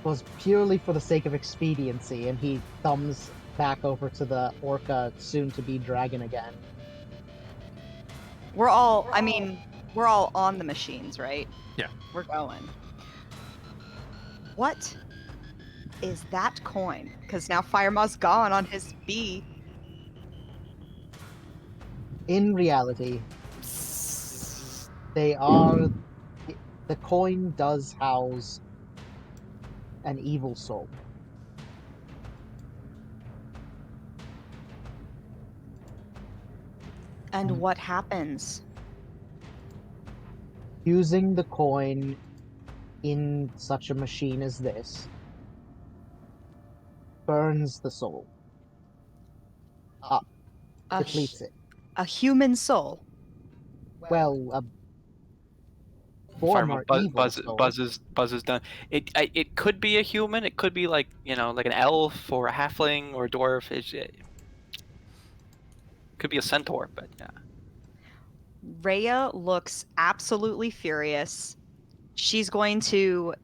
was purely for the sake of expediency, and he thumbs back over to the orca, soon to be dragon again. We're all on the machines, right? Yeah. We're going. What is that coin? Because now Firemaw's gone on his B. In reality, they are. The coin does house an evil soul. And what happens? Using the coin in such a machine as this burns the soul. A, Depletes it. a human soul. Well, a Fire former Maw evil soul. buzzes down. It could be a human. It could be like like an elf or a halfling or a dwarf. It could be a centaur, but yeah. Rhea looks absolutely furious. She's going to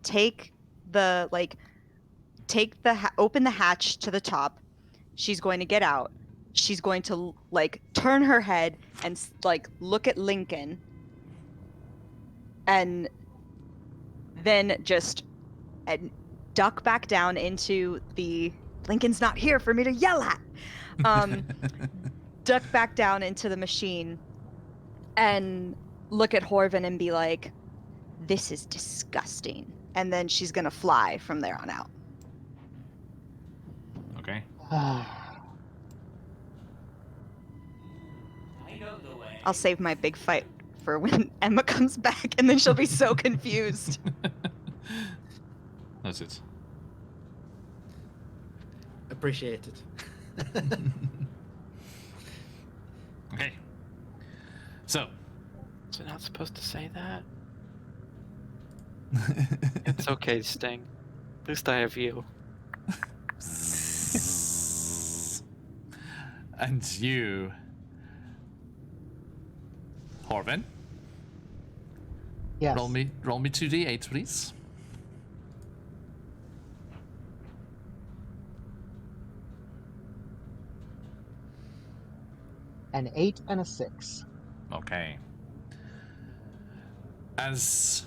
open the hatch to the top. She's going to get out. She's going to turn her head and look at Lincoln, and then just duck back down into the Lincoln's not here for me to yell at. Duck back down into the machine and look at Horvin and be like, "This is disgusting." And then she's gonna fly from there on out. Okay. I'll save my big fight for when Emma comes back, and then she'll be so confused. That's it. Appreciate it. Okay. So. Is it not supposed to say that? It's okay, Sting. At least I have you. And you, Horvin, Yes. roll me 2d8, please. An 8 and a 6. Okay. As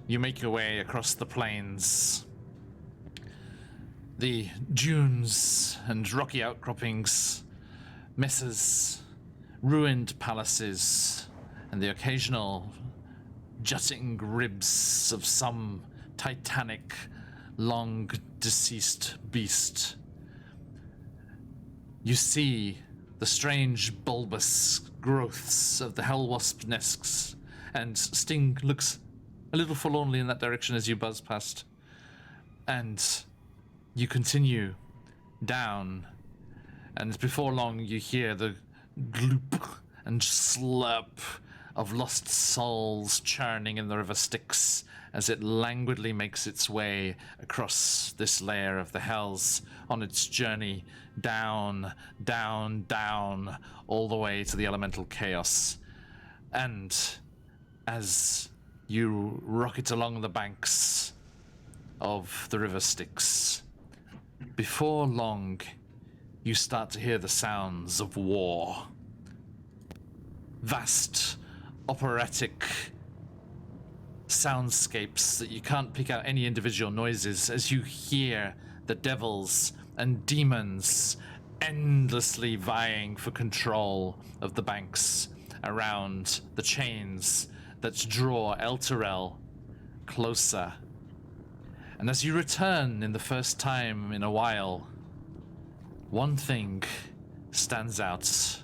you make your way across the plains, the dunes and rocky outcroppings, mesas, ruined palaces, and the occasional jutting ribs of some titanic, long deceased beast. You see the strange bulbous growths of the hellwasp nests, and Sting looks a little forlornly in that direction as you buzz past. And you continue down, and before long you hear the gloop and slurp of lost souls churning in the river Styx as it languidly makes its way across this layer of the hells on its journey down, down, down, all the way to the elemental chaos. And as you rocket along the banks of the river Styx, before long, you start to hear the sounds of war. Vast, operatic soundscapes that you can't pick out any individual noises as you hear the devils and demons endlessly vying for control of the banks around the chains that draw Elturel closer. And as you return in the first time in a while, one thing stands out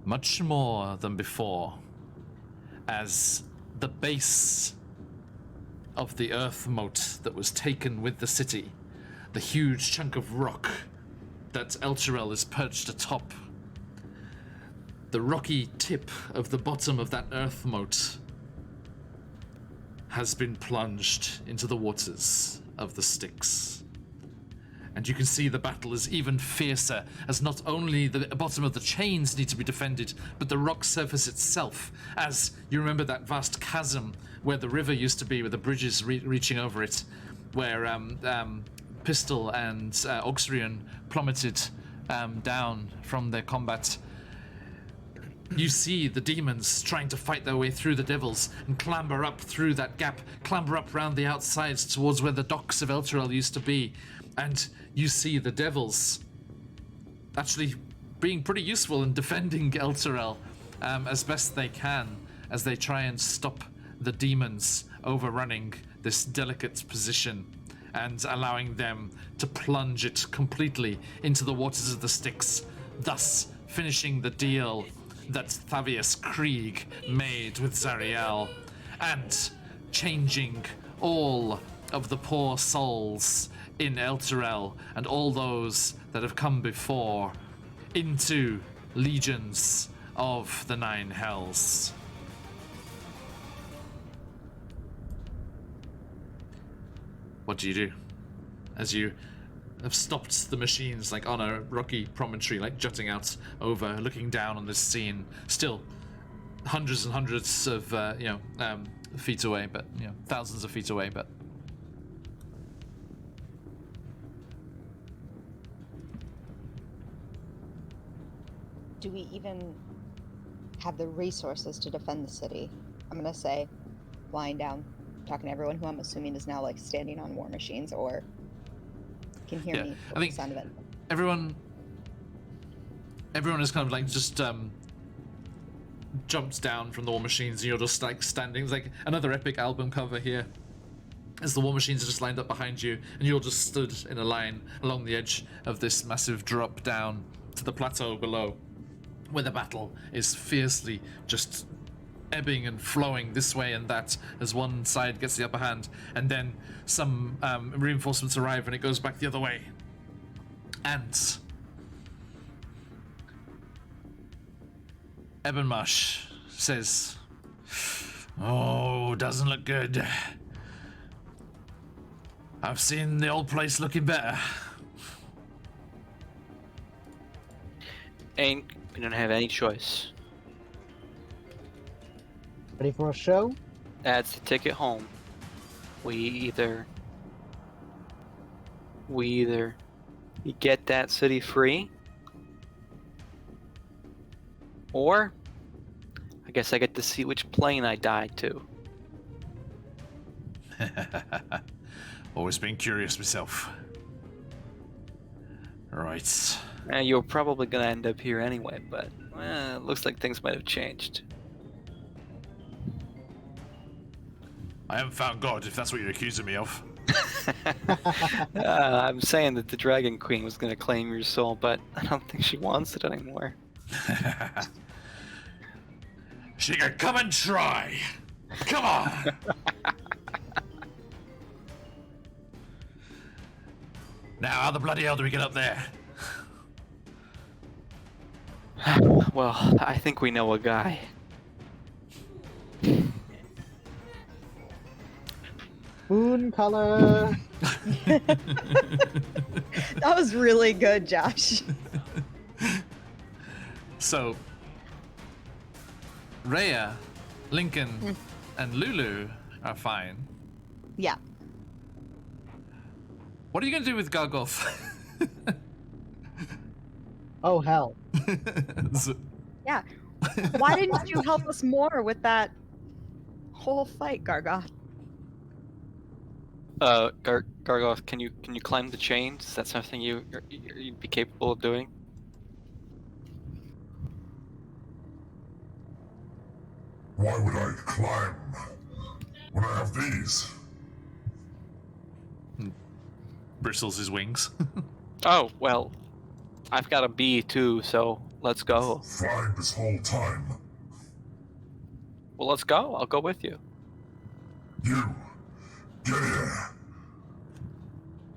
much more than before, as the base of the earth moat that was taken with the city, the huge chunk of rock that Elturel is perched atop, the rocky tip of the bottom of that earth moat has been plunged into the waters of the Styx. And you can see the battle is even fiercer, as not only the bottom of the chains need to be defended, but the rock surface itself, as you remember that vast chasm where the river used to be, with the bridges reaching over it, where Pistol and Oxrian plummeted down from their combat. You see the demons trying to fight their way through the devils and clamber up through that gap, clamber up round the outsides towards where the docks of Elturel used to be. And you see the devils actually being pretty useful in defending Elturel as best they can, as they try and stop the demons overrunning this delicate position and allowing them to plunge it completely into the waters of the Styx, thus finishing the deal that Thavius Krieg made with Zariel, and changing all of the poor souls in Elturel and all those that have come before into legions of the Nine Hells. What do you do as you have stopped the machines, like on a rocky promontory, like jutting out over, looking down on this scene, still hundreds and hundreds of feet away, but thousands of feet away, but Do we even have the resources to defend the city? I'm gonna say, lying down, talking to everyone who I'm assuming is now like standing on war machines or can hear me I think the sound of it. everyone is kind of like just jumped down from the war machines, and you're just like standing. It's like another epic album cover here, as the war machines are just lined up behind you, and you're just stood in a line along the edge of this massive drop down to the plateau below, where the battle is fiercely just ebbing and flowing this way and that as one side gets the upper hand, and then some reinforcements arrive and it goes back the other way. And Ebenmarsh says, "Oh, doesn't look good. I've seen the old place looking better. We don't have any choice. Ready for a show? That's the ticket home. We either get that city free, or I guess I get to see which plane I died to. Always been curious myself. Right. You're probably gonna end up here anyway, but it looks like things might have changed. I haven't found God, if that's what you're accusing me of. I'm saying that the Dragon Queen was gonna claim your soul, but I don't think she wants it anymore. She can come and try. Come on. Now, how the bloody hell do we get up there? Well, I think we know a guy. Moon color. That was really good, Josh. So, Rhea, Lincoln, and Lulu are fine. Yeah. What are you going to do with Gargoth? Oh hell. So- Yeah. Why didn't you help us more with that whole fight, Gargoth? Gargoth, can you climb the chains? Is that something you'd be capable of doing? Why would I climb when I have these? bristles his wings. Oh, well, I've got a bee too, so let's go. Flying this whole time. Well, let's go. I'll go with you. You, get here.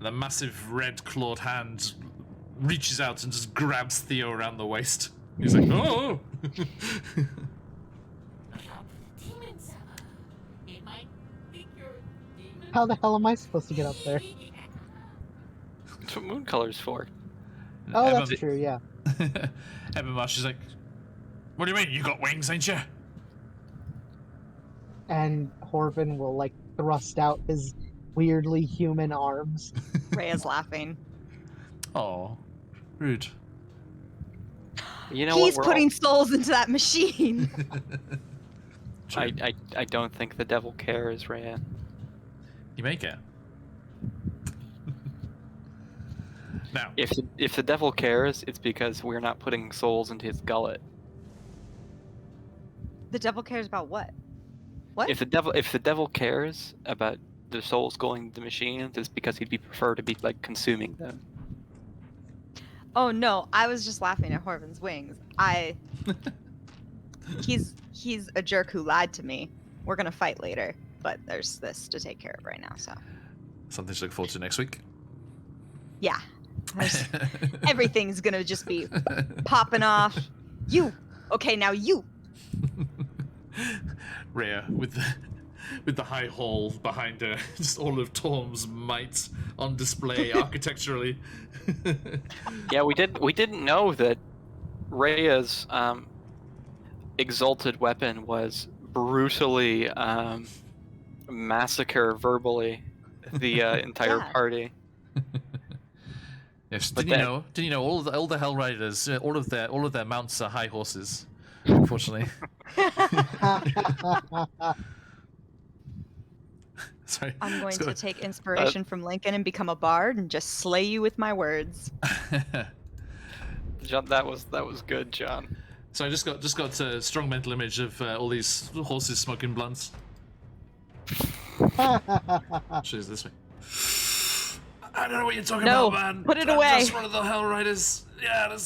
The massive red clawed hand reaches out and just grabs Theo around the waist. He's like, oh! How the hell am I supposed to get up there? That's what moon color's for. Oh, that's true, yeah. Emma Marsh is like, what do you mean? You got wings, ain't you? And Horvin will, like, thrust out his weirdly human arms. Rhea's laughing. Oh, rude. You know He's what? putting souls into that machine. I don't think the devil cares, Rhea. You make it. Now, If the devil cares, it's because we're not putting souls into his gullet. The devil cares about what? What? If the devil cares about the souls going to the machines, it's because he'd prefer to be like consuming them. Oh no, I was just laughing at Horvin's wings. He's a jerk who lied to me. We're gonna fight later, but there's this to take care of right now, so. something to look forward to next week. Yeah. Everything's gonna just be popping off. You! Okay, now you! Rhea with the high hall behind her, just all of Torm's might on display architecturally. Yeah, we didn't know that Rhea's exalted weapon was brutally massacre verbally the entire Yeah. party. Yes, But didn't you know all the Hell Riders, all of their mounts are high horses. Unfortunately. Sorry. I'm going So- to take inspiration from Lincoln and become a bard and just slay you with my words. John, that was good, John. So I just got a strong mental image of all these horses smoking blunts. Actually, it's this way. I don't know what you're talking No, about, man. put it I'm away. just one of the Hell Riders. Yeah,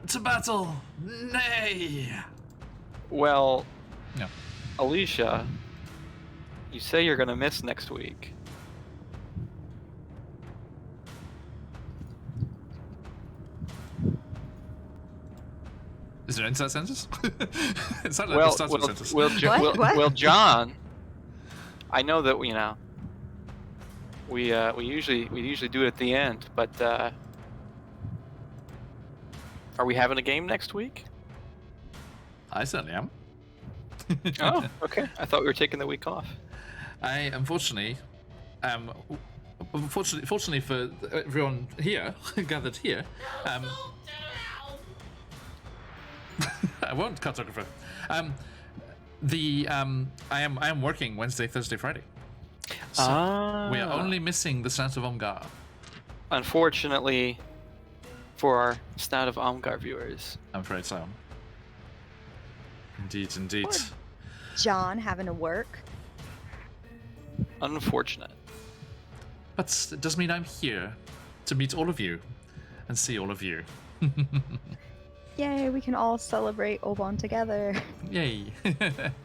to battle. Nay. Well, No. Alicia, you say you're gonna miss next week. Is there an inside sentence? It sounded like it starts with a sentence. What? What? Well, John, I know that We usually do it at the end, but are we having a game next week? I certainly am. Oh, okay. I thought we were taking the week off. I unfortunately, fortunately for everyone here gathered here, I won't, cartographer. I am working Wednesday, Thursday, Friday. So we are only missing the Snout of Omgar. Unfortunately, for our Snout of Omgar viewers. I'm afraid so. Indeed, indeed. Poor John having to work. Unfortunate. But it does mean I'm here to meet all of you and see all of you. Yay, we can all celebrate Obon together. Yay.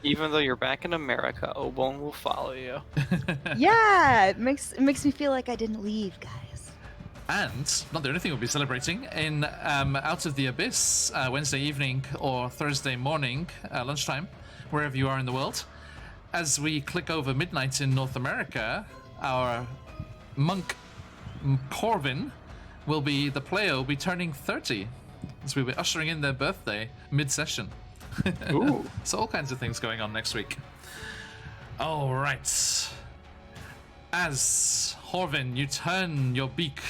Even though you're back in America, Obon will follow you. Yeah, it makes me feel like I didn't leave, guys. And not the only thing we'll be celebrating in Out of the Abyss Wednesday evening or Thursday morning, lunchtime, wherever you are in the world. As we click over midnight in North America, our monk Corvin the player will be turning 30. So we'll be ushering in their birthday mid-session. Ooh. So all kinds of things going on next week. All right. As Horvin, you turn your beak,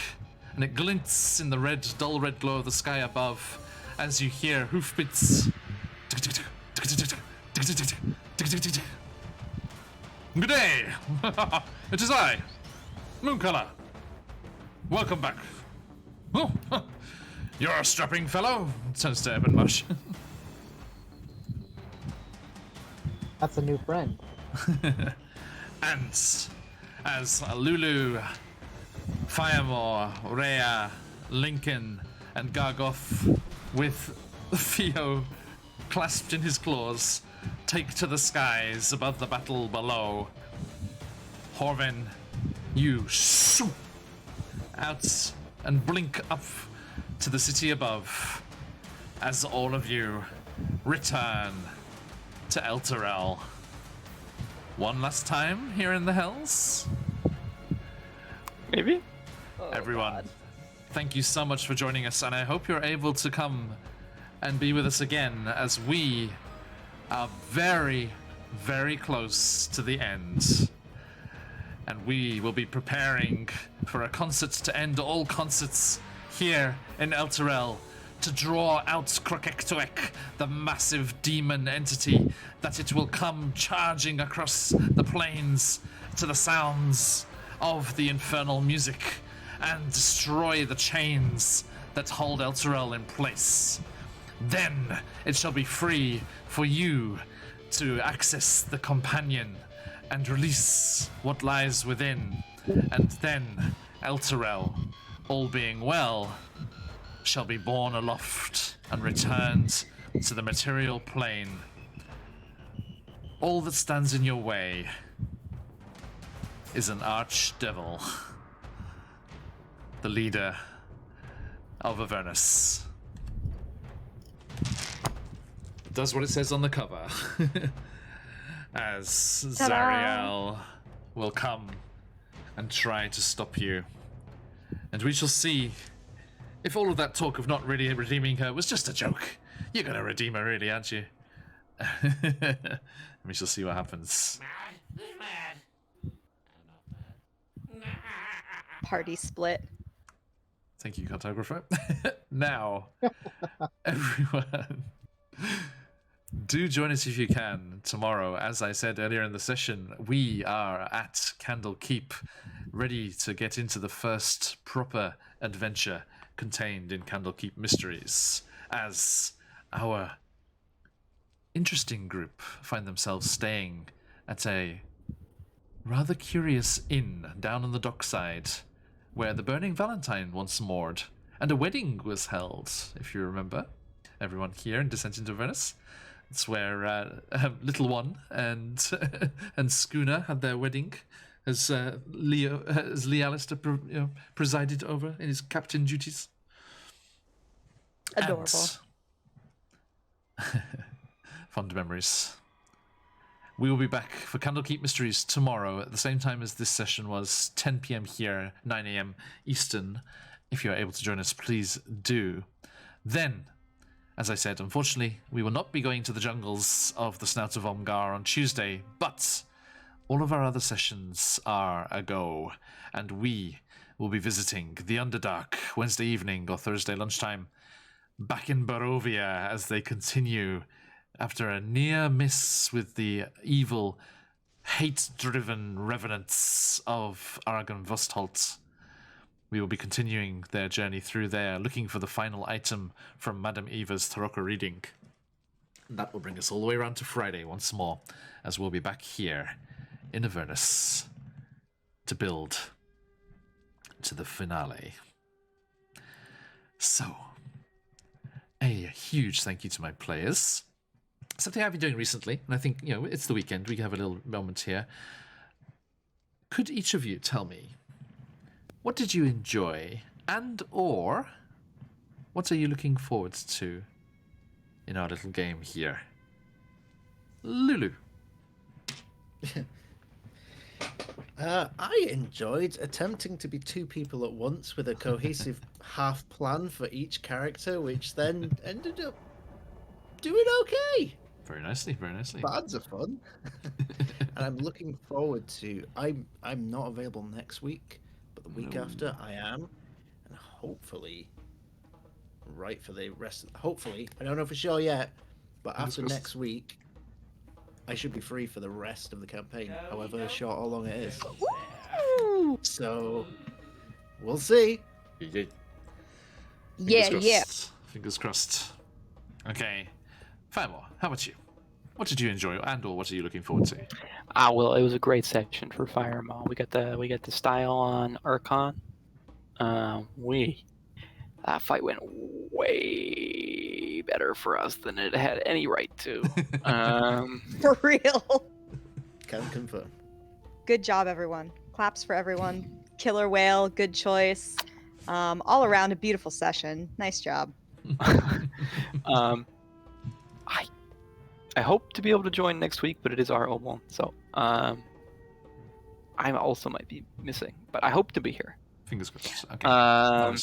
and it glints in the dull red glow of the sky above, as you hear hoofbeats. Good day. It is I, Mooncolor. Welcome back. Oh, you're a strapping fellow. Turns to Ebon Mush. That's a new friend. And as Lulu, Firemore, Rhea, Lincoln, and Gargoth, with Theo clasped in his claws, take to the skies above the battle below. Horvin, you shoot out and blink up to the city above as all of you return to Elturel. One last time here in the Hells. Maybe? Everyone, thank you so much for joining us, and I hope you're able to come and be with us again as we are very, very close to the end. And we will be preparing for a concert to end all concerts here in Elturel, to draw out Krokektoek, the massive demon entity, that it will come charging across the plains to the sounds of the infernal music and destroy the chains that hold Elturel in place. Then it shall be free for you to access the companion and release what lies within. And then Elturel, all being well, shall be borne aloft and returned to the material plane. All that stands in your way is an archdevil, the leader of Avernus. Does what it says on the cover. As Zariel will come and try to stop you. And we shall see if all of that talk of not really redeeming her was just a joke. You're gonna redeem her, really, aren't you? We shall see what happens. Party split. Thank you, cartographer. Now, everyone, do join us if you can tomorrow. As I said earlier in the session, we are at Candle Keep, ready to get into the first proper adventure contained in Candlekeep Mysteries, as our interesting group find themselves staying at a rather curious inn down on the dockside, where the Burning Valentine once moored, and a wedding was held, if you remember. Everyone here in Descent into Avernus. It's where Little One and and Schooner had their wedding, as Lee Alistair presided over in his captain duties. Adorable. And fond memories. We will be back for Candlekeep Mysteries tomorrow at the same time as this session was, 10 p.m. here, 9 a.m. Eastern. If you are able to join us, please do. Then, as I said, unfortunately, we will not be going to the jungles of the Snout of Omgar on Tuesday, but all of our other sessions are a go, and we will be visiting the Underdark Wednesday evening or Thursday lunchtime back in Barovia as they continue after a near miss with the evil, hate-driven revenants of Aragon Vostholt. We will be continuing their journey through there, looking for the final item from Madame Eva's Taroko reading. That will bring us all the way around to Friday once more, as we'll be back here in Avernus to build to the finale. So, a huge thank you to my players. Something I've been doing recently, and I think, it's the weekend, we can have a little moment here. Could each of you tell me, what did you enjoy, and or what are you looking forward to in our little game here? Lulu. I enjoyed attempting to be two people at once with a cohesive half plan for each character, which then ended up doing okay. Very nicely, very nicely. Bads are fun. And I'm looking forward to... I'm not available next week, but the week after I am. And hopefully, right for the rest of... Hopefully, I don't know for sure yet, but after next week, I should be free for the rest of the campaign, however short or long it is. Woo! So, we'll see. Yeah. Yeah. Fingers crossed. Okay. Firemore, how about you? What did you enjoy, and or what are you looking forward to? Well, it was a great session for Firemore. We got the style on Archon. That fight went way better for us than it had any right to. For real. Can confirm. Good job, everyone. Claps for everyone. Killer whale, good choice. All around a beautiful session. Nice job. I hope to be able to join next week, but it is our Oval, so I also might be missing, but I hope to be here. Fingers crossed. Okay.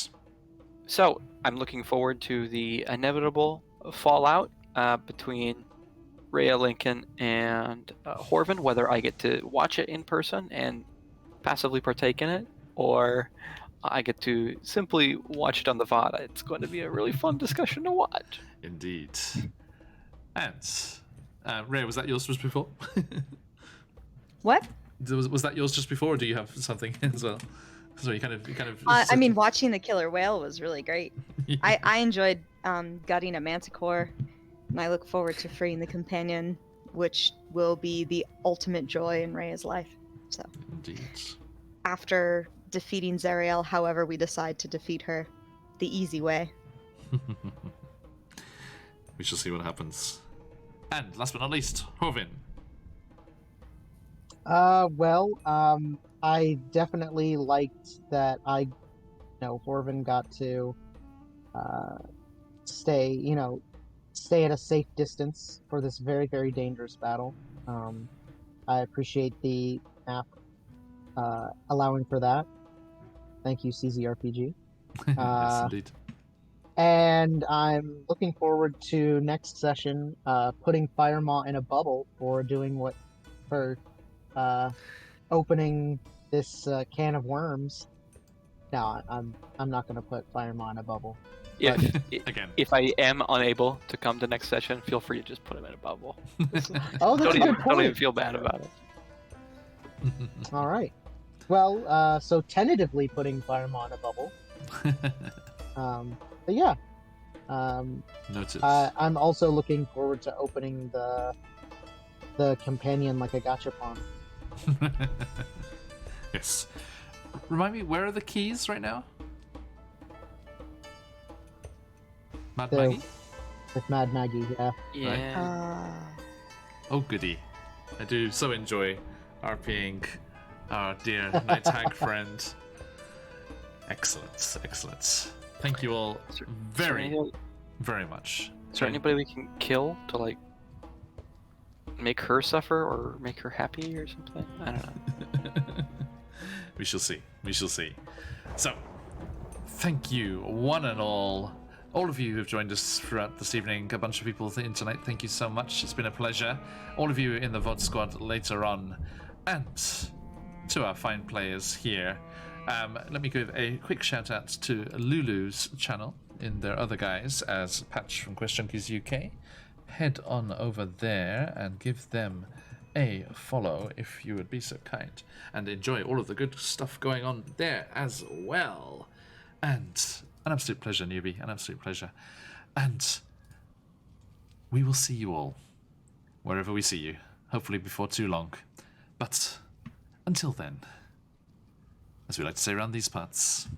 So I'm looking forward to the inevitable fallout between Rhea Lincoln and Horvin, whether I get to watch it in person and passively partake in it, or I get to simply watch it on the VOD. It's going to be a really fun discussion to watch. Indeed. And Rhea, was that yours just before? What? Was that yours just before, or do you have something as well? So you kind of. I mean, watching the killer whale was really great. Yeah. I enjoyed gutting a manticore, and I look forward to freeing the companion, which will be the ultimate joy in Rhea's life. So. Indeed. After defeating Zariel, however we decide to defeat her, the easy way. We shall see what happens. And last but not least, Horvin. I definitely liked that Horvin got to stay at a safe distance for this very, very dangerous battle. I appreciate the app allowing for that. Thank you, CZRPG. Yes, indeed. And I'm looking forward to next session, putting Firemaw in a bubble for opening this can of worms. No, I'm not going to put Firemaw in a bubble. If I am unable to come to next session, feel free to just put him in a bubble. Oh, that's a good point. Don't even feel bad about it. All right. Well, so tentatively putting Firemaw in a bubble. But yeah. Noted. I'm also looking forward to opening the companion like a gachapon. Yes. Remind me, where are the keys right now? Mad There. Maggie? With Mad Maggie, yeah. Yeah. Oh, goody. I do so enjoy RPing our dear Night Hag friend. Excellent, excellent. Thank you all very, very much. Is there anybody we can kill to make her suffer or make her happy or something. I don't know. We shall see. We shall see. So, thank you, one and all of you who have joined us throughout this evening. A bunch of people tonight. Thank you so much. It's been a pleasure. All of you in the VOD squad later on, and to our fine players here. Let me give a quick shout out to Lulu's channel in their other guys as Patch from Quest Junkies UK. Head on over there and give them a follow if you would be so kind, and enjoy all of the good stuff going on there as well. And an absolute pleasure, newbie, an absolute pleasure. And we will see you all wherever we see you, hopefully before too long. But until then, as we like to say around these parts,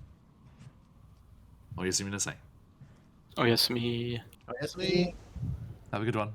oyasumi nasai. Oh yes, me. Yes, me. Have a good one.